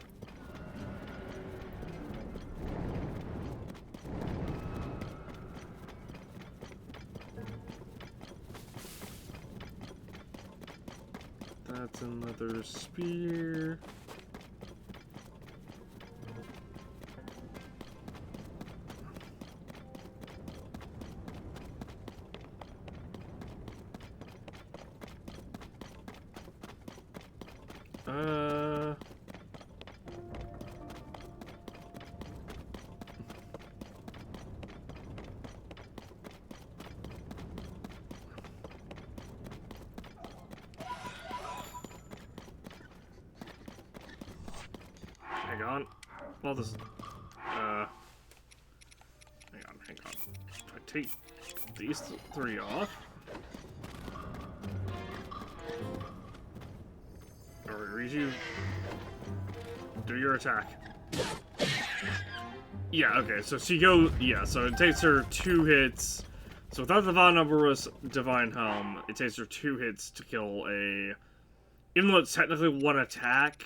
That's another spear. Hang on. Well, this. Hang on. If I take these three off. Alright, Riju. Do your attack. Yeah, okay, so she goes. Yeah, so it takes her 2 hits. So without the Von Umberus Divine Helm, it takes her 2 hits to kill a. Even though it's technically 1 attack,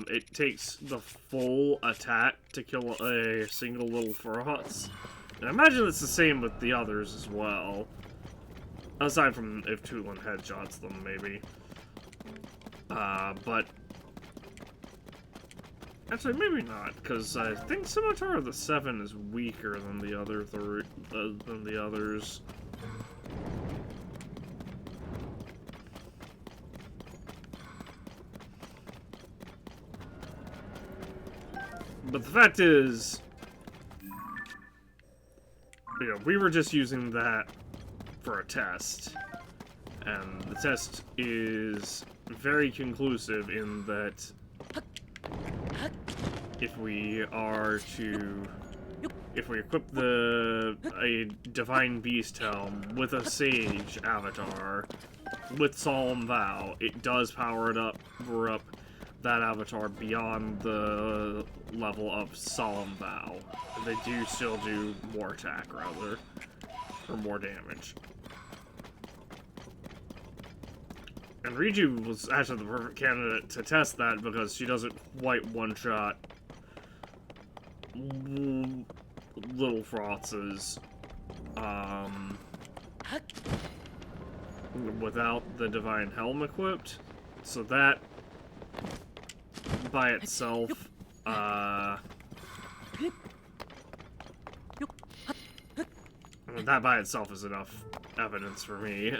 it takes the full attack to kill a single little Furhots. And I imagine it's the same with the others as well. Aside from if Tulin headshots them, maybe. But... Actually, maybe not, because I think Scimitar of the 7 is weaker than the other than the others. But the fact is, you know, we were just using that for a test, and the test is very conclusive in that if we equip a Divine Beast Helm with a Sage avatar with Solemn Vow, it does power it up, that avatar beyond the level of Solemn Vow. They do still do more attack, rather, or more damage. And Riju was actually the perfect candidate to test that because she doesn't quite one-shot little Froths without the Divine Helm equipped. So that by itself, I mean, that by itself is enough evidence for me.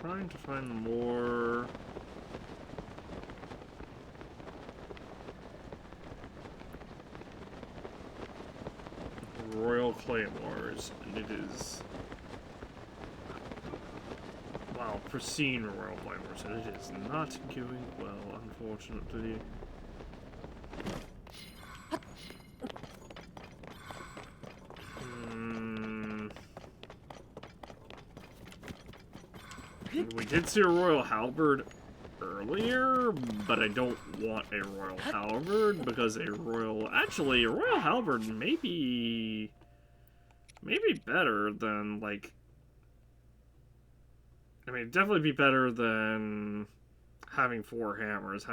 Trying to find more Royal Claymores, and it is, wow, pristine Royal Claymores, and it is not doing well, unfortunately. We did see a Royal Halberd earlier, but I don't want a Royal Halberd because a Royal Halberd may be better than, like, I mean, definitely be better than having four hammers,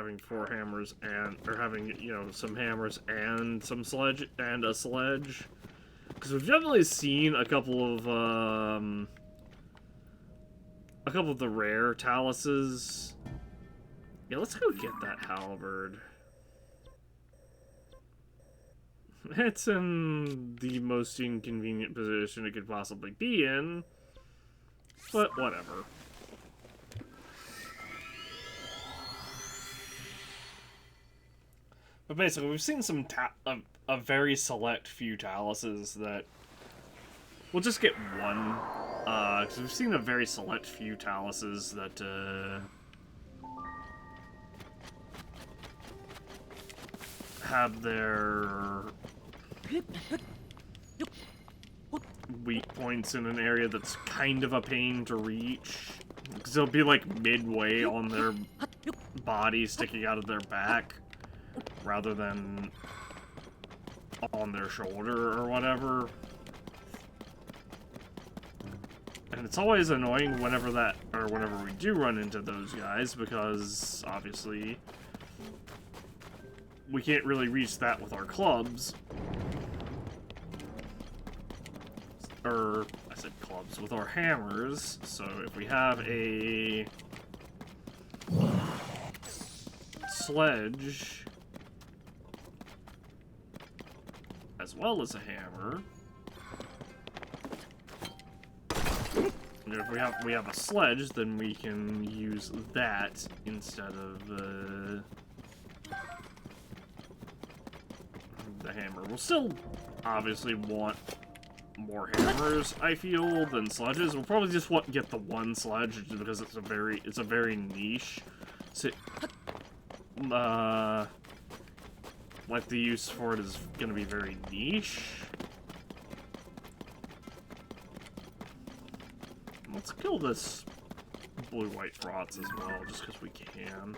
and or having, you know, some hammers and some sledge and a sledge, because we've definitely seen a couple of the rare taluses. Yeah, let's go get that halberd. It's in the most inconvenient position it could possibly be in, but whatever. But basically, we've seen some a very select few taluses that we'll just get one, because we've seen a very select few taluses that have their weak points in an area that's kind of a pain to reach, because they'll be like midway on their body sticking out of their back rather than on their shoulder or whatever. And it's always annoying whenever we do run into those guys, because obviously we can't really reach that with our clubs. Or, I said clubs, with our hammers. So if we have a sledge as well as a hammer, and if we have a sledge, then we can use that instead of the hammer. We'll still obviously want more hammers, I feel, than sledges. We'll probably just get the one sledge because it's a very niche. Like, the use for it is gonna be very niche. Let's kill this blue-white frots as well, just because we can.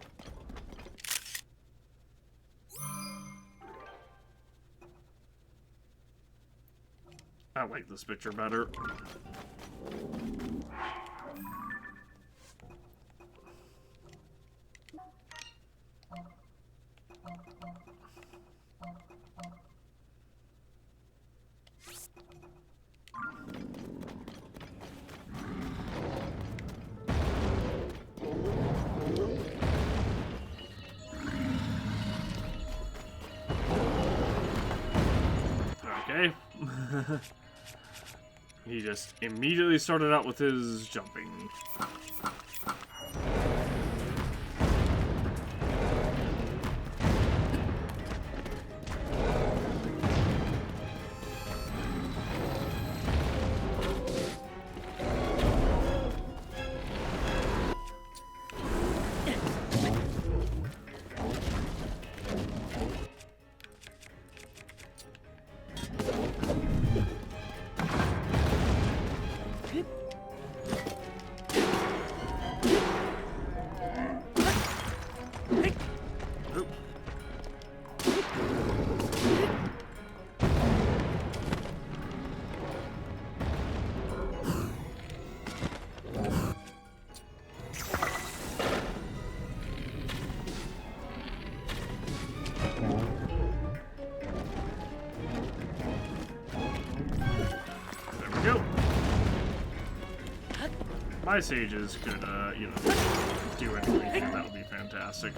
I like this picture better. Okay. He just immediately started out with his jumping. My sages could, you know, do anything, that would be fantastic.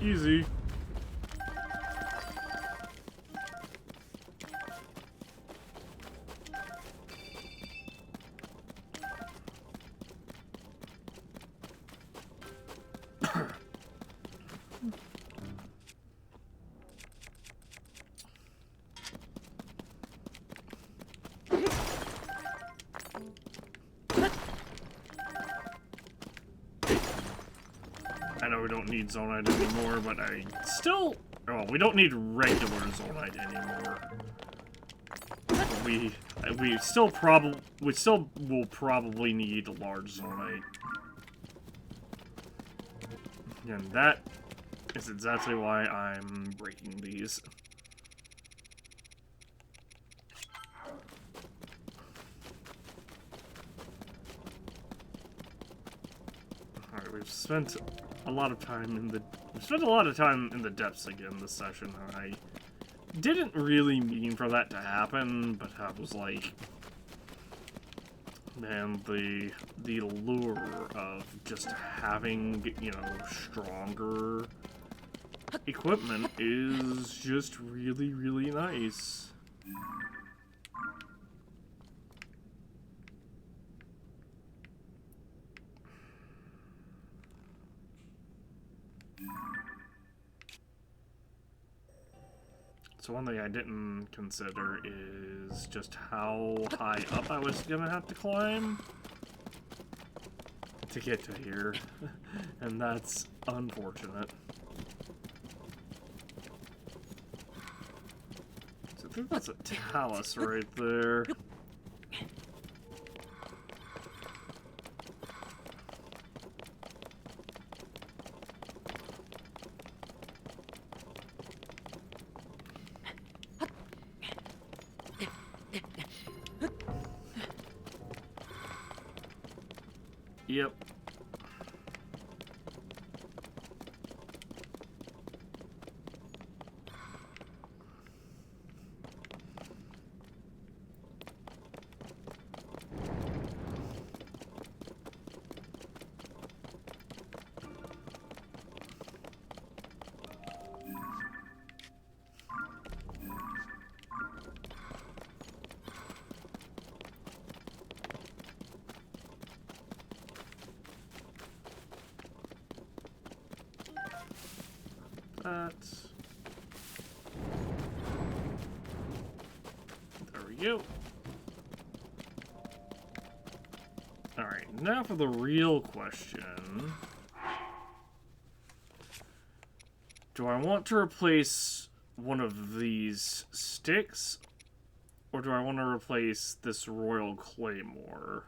Easy. I know we don't need Zonite anymore, but I still... Well, we don't need regular Zonite anymore. We still will probably need a large zonite. And that is exactly why I'm breaking these. Alright, we've spent a lot of time in the depths again this session. I didn't really mean for that to happen, but I was like, man, the lure of just having, you know, stronger equipment is just really, really nice. So one thing I didn't consider is just how high up I was gonna have to climb to get to here, and that's unfortunate. So I think that's a talus right there. Yep. There we go. Alright, now for the real question. Do I want to replace one of these sticks, or do I want to replace this Royal Claymore?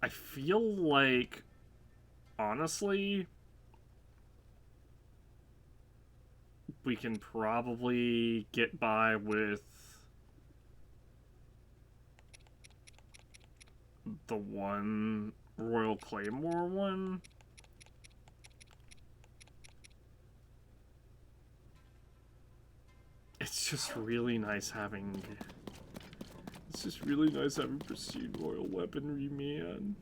I feel like, honestly, we can probably get by with the one Royal Claymore one. It's just really nice having... It's just really nice having pristine royal weaponry, man.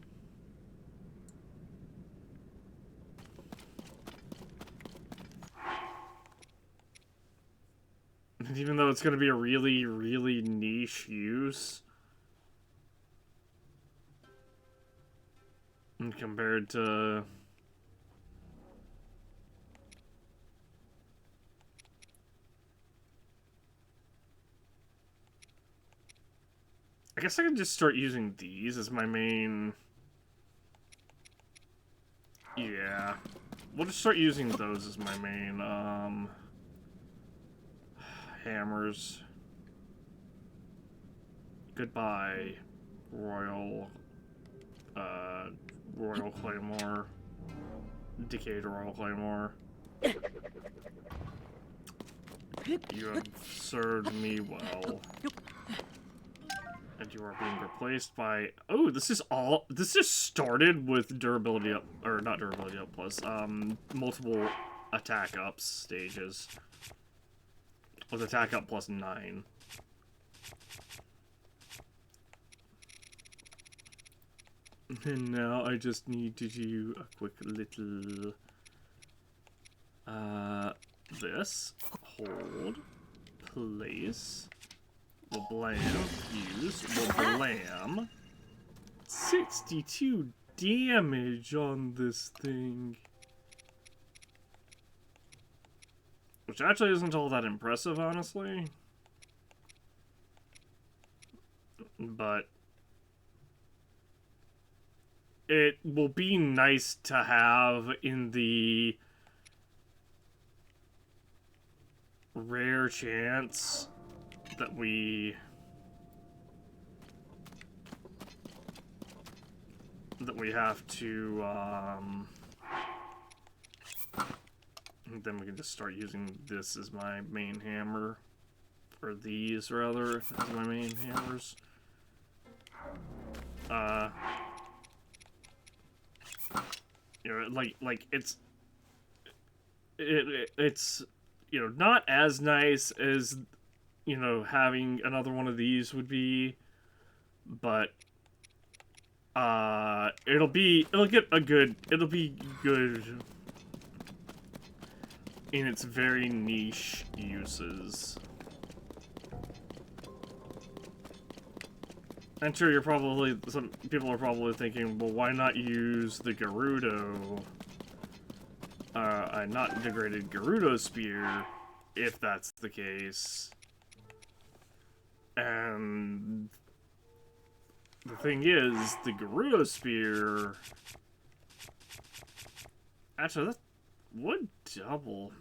And even though it's going to be a really, really niche use, and compared to... I guess I can just start using these as my main... Yeah. We'll just start using those as my main, hammers. Goodbye, Royal Claymore. Decayed Royal Claymore. You have served me well. And you are being replaced by... Oh, this just started with durability up... Or, not durability up plus, multiple attack ups stages. With attack up plus 9. And now I just need to do a quick little... this. Hold. Place. Blam. Use. Blam. 62 damage on this thing. Which actually isn't all that impressive, honestly. But it will be nice to have in the rare chance that we have to then we can just start using this as my main hammer, or these rather as my main hammers. You know, like it's you know, not as nice as, you know, having another one of these would be, but it'll be good in its very niche uses. I'm sure some people are probably thinking, well, why not use the Gerudo, not degraded Gerudo spear, if that's the case. And the thing is, the Gerudo spear, actually, that would double.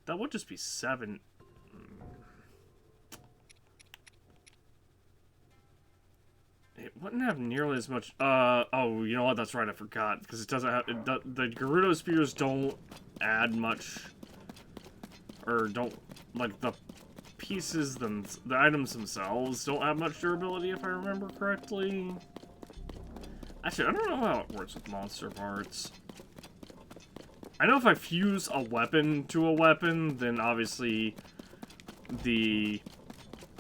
That would just be 7. It wouldn't have nearly as much. Oh, you know what? That's right. I forgot, because it doesn't have. The Gerudo spears don't add much, or don't, like, the pieces the items themselves don't have much durability, if I remember correctly. Actually, I don't know how it works with monster parts. I know if I fuse a weapon to a weapon, then obviously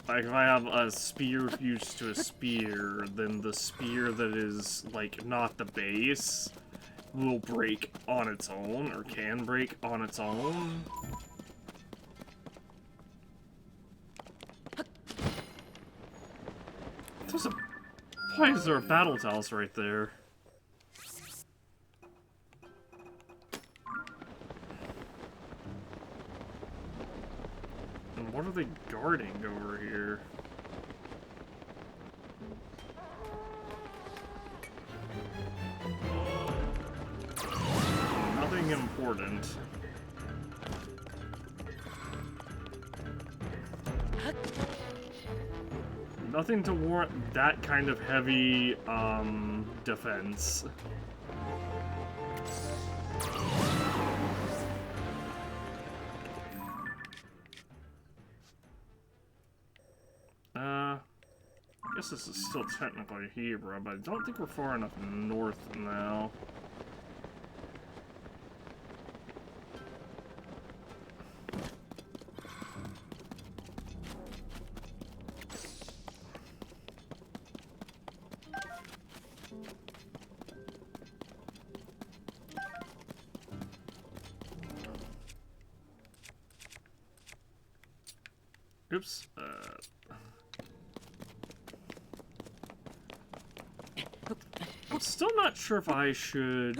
like, if I have a spear fused to a spear, then the spear that is, like, not the base will break on its own, or can break on its own. Why is there a battle talus right there? And what are they guarding over here? Nothing important. Nothing to warrant that kind of heavy, defense. I guess this is still technically Hebra, but I don't think we're far enough north now. Oops. I'm still not sure if I should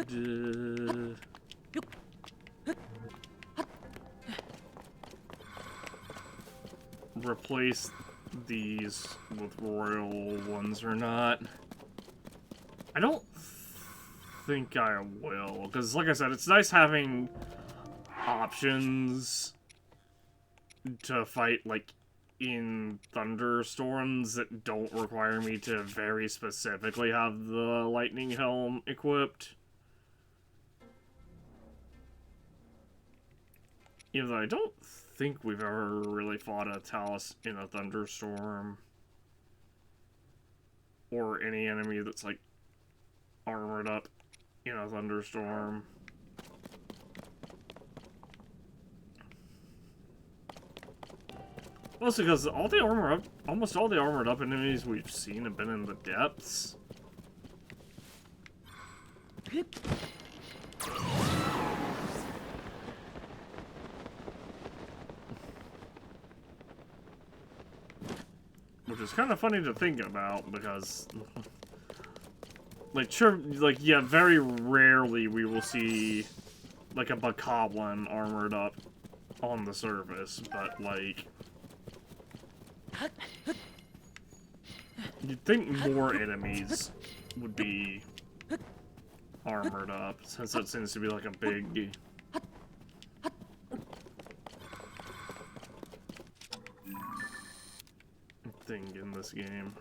replace these with royal ones or not. I don't think I will, because like I said, it's nice having options to fight, like, in thunderstorms that don't require me to very specifically have the lightning helm equipped. Even though I don't think we've ever really fought a talus in a thunderstorm, or any enemy that's, like, armored up in a thunderstorm. Mostly because almost all the armored up enemies we've seen have been in the depths. Which is kind of funny to think about, because like, sure, like, yeah, very rarely we will see, like, a Bokoblin armored up on the surface, but, like, you'd think more enemies would be armored up, since that seems to be, like, a big thing in this game.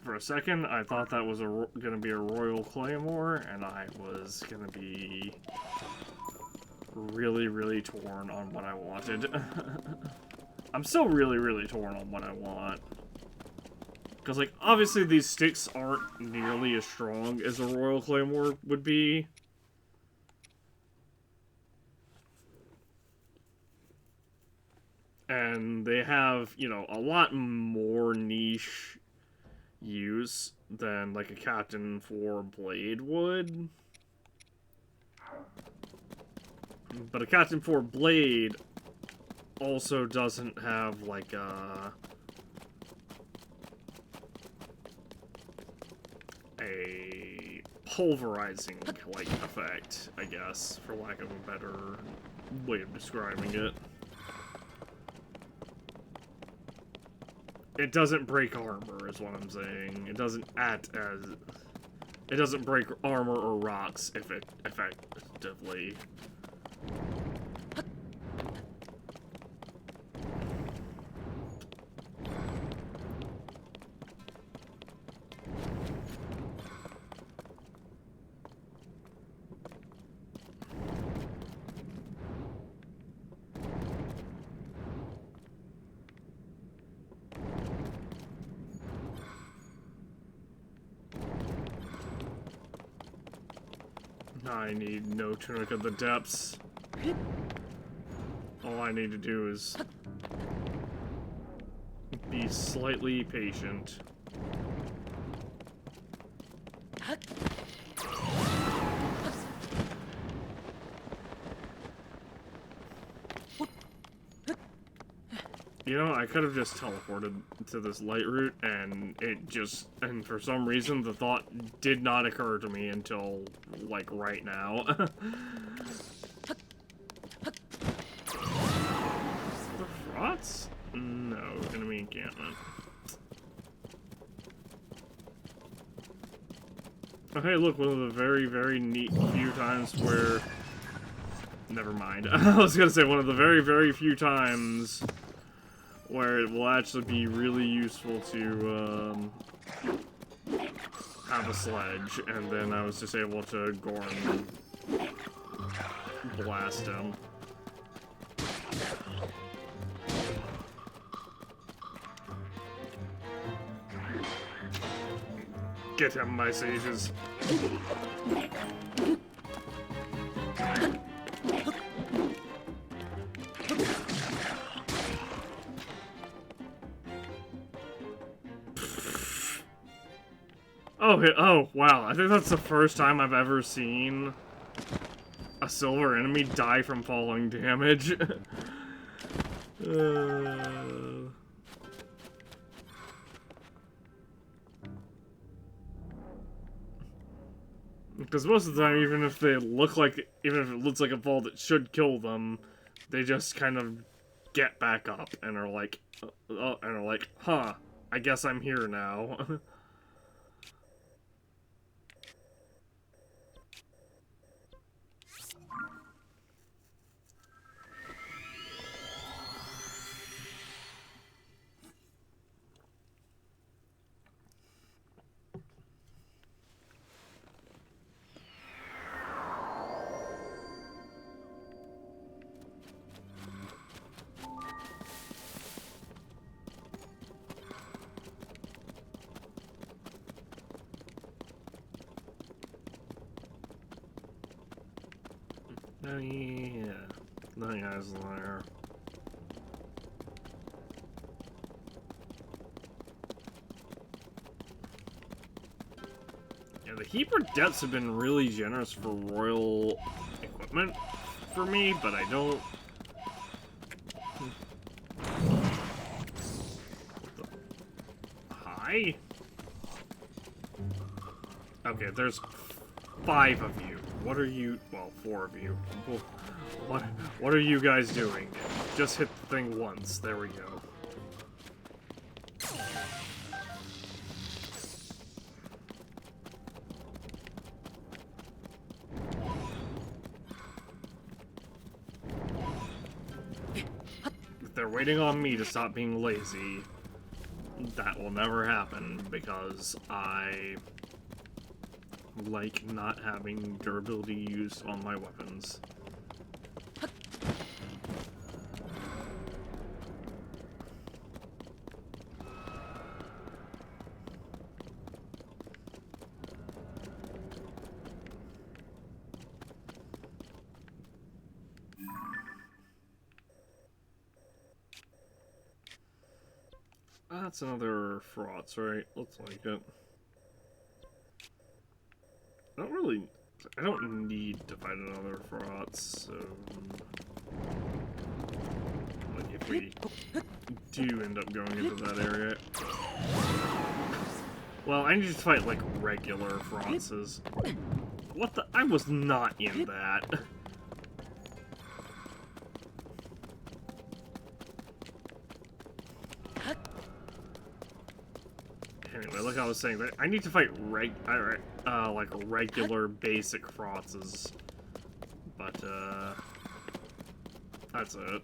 For a second, I thought that was gonna be a Royal Claymore, and I was gonna be really, really torn on what I wanted. I'm still really, really torn on what I want. Because, like, obviously these sticks aren't nearly as strong as a Royal Claymore would be. And they have, you know, a lot more niche use than, like, a Captain 4 blade would. But a Captain 4 blade also doesn't have, like, a pulverizing, like, effect, I guess, for lack of a better way of describing it. It doesn't break armor, is what I'm saying. It doesn't act as... It doesn't break armor or rocks effectively. I need no Tunic of the Depths. All I need to do is be slightly patient. You know, I could have just teleported to this light route, and and for some reason, the thought did not occur to me until, like, right now. The Frots? No, enemy encampment. Okay, look, one of the very, very neat few times where... Never mind. I was gonna say, one of the very, very few times where it will actually be really useful to have a sledge, and then I was just able to Gorn blast him. Get him, my sages. Oh, wow. I think that's the first time I've ever seen a silver enemy die from falling damage. Because most of the time, even if it looks like a fall that should kill them, they just kind of get back up and are like, huh, I guess I'm here now. Oh, yeah. That guy's there. Yeah, the Heaper depths have been really generous for royal equipment for me, but I don't... Hi? Okay, there's 5 of you. What are you... Well, 4 of you. What are you guys doing? Just hit the thing once. There we go. they're waiting on me to stop being lazy. That will never happen because I like not having durability used on my weapons. That's another frauds, right? Looks like it. I don't need to fight another frauds, so... Like, if we do end up going into that area... Well, I need to fight, like, regular fraudses. What the? I was not in that. Anyway, like I was saying, I need to fight like regular basic fraudses. But that's it.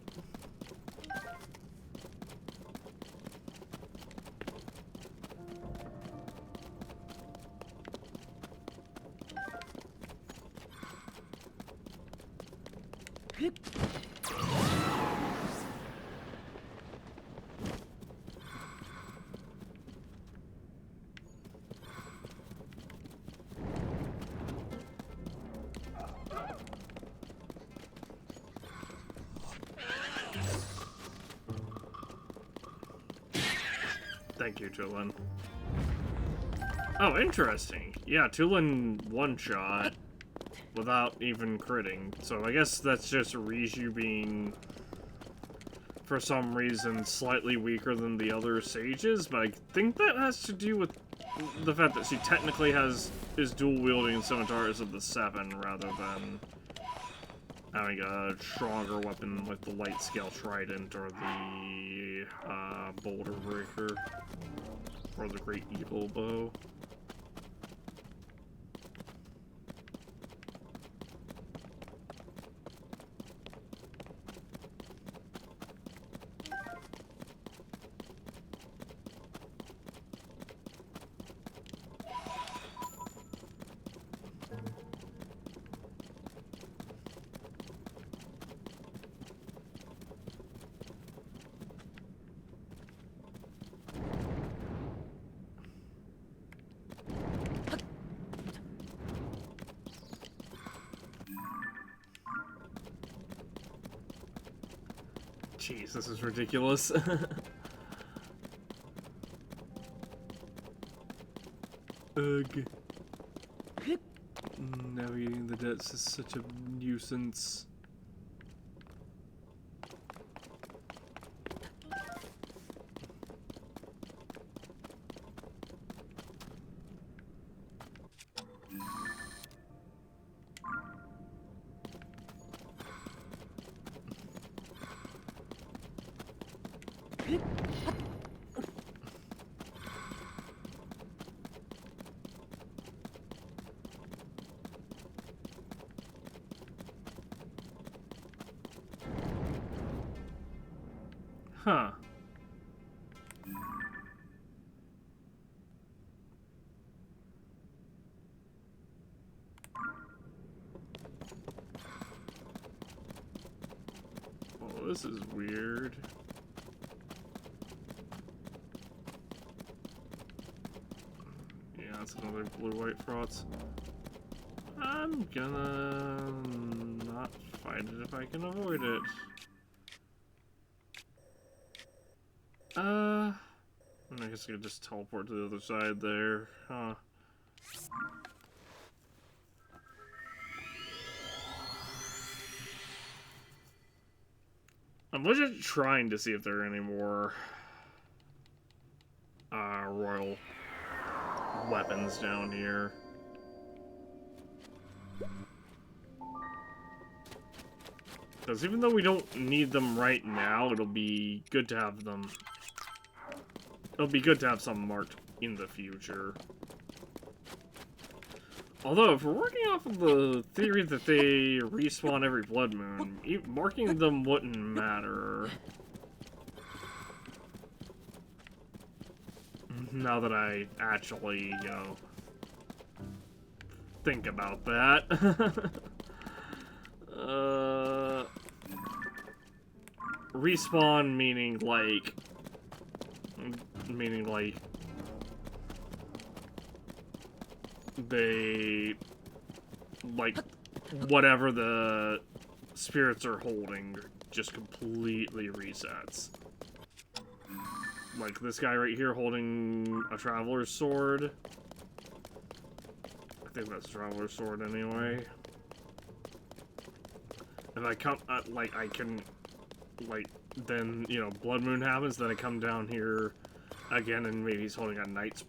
Thank you, Tulin. Oh, interesting. Yeah, Tulin one-shot without even critting. So I guess that's just Riju being, for some reason, slightly weaker than the other sages, but I think that has to do with the fact that she technically is dual-wielding scimitars of the 7 rather than having a stronger weapon like the light scale trident or the boulder breaker or the great evil bow. Jeez, this is ridiculous. Ugh. Navigating the depths is such a nuisance. Huh. Well, this is weird. Yeah, that's another blue-white frauds. I'm gonna not fight it if I can avoid it. I guess I could just teleport to the other side there, huh? I'm legit trying to see if there are any more royal weapons down here. Because even though we don't need them right now, it'll be good to have them. It'll be good to have some marked in the future. Although, if we're working off of the theory that they respawn every blood moon, marking them wouldn't matter. Now that I actually, you know, think about that. Respawn meaning like they like whatever the spirits are holding just completely resets. Like this guy right here holding a traveler's sword. I think that's a traveler's sword anyway. If I come, like, I can, like, then, you know, Blood Moon happens, then I come down here again, and maybe he's holding a knight's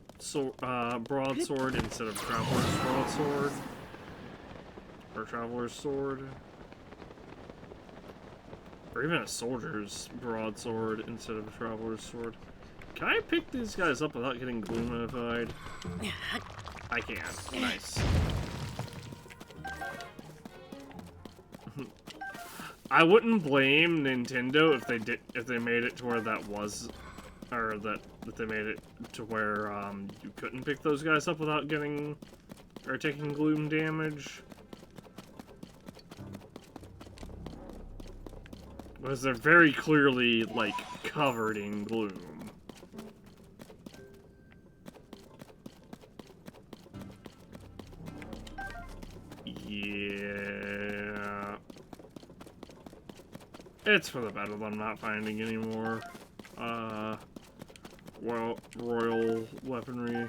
broadsword instead of traveler's broadsword. Or traveler's sword. Or even a soldier's broadsword instead of a traveler's sword. Can I pick these guys up without getting gloomified? I can. Nice. I wouldn't blame Nintendo if they made it to where that was, or that they made it to where you couldn't pick those guys up without getting or taking gloom damage. Because they're very clearly like covered in gloom. Yeah. It's for the better that I'm not finding any more, well, royal weaponry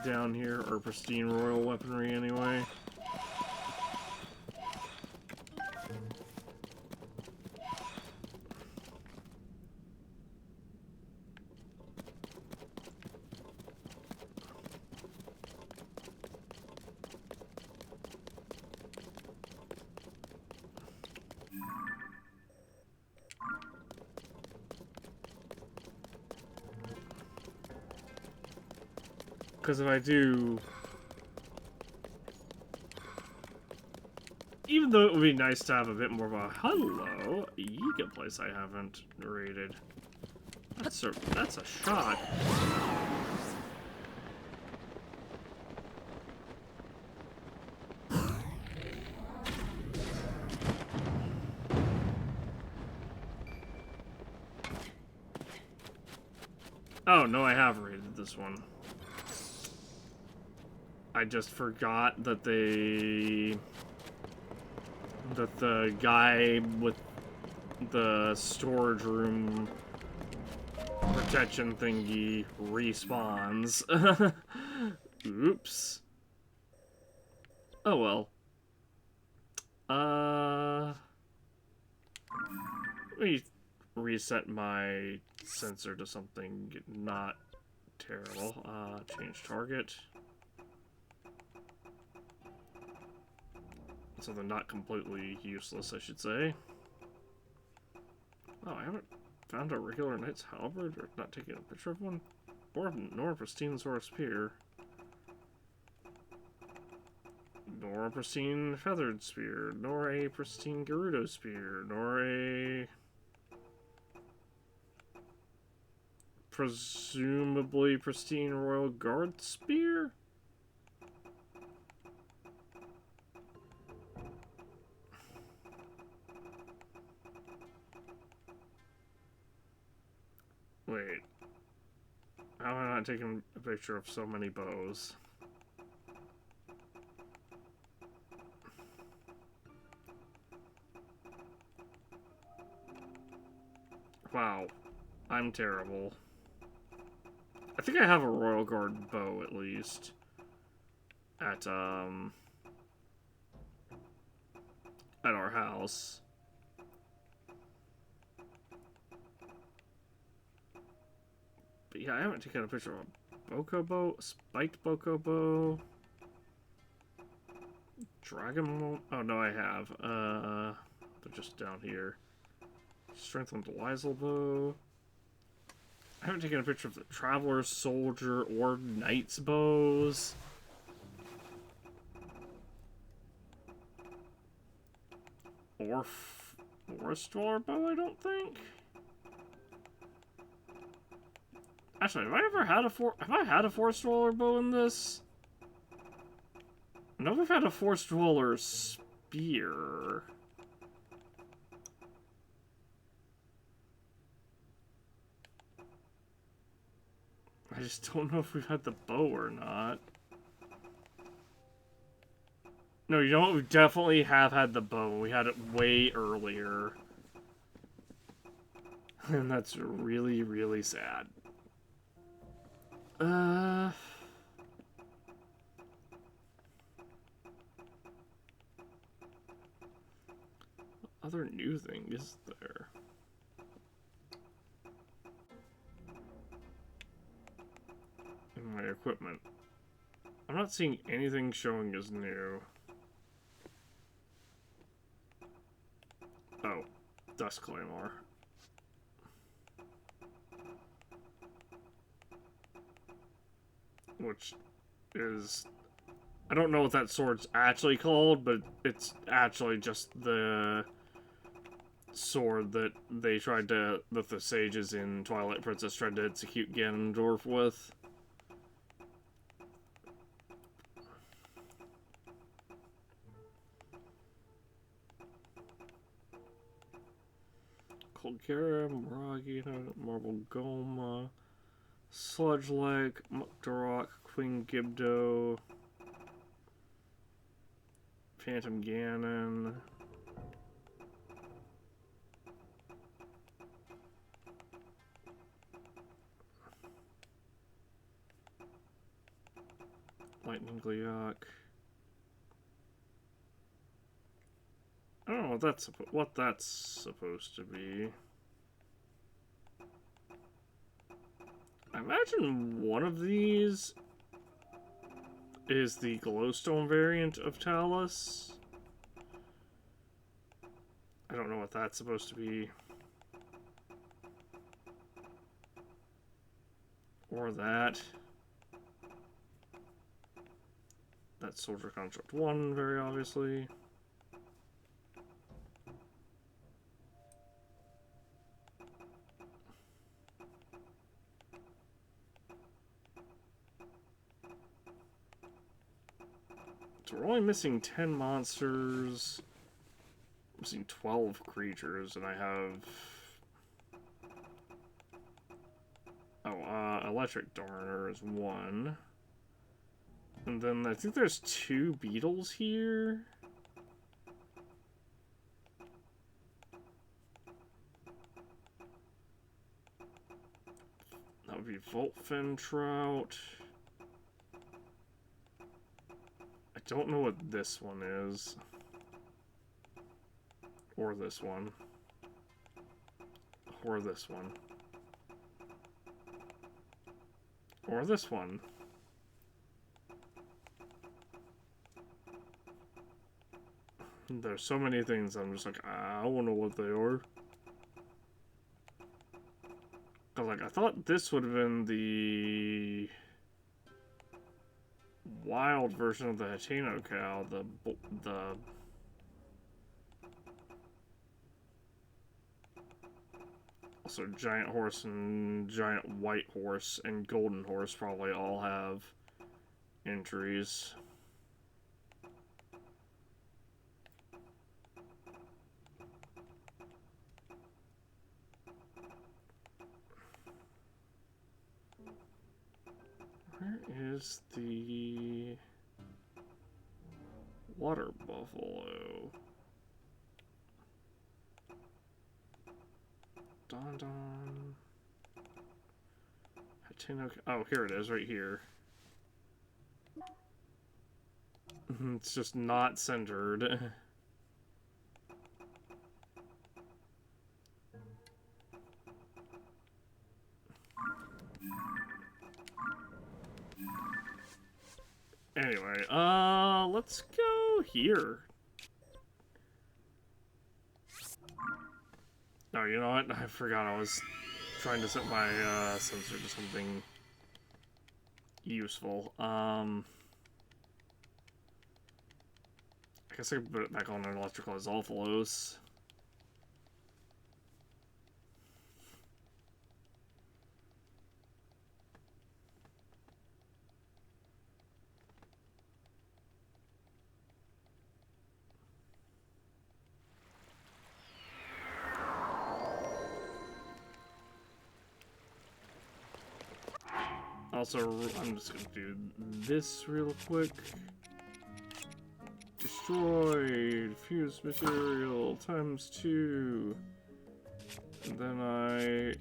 down here, or pristine royal weaponry anyway. Because if I do... Even though it would be nice to have a bit more of a hello, Yiga place I haven't raided. That's a shot. Oh, no, I have raided this one. I just forgot that the guy with the storage room protection thingy respawns. Oops. Oh well. Let me reset my sensor to something not terrible. Change target. Something not completely useless, I should say. Oh, I haven't found a regular knight's halberd, or not taking a picture of one, nor a pristine sword spear, nor a pristine feathered spear, nor a pristine Gerudo spear, nor a presumably pristine royal guard spear. Wait. How am I not taking a picture of so many bows? Wow. I'm terrible. I think I have a Royal Guard bow, at least. At our house. But yeah, I haven't taken a picture of a Boko bow, a spiked Boko bow. Dragon... Oh, no, I have. They're just down here. Strengthened Weisel bow. I haven't taken a picture of the Traveler, Soldier, or Knight's bows. Or Forest Dweller bow, I don't think. Actually, have I ever had have I had a forest dweller bow in this? No, we've had a forest dweller spear. I just don't know if we've had the bow or not. No, you know what? We definitely have had the bow. We had it way earlier. And that's really, really sad. Other new thing is there? In my equipment. I'm not seeing anything showing as new. Oh, Dust Claymore. Which is... I don't know what that sword's actually called, but it's actually just the sword that they tried to... that the sages in Twilight Princess tried to execute Ganondorf with. Colgera, Moragi, Marble Goma, Sludge Lake, Muktarok, Queen Gibdo, Phantom Ganon. Lightning Gleok. I don't know what that's supposed to be. I imagine one of these is the glowstone variant of Talus. I don't know what that's supposed to be. Or that. That's Soldier Construct 1, very obviously. So we're only missing 10 monsters. I'm missing 12 creatures, and I have... Oh, Electric Darner is 1. And then I think there's 2 beetles here. That would be Voltfin Trout. I don't know what this one is. Or this one. Or this one. Or this one. There's so many things I'm just like, I don't know what they are. Cause like, I thought this would have been the wild version of the Hateno cow, the also giant horse and giant white horse and golden horse probably all have entries. Where is the water buffalo? Don Don. Hateno. Oh, here it is, right here. It's just not centered. Anyway, let's go here. Oh, you know what? I forgot I was trying to set my sensor to something useful. I guess I can put it back on an electrical Azalfalos. Also, I'm just gonna do this real quick. Destroy fused material ×2. And then I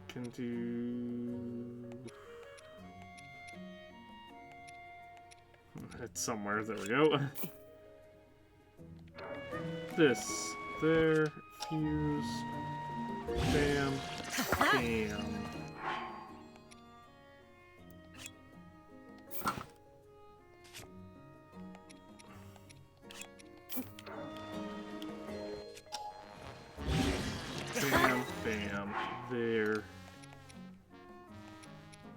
can do it's somewhere. There we go. This, there, fuse, bam, bam. Bam, bam, there.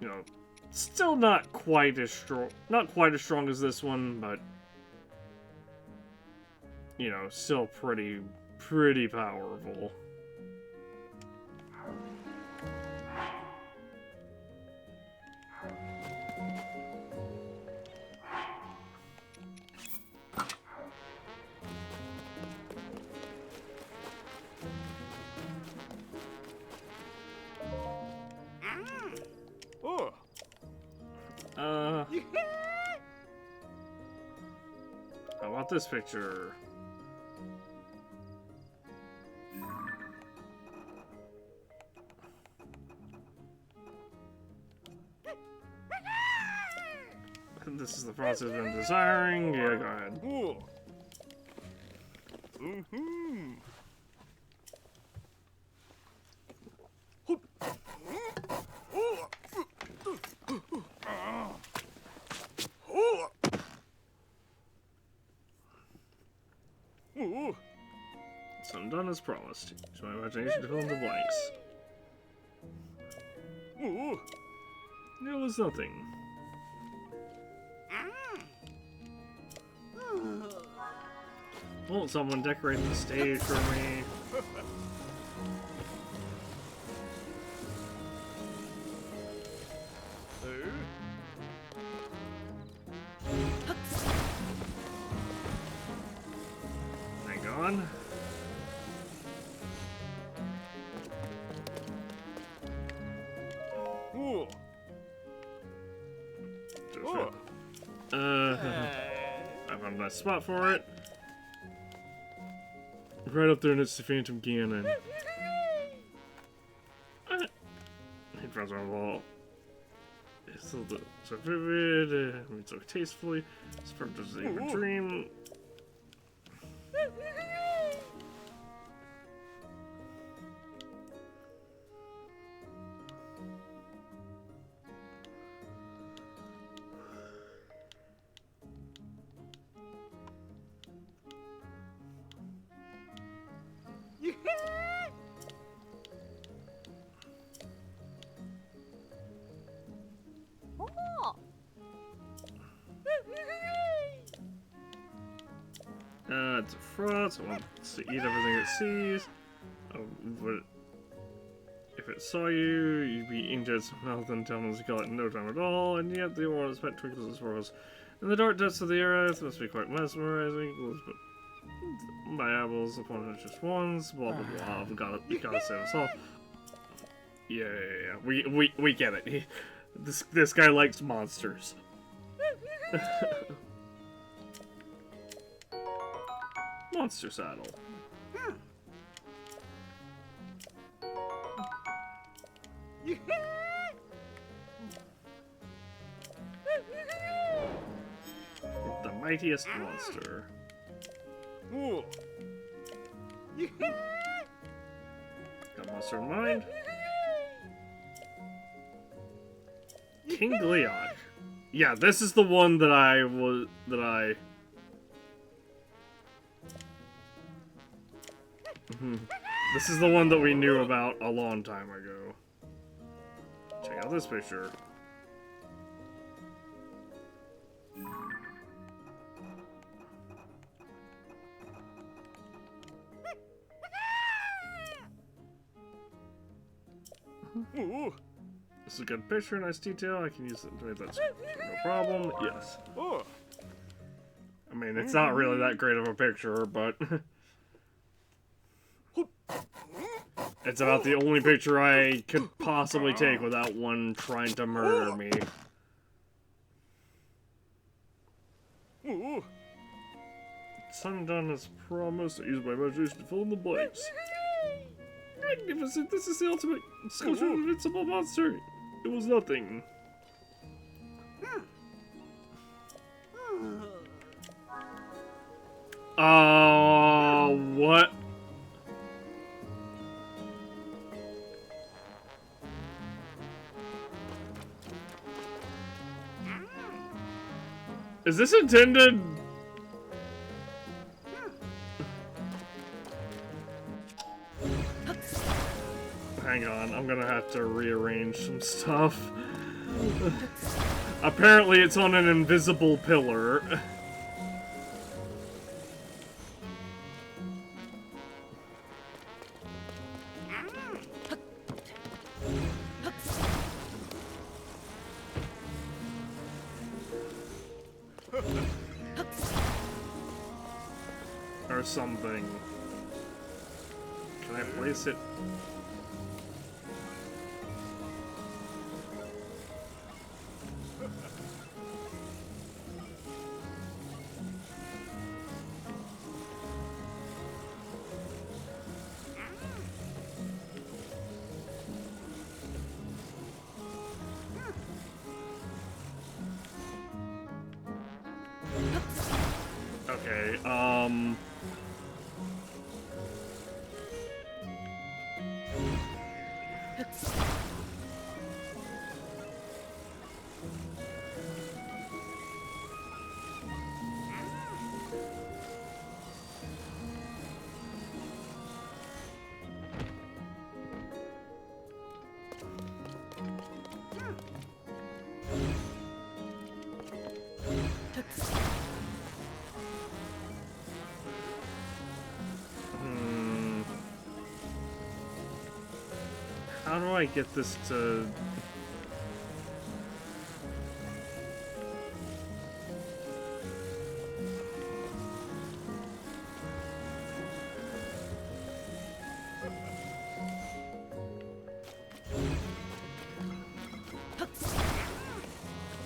You know, still not quite as strong as this one, but you know, still pretty powerful. How about this picture? This is the process I've been desiring. Yeah, go ahead. So I'm done as promised. Use my imagination to fill in the blanks. There was nothing. Won't someone decorate the stage for me? Hang on. I found a nice spot for it. Right up there next to Phantom Ganon. It runs on the wall. It's so vivid, so tastefully. It's perfect as a dream. It's a fraud, so it wants to eat everything it sees. But if it saw you, you'd be eaten to its mouth and down as you got it in no time at all, and yet the aura is spent twinkles as far as in the dark depths of the earth must be quite mesmerizing. But my eyeballs upon it just once, blah blah blah. We gotta save us all. Yeah. We get it. This guy likes monsters. Monster saddle. The mightiest monster. Got monster in mind. King Gliok. Yeah, this is the one that This is the one that we knew about a long time ago. Check out this picture. This is a good picture, nice detail. I can use it to make that no problem. Yes. I mean, it's not really that great of a picture, but it's about the only picture I could possibly take without one trying to murder me. Sundone has promised to use my imagination to fill in the blanks. Magnificent! This is the ultimate sculpture of an invincible monster! It was nothing. What? Is this intended? Hang on, I'm gonna have to rearrange some stuff. Apparently it's on an invisible pillar. Or something. Can I place it? Okay, how do I get this to...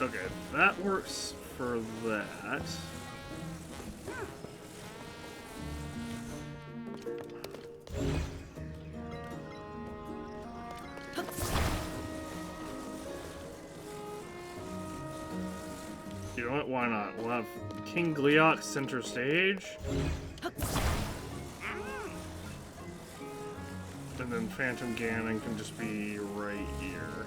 Okay, that works for that. You know what? Why not? We'll have King Gleeok center stage. And then Phantom Ganon can just be right here.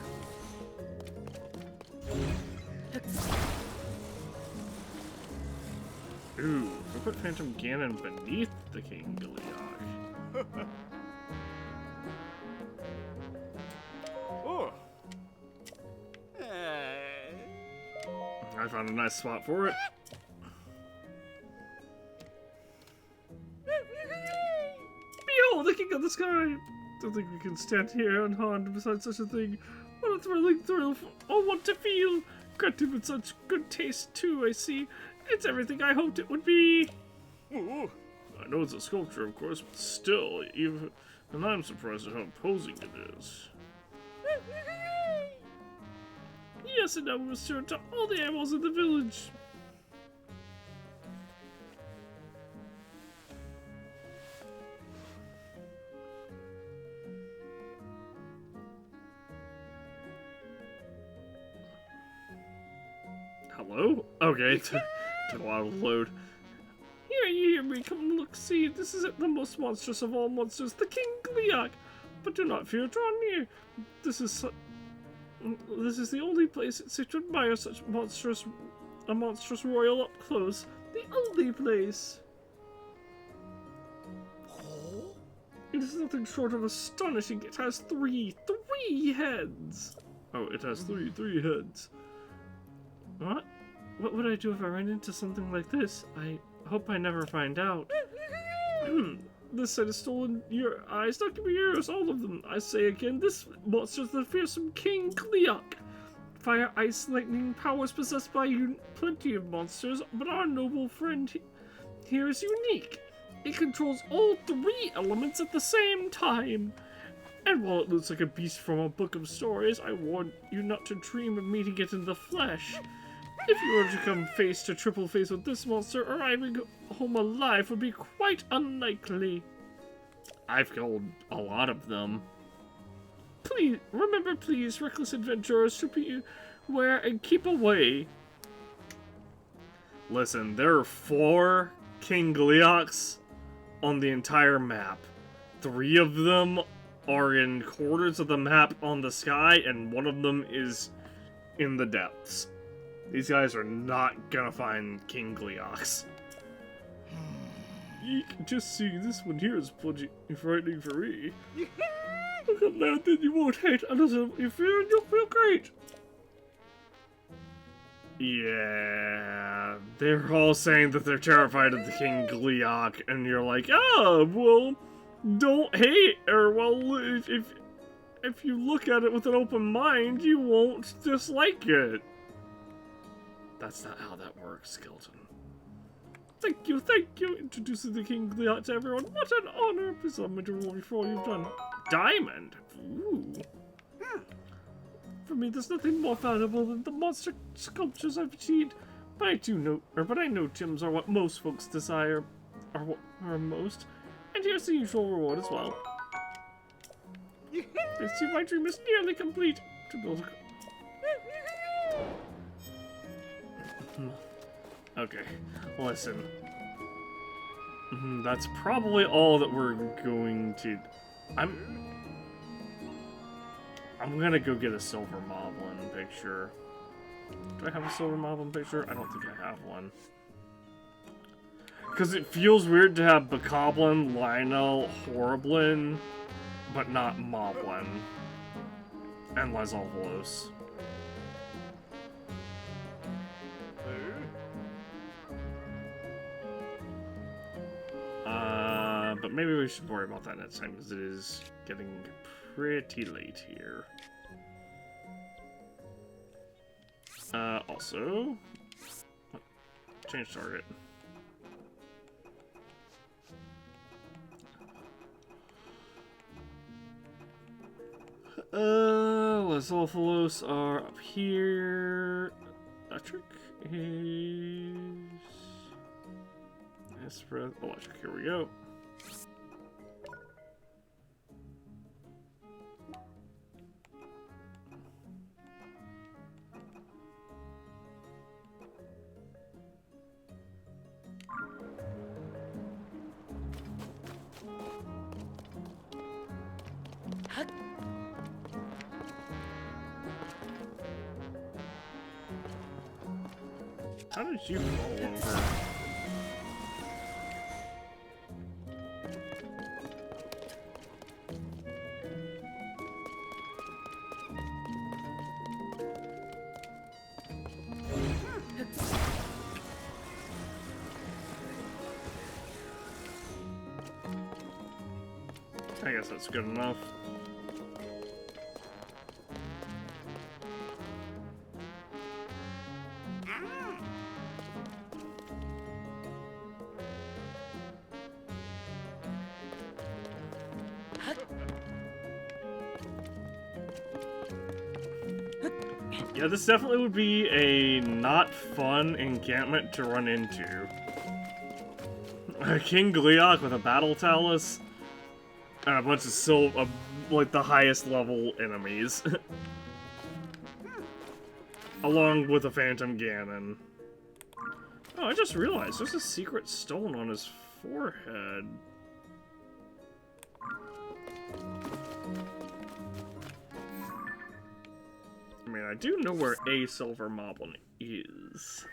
Ooh, we'll put Phantom Ganon beneath the King Gleeok. I found a nice spot for it. Behold, the King of the Sky! Don't think we can stand here unharmed beside such a thing. What a thrilling thrill! Oh, what to feel! Granted with such good taste, too, I see. It's everything I hoped it would be! Ooh. I know it's a sculpture, of course, but still, even and I'm surprised at how imposing it is. Yes, and now we must turn to all the animals in the village. Hello? Okay, took a while to load. Here, you hear me, come and look, see, this is the most monstrous of all monsters, the King Gleeok. But do not fear, draw near. This is the only place it's safe to admire such a monstrous royal up close. The only place. It is nothing short of astonishing. It has three heads. Oh, it has three heads. What? What would I do if I ran into something like this? I hope I never find out. This sight has stolen your eyes, not give me yours, all of them. I say again, this monster's the fearsome King Gleeok. fire, ice, lightning powers possessed by plenty of monsters, but our noble friend here is unique. It controls all three elements at the same time. And while it looks like a beast from a book of stories, I warn you not to dream of meeting it in the flesh. If you were to come face to triple face with this monster, arriving home alive would be quite unlikely. I've killed a lot of them. Please, reckless adventurers, to beware and keep away. Listen, there are 4 King Gleeoks on the entire map. 3 of them are in quarters of the map on the sky, and 1 of them is in the depths. These guys are not gonna find King Gleeoks. Eek, just seeing this one here is plenty frightening for me. Look at that, then you won't hate, and you feel, and you'll feel great. Yeah, they're all saying that they're terrified of the King Gleeok, and you're like, oh, well, don't hate, or well, if you look at it with an open mind, you won't dislike it. That's not how that works, Skeleton. Thank you, introducing the King Gleeok to everyone. What an honor! Please allow me to roll before you've done. Diamond? Ooh. For me, there's nothing more valuable than the monster sculptures I've achieved. But I know gems are what most folks desire, are what are most. And here's the usual reward as well. I see my dream is nearly complete. To build a... Okay, listen. That's probably all that we're going to... I'm gonna go get a silver moblin picture. Do I have a silver moblin picture? I don't think I have one. Because it feels weird to have Bokoblin, Lionel, Horriblin, but not Moblin. And Lizalvelos. But maybe we should worry about that next time, because it is getting pretty late here. Also... change target. Lizalvelos are up here. Electric is... electric, here we go. How did you roll over? I guess that's good enough. Yeah, this definitely would be a not fun encampment to run into. A King Gleeok with a Battle Talus and a bunch of like the highest level enemies. Along with a Phantom Ganon. Oh, I just realized there's a secret stone on his forehead. I mean, I do know where a silver moblin is.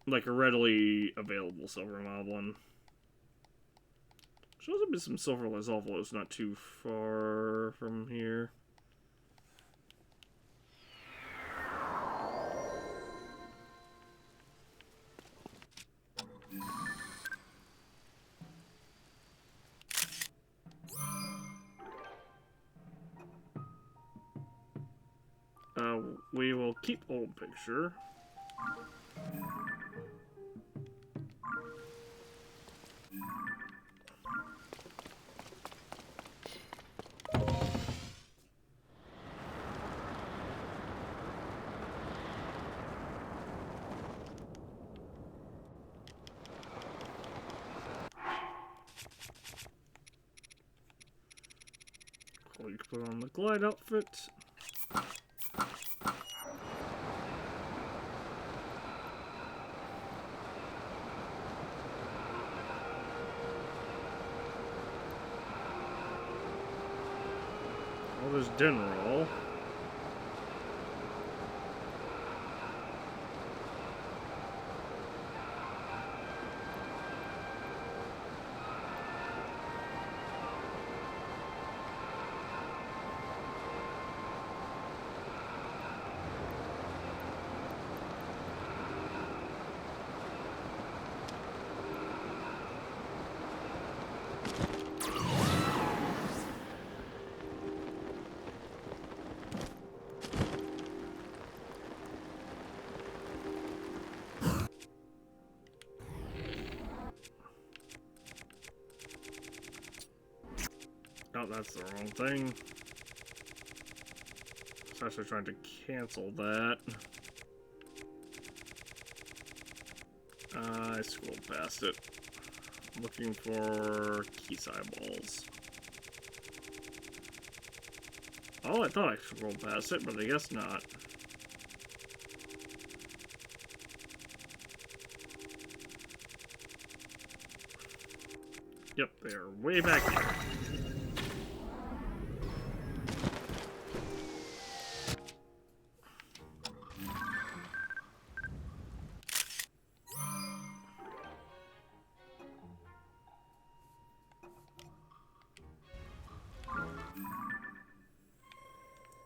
Like a readily available silver moblin. There's also been some silver Lizalvelos not too far from here. We will keep old picture. We can put on the glide outfit. Well, there's General. Oh, that's the wrong thing. I was actually trying to cancel that. I scrolled past it. Looking for keys eyeballs. Oh, I thought I scrolled past it, but I guess not. Yep, they're way back here.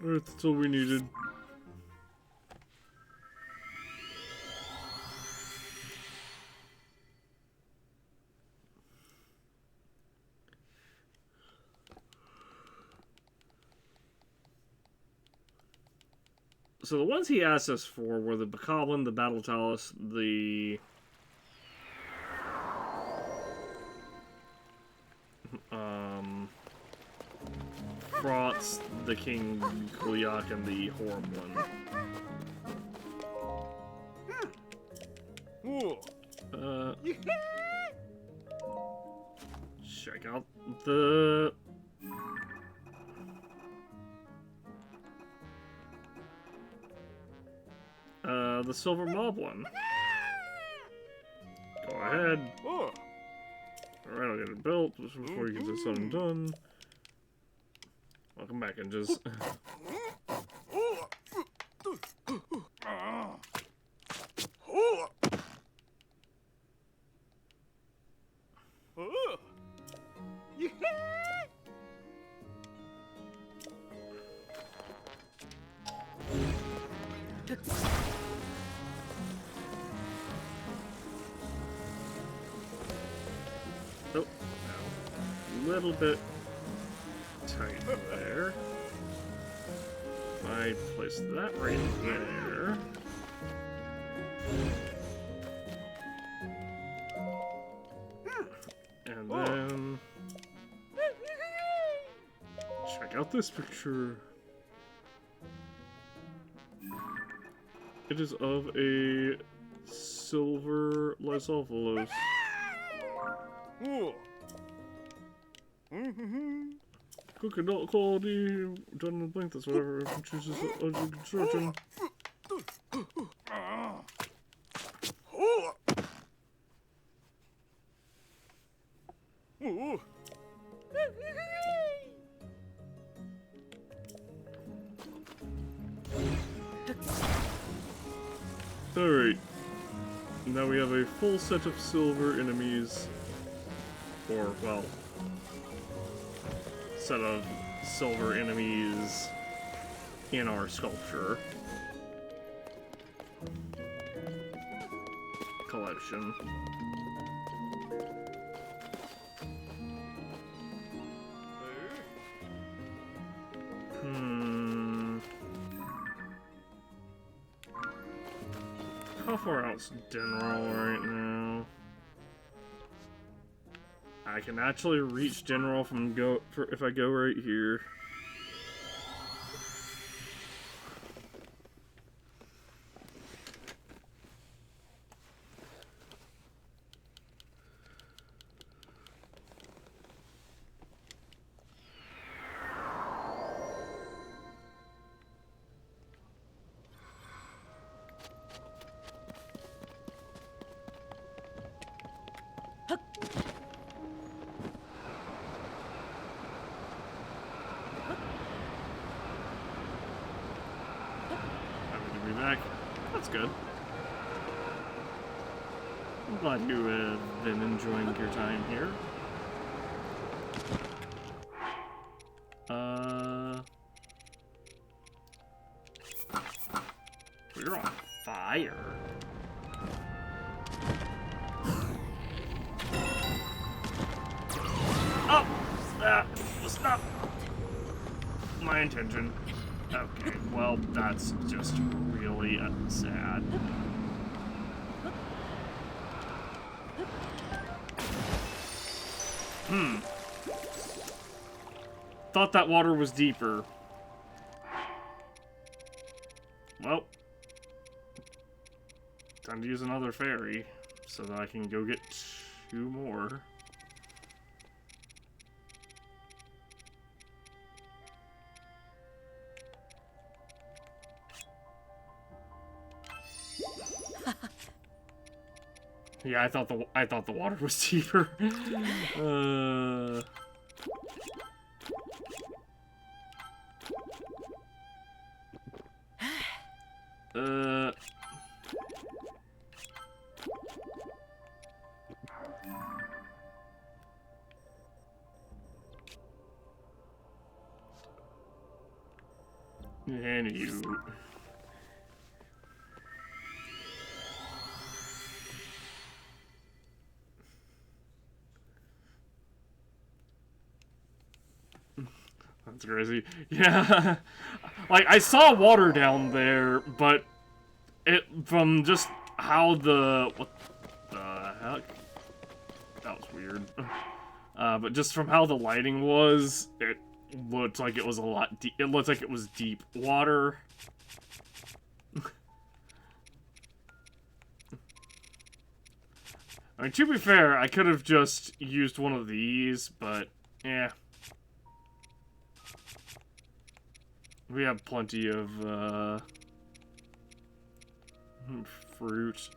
Alright, that's all we needed. So the ones he asked us for were the Bokoblin, the Battle Talus, the Frauts, the King Kuliak, and the Horriblin. Check out the Silver Moblin. Go ahead. Alright, I'll get it built just before you get this undone. I'll come back and just... Oh, a little bit tight there. I place that right there. And then check out this picture. It is of a silver Lysophilus. Cook adult quality, done with length, that's whatever chooses under construction. Alright. Now we have a full set of silver enemies. Or, well, set of silver enemies in our sculpture collection. How far out's General right now? I can actually reach General if I go right here. That's good. I'm glad you have been enjoying your time here. We're on fire. Oh! That was not my intention. Okay, well, that's just really sad. Thought that water was deeper. Well, time to use another fairy so that I can go get 2 more. Yeah, I thought the water was deeper. And you. That's crazy. Yeah. Like, I saw water down there, but from just how what the heck? That was weird. But just from how the lighting was, it looked like it was a lot deep. It looked like it was deep water. I mean, to be fair, I could have just used one of these, but yeah. We have plenty of fruit.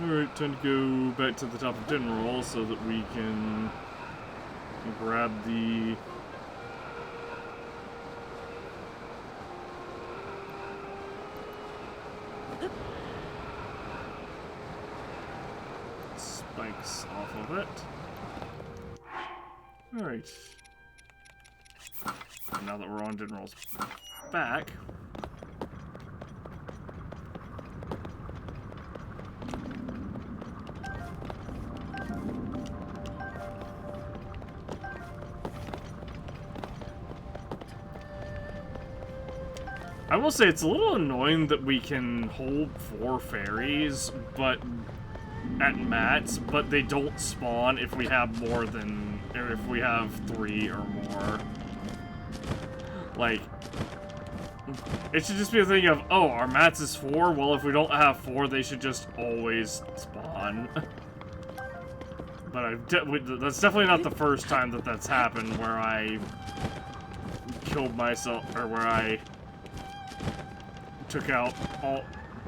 Alright, time to go back to the top of General so that we can grab the spikes off of it. Alright. Now that we're on General's back, I will say it's a little annoying that we can hold 4 fairies, but at mats, but they don't spawn if we have more than, or if we have 3 or more. Like, it should just be a thing of, oh, our mats is 4. Well, if we don't have 4, they should just always spawn. But that's definitely not the first time that that's happened where I killed myself, or where I took out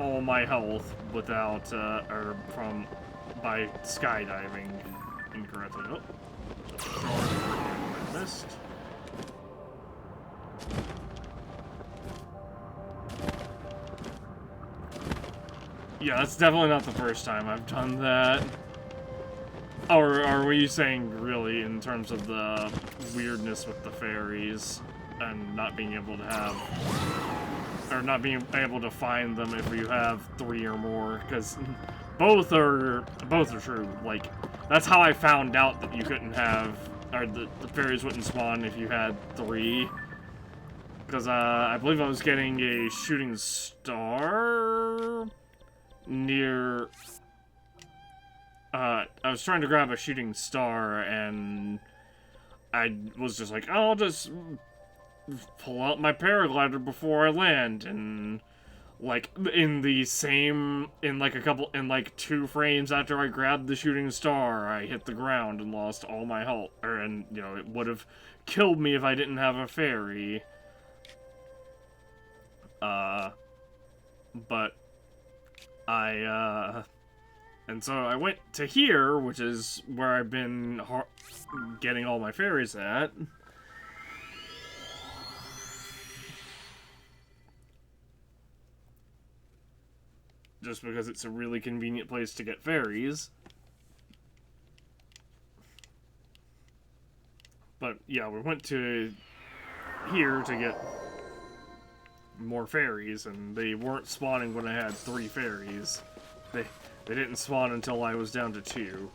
all my health without, by skydiving incorrectly. Oh, I missed. Yeah, that's definitely not the first time I've done that. Or are we saying really in terms of the weirdness with the fairies and not being able to have or not being able to find them if you have 3 or more, because both are true. Like, that's how I found out that you couldn't have, or the fairies wouldn't spawn if you had 3. Because I believe I was getting a shooting star near. I was trying to grab a shooting star, and I was just like, I'll just pull out my paraglider before I land, and like in like 2 frames after I grabbed the shooting star, I hit the ground and lost all my health, and you know, it would have killed me if I didn't have a fairy. But and so I went to here, which is where I've been getting all my fairies at. Just because it's a really convenient place to get fairies. But yeah, we went to here to get more fairies, and they weren't spawning when I had 3 fairies. They didn't spawn until I was down to 2.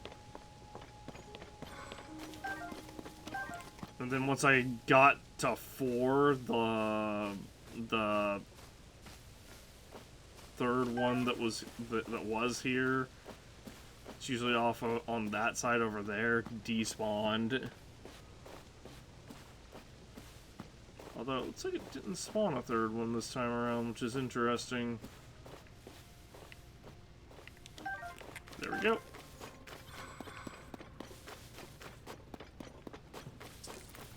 And then once I got to 4, the 3rd one that was here, it's usually off on that side over there, despawned. Although it looks like it didn't spawn a 3rd one this time around, which is interesting. There we go.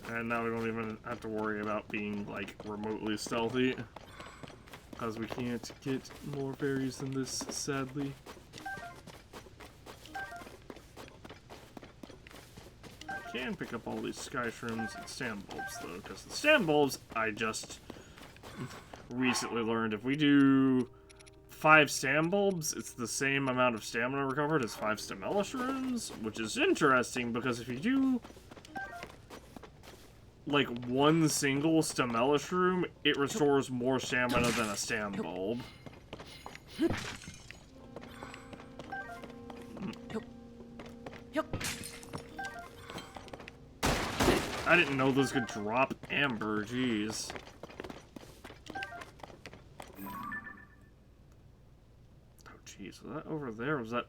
And now we don't even have to worry about being, like, remotely stealthy. Because we can't get more fairies than this, sadly. I can pick up all these sky shrooms and stand bulbs, though, because the stand bulbs, I just recently learned, if we do 5 stand bulbs, it's the same amount of stamina recovered as 5 stamella shrooms, which is interesting, because if you do like 1 single stamella shroom, it restores more stamina than a stand bulb. I didn't know those could drop amber, jeez. Oh jeez, was that over there or was that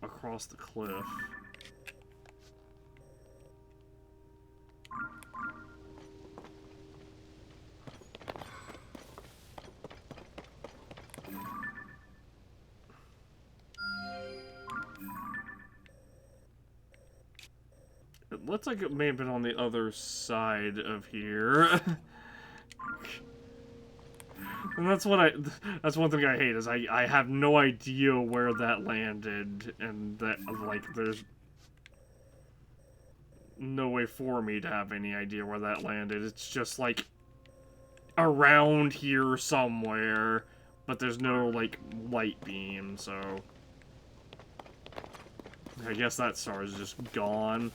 across the cliff? It looks like it may have been on the other side of here. And that's one thing I hate, is I have no idea where that landed, and that, like, there's no way for me to have any idea where that landed. It's just, like, around here somewhere, but there's no, like, light beam, so I guess that star is just gone.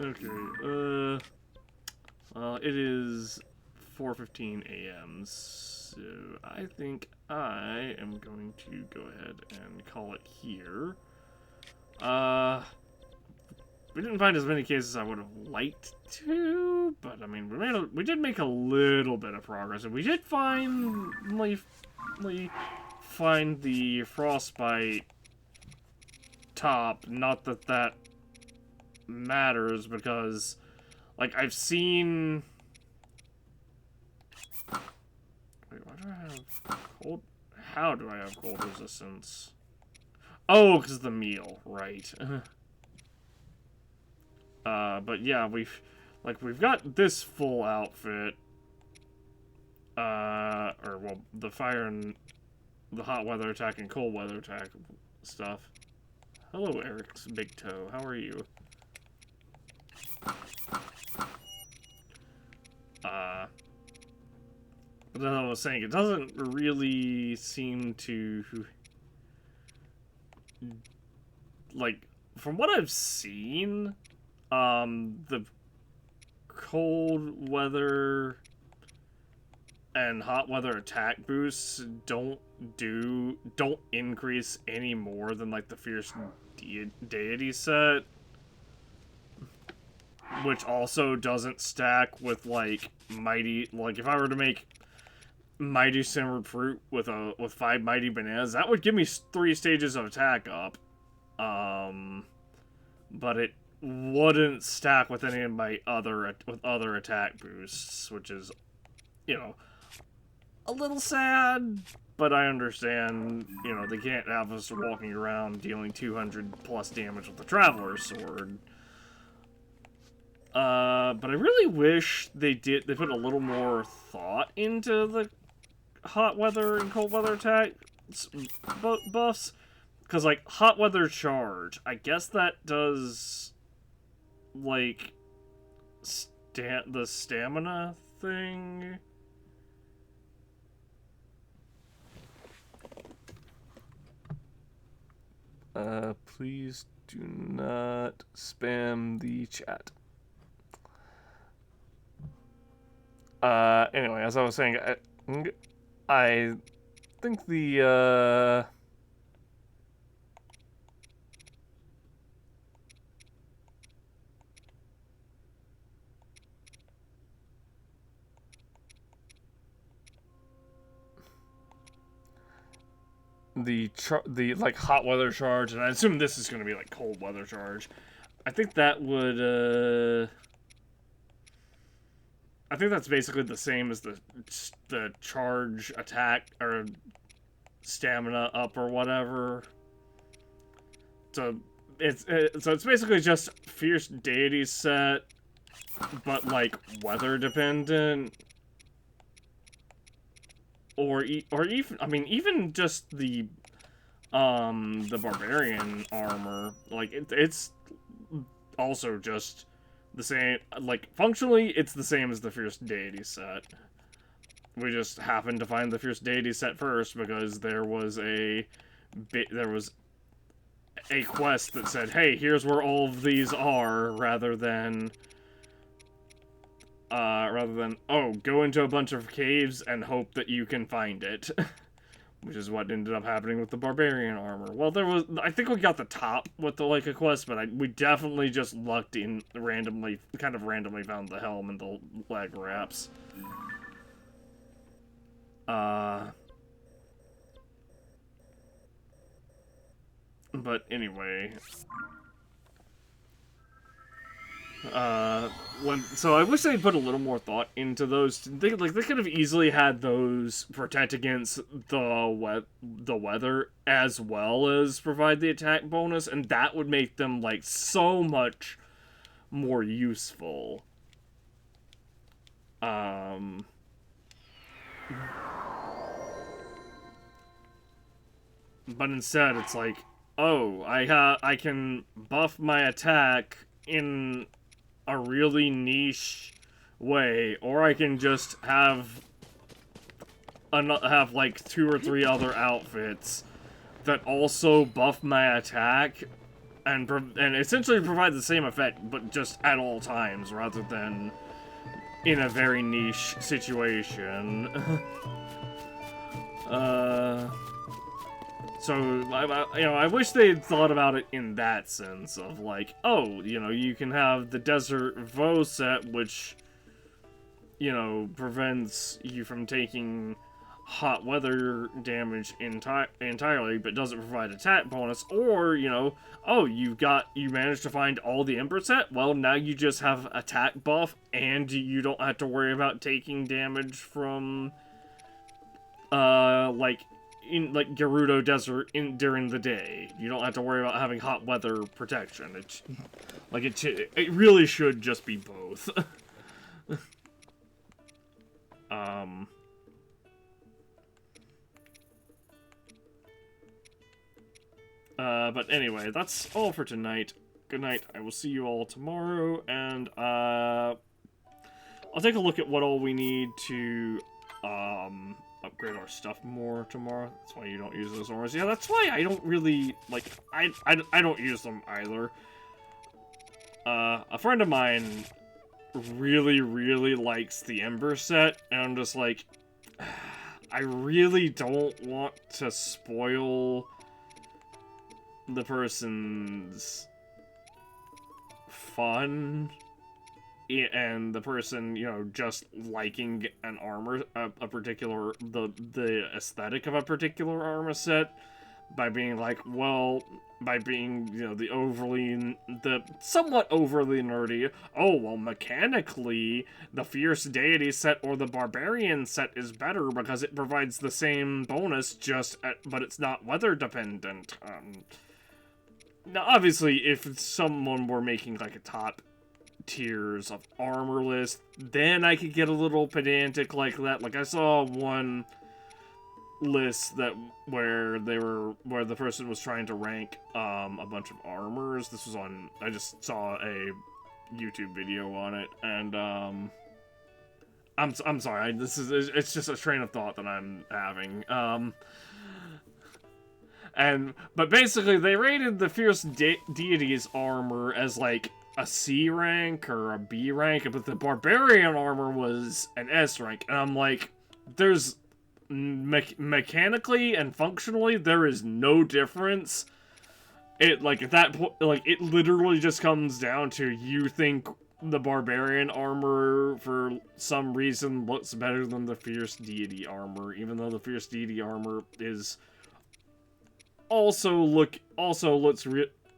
Okay, it is 4:15 a.m., so I think I am going to go ahead and call it here. We didn't find as many cases as I would have liked to, but I mean, we did make a little bit of progress, and we did finally find the frostbite top. Not that that matters, because, like, I've seen... Wait, why do I have cold... How do I have cold resistance? Oh, because of the meal, right. But yeah, we've got this full outfit. Or, well, the fire and the hot weather attack and cold weather attack stuff. Hello, Eric's big toe. How are you? But as I was saying, it doesn't really seem to, like, from what I've seen, the cold weather and hot weather attack boosts don't increase any more than like the fierce deity set, which also doesn't stack with like mighty. Like if I were to make mighty simmered fruit with 5 mighty bananas, that would give me 3 stages of attack up. But it wouldn't stack with any of my other attack boosts, which is, you know, a little sad, but I understand, you know, they can't have us walking around dealing 200 plus damage with the Traveler's Sword. But I really wish they put a little more thought into the hot weather and cold weather attack buffs. Because, like, hot weather charge, I guess that does, like, the stamina thing. Please do not spam the chat. Anyway, as I was saying, I think the like hot weather charge, and I assume this is going to be like cold weather charge. I think that would I think that's basically the same as the charge attack or stamina up or whatever. So it's basically just fierce deity set, but like weather dependent, or even, I mean, even just the barbarian armor, like it's also just the same. Like functionally, it's the same as the fierce deity set. We just happened to find the fierce deity set first because there was a quest that said, "Hey, here's where all of these are," rather than oh, go into a bunch of caves and hope that you can find it. Which is what ended up happening with the barbarian armor. Well, I think we got the top with the a quest, but we definitely just lucked in kind of randomly found the helm and the leg wraps. But anyway, so I wish they put a little more thought into those. They could have easily had those protect against the weather as well as provide the attack bonus, and that would make them like so much more useful. But instead, it's like, oh, I can buff my attack in a really niche way, or I can just have like 2 or 3 other outfits that also buff my attack and essentially provide the same effect, but just at all times rather than in a very niche situation. So, I wish they had thought about it in that sense of, like, oh, you can have the Desert Vo set, which, prevents you from taking hot weather damage entirely, but doesn't provide attack bonus, or, oh, you managed to find all the Ember set, well, now you just have attack buff, and you don't have to worry about taking damage from, in Gerudo Desert during the day. You don't have to worry about having hot weather protection. It really should just be both. But anyway, that's all for tonight. Good night. I will see you all tomorrow, and I'll take a look at what all we need to upgrade our stuff more tomorrow. That's why you don't use those armors. Yeah, that's why I don't really, like, I don't use them either. A friend of mine really, really likes the Ember set, and I'm just like, I really don't want to spoil the person's fun and the person, you know, just liking an armor, a particular, the aesthetic of a particular armor set by being like, well, by being, you know, the somewhat overly nerdy, oh, well, mechanically, the Fierce Deity set or the Barbarian set is better because it provides the same bonus, but it's not weather dependent. Now, obviously, if someone were making, like, a top tiers of armor list, then I could get a little pedantic like that. Like, I saw one list where the person was trying to rank a bunch of armors. This was on, I just saw a YouTube video on it, and I'm sorry, it's just a train of thought that I'm having. But basically they rated the Fierce Deity's armor as like a C rank or a B rank, but the Barbarian armor was an S rank, and I'm like, there's mechanically and functionally there is no difference. It, like, at that point, like, it literally just comes down to you think the Barbarian armor for some reason looks better than the Fierce Deity armor, even though the Fierce Deity armor is also looks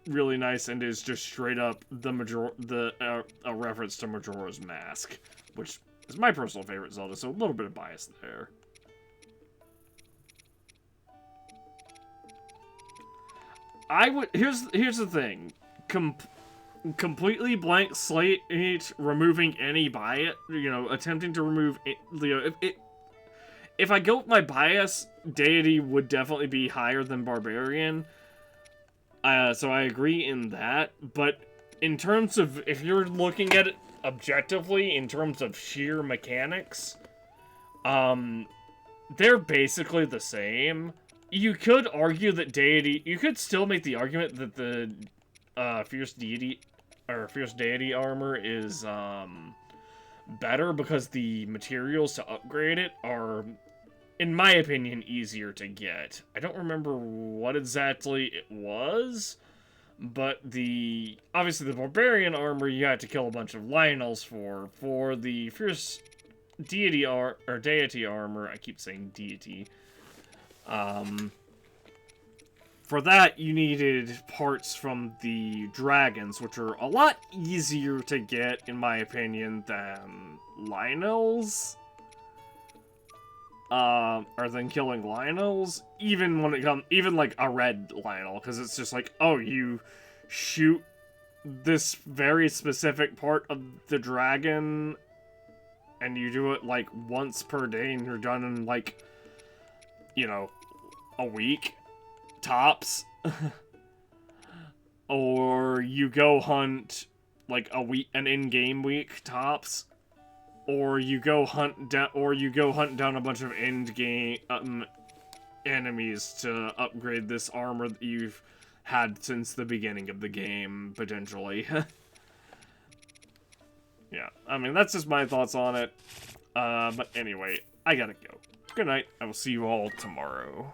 really nice and is just straight up a reference to Majora's Mask, which is my personal favorite Zelda, so a little bit of bias there. Here's the thing. Completely blank slate, removing any bias, you know, attempting to remove, you know, if I go with my bias, Deity would definitely be higher than Barbarian. So I agree in that, but in terms of, if you're looking at it objectively, in terms of sheer mechanics, they're basically the same. You could argue that you could still make the argument that the Fierce Deity armor is better because the materials to upgrade it are, in my opinion, easier to get. I don't remember what exactly it was, but obviously the Barbarian armor you had to kill a bunch of Lionels for. For the Fierce Deity Deity armor, I keep saying deity. For that, you needed parts from the dragons, which are a lot easier to get, in my opinion, than Lionels. Or than killing Lionels, even like a red Lionel, because it's just like, oh, you shoot this very specific part of the dragon, and you do it like once per day, and you're done in like, you know, a week tops. Or you go hunt like an in-game week tops. Or you go hunt down a bunch of end game enemies to upgrade this armor that you've had since the beginning of the game, potentially. Yeah, I mean, that's just my thoughts on it. But anyway, I gotta go. Good night. I will see you all tomorrow.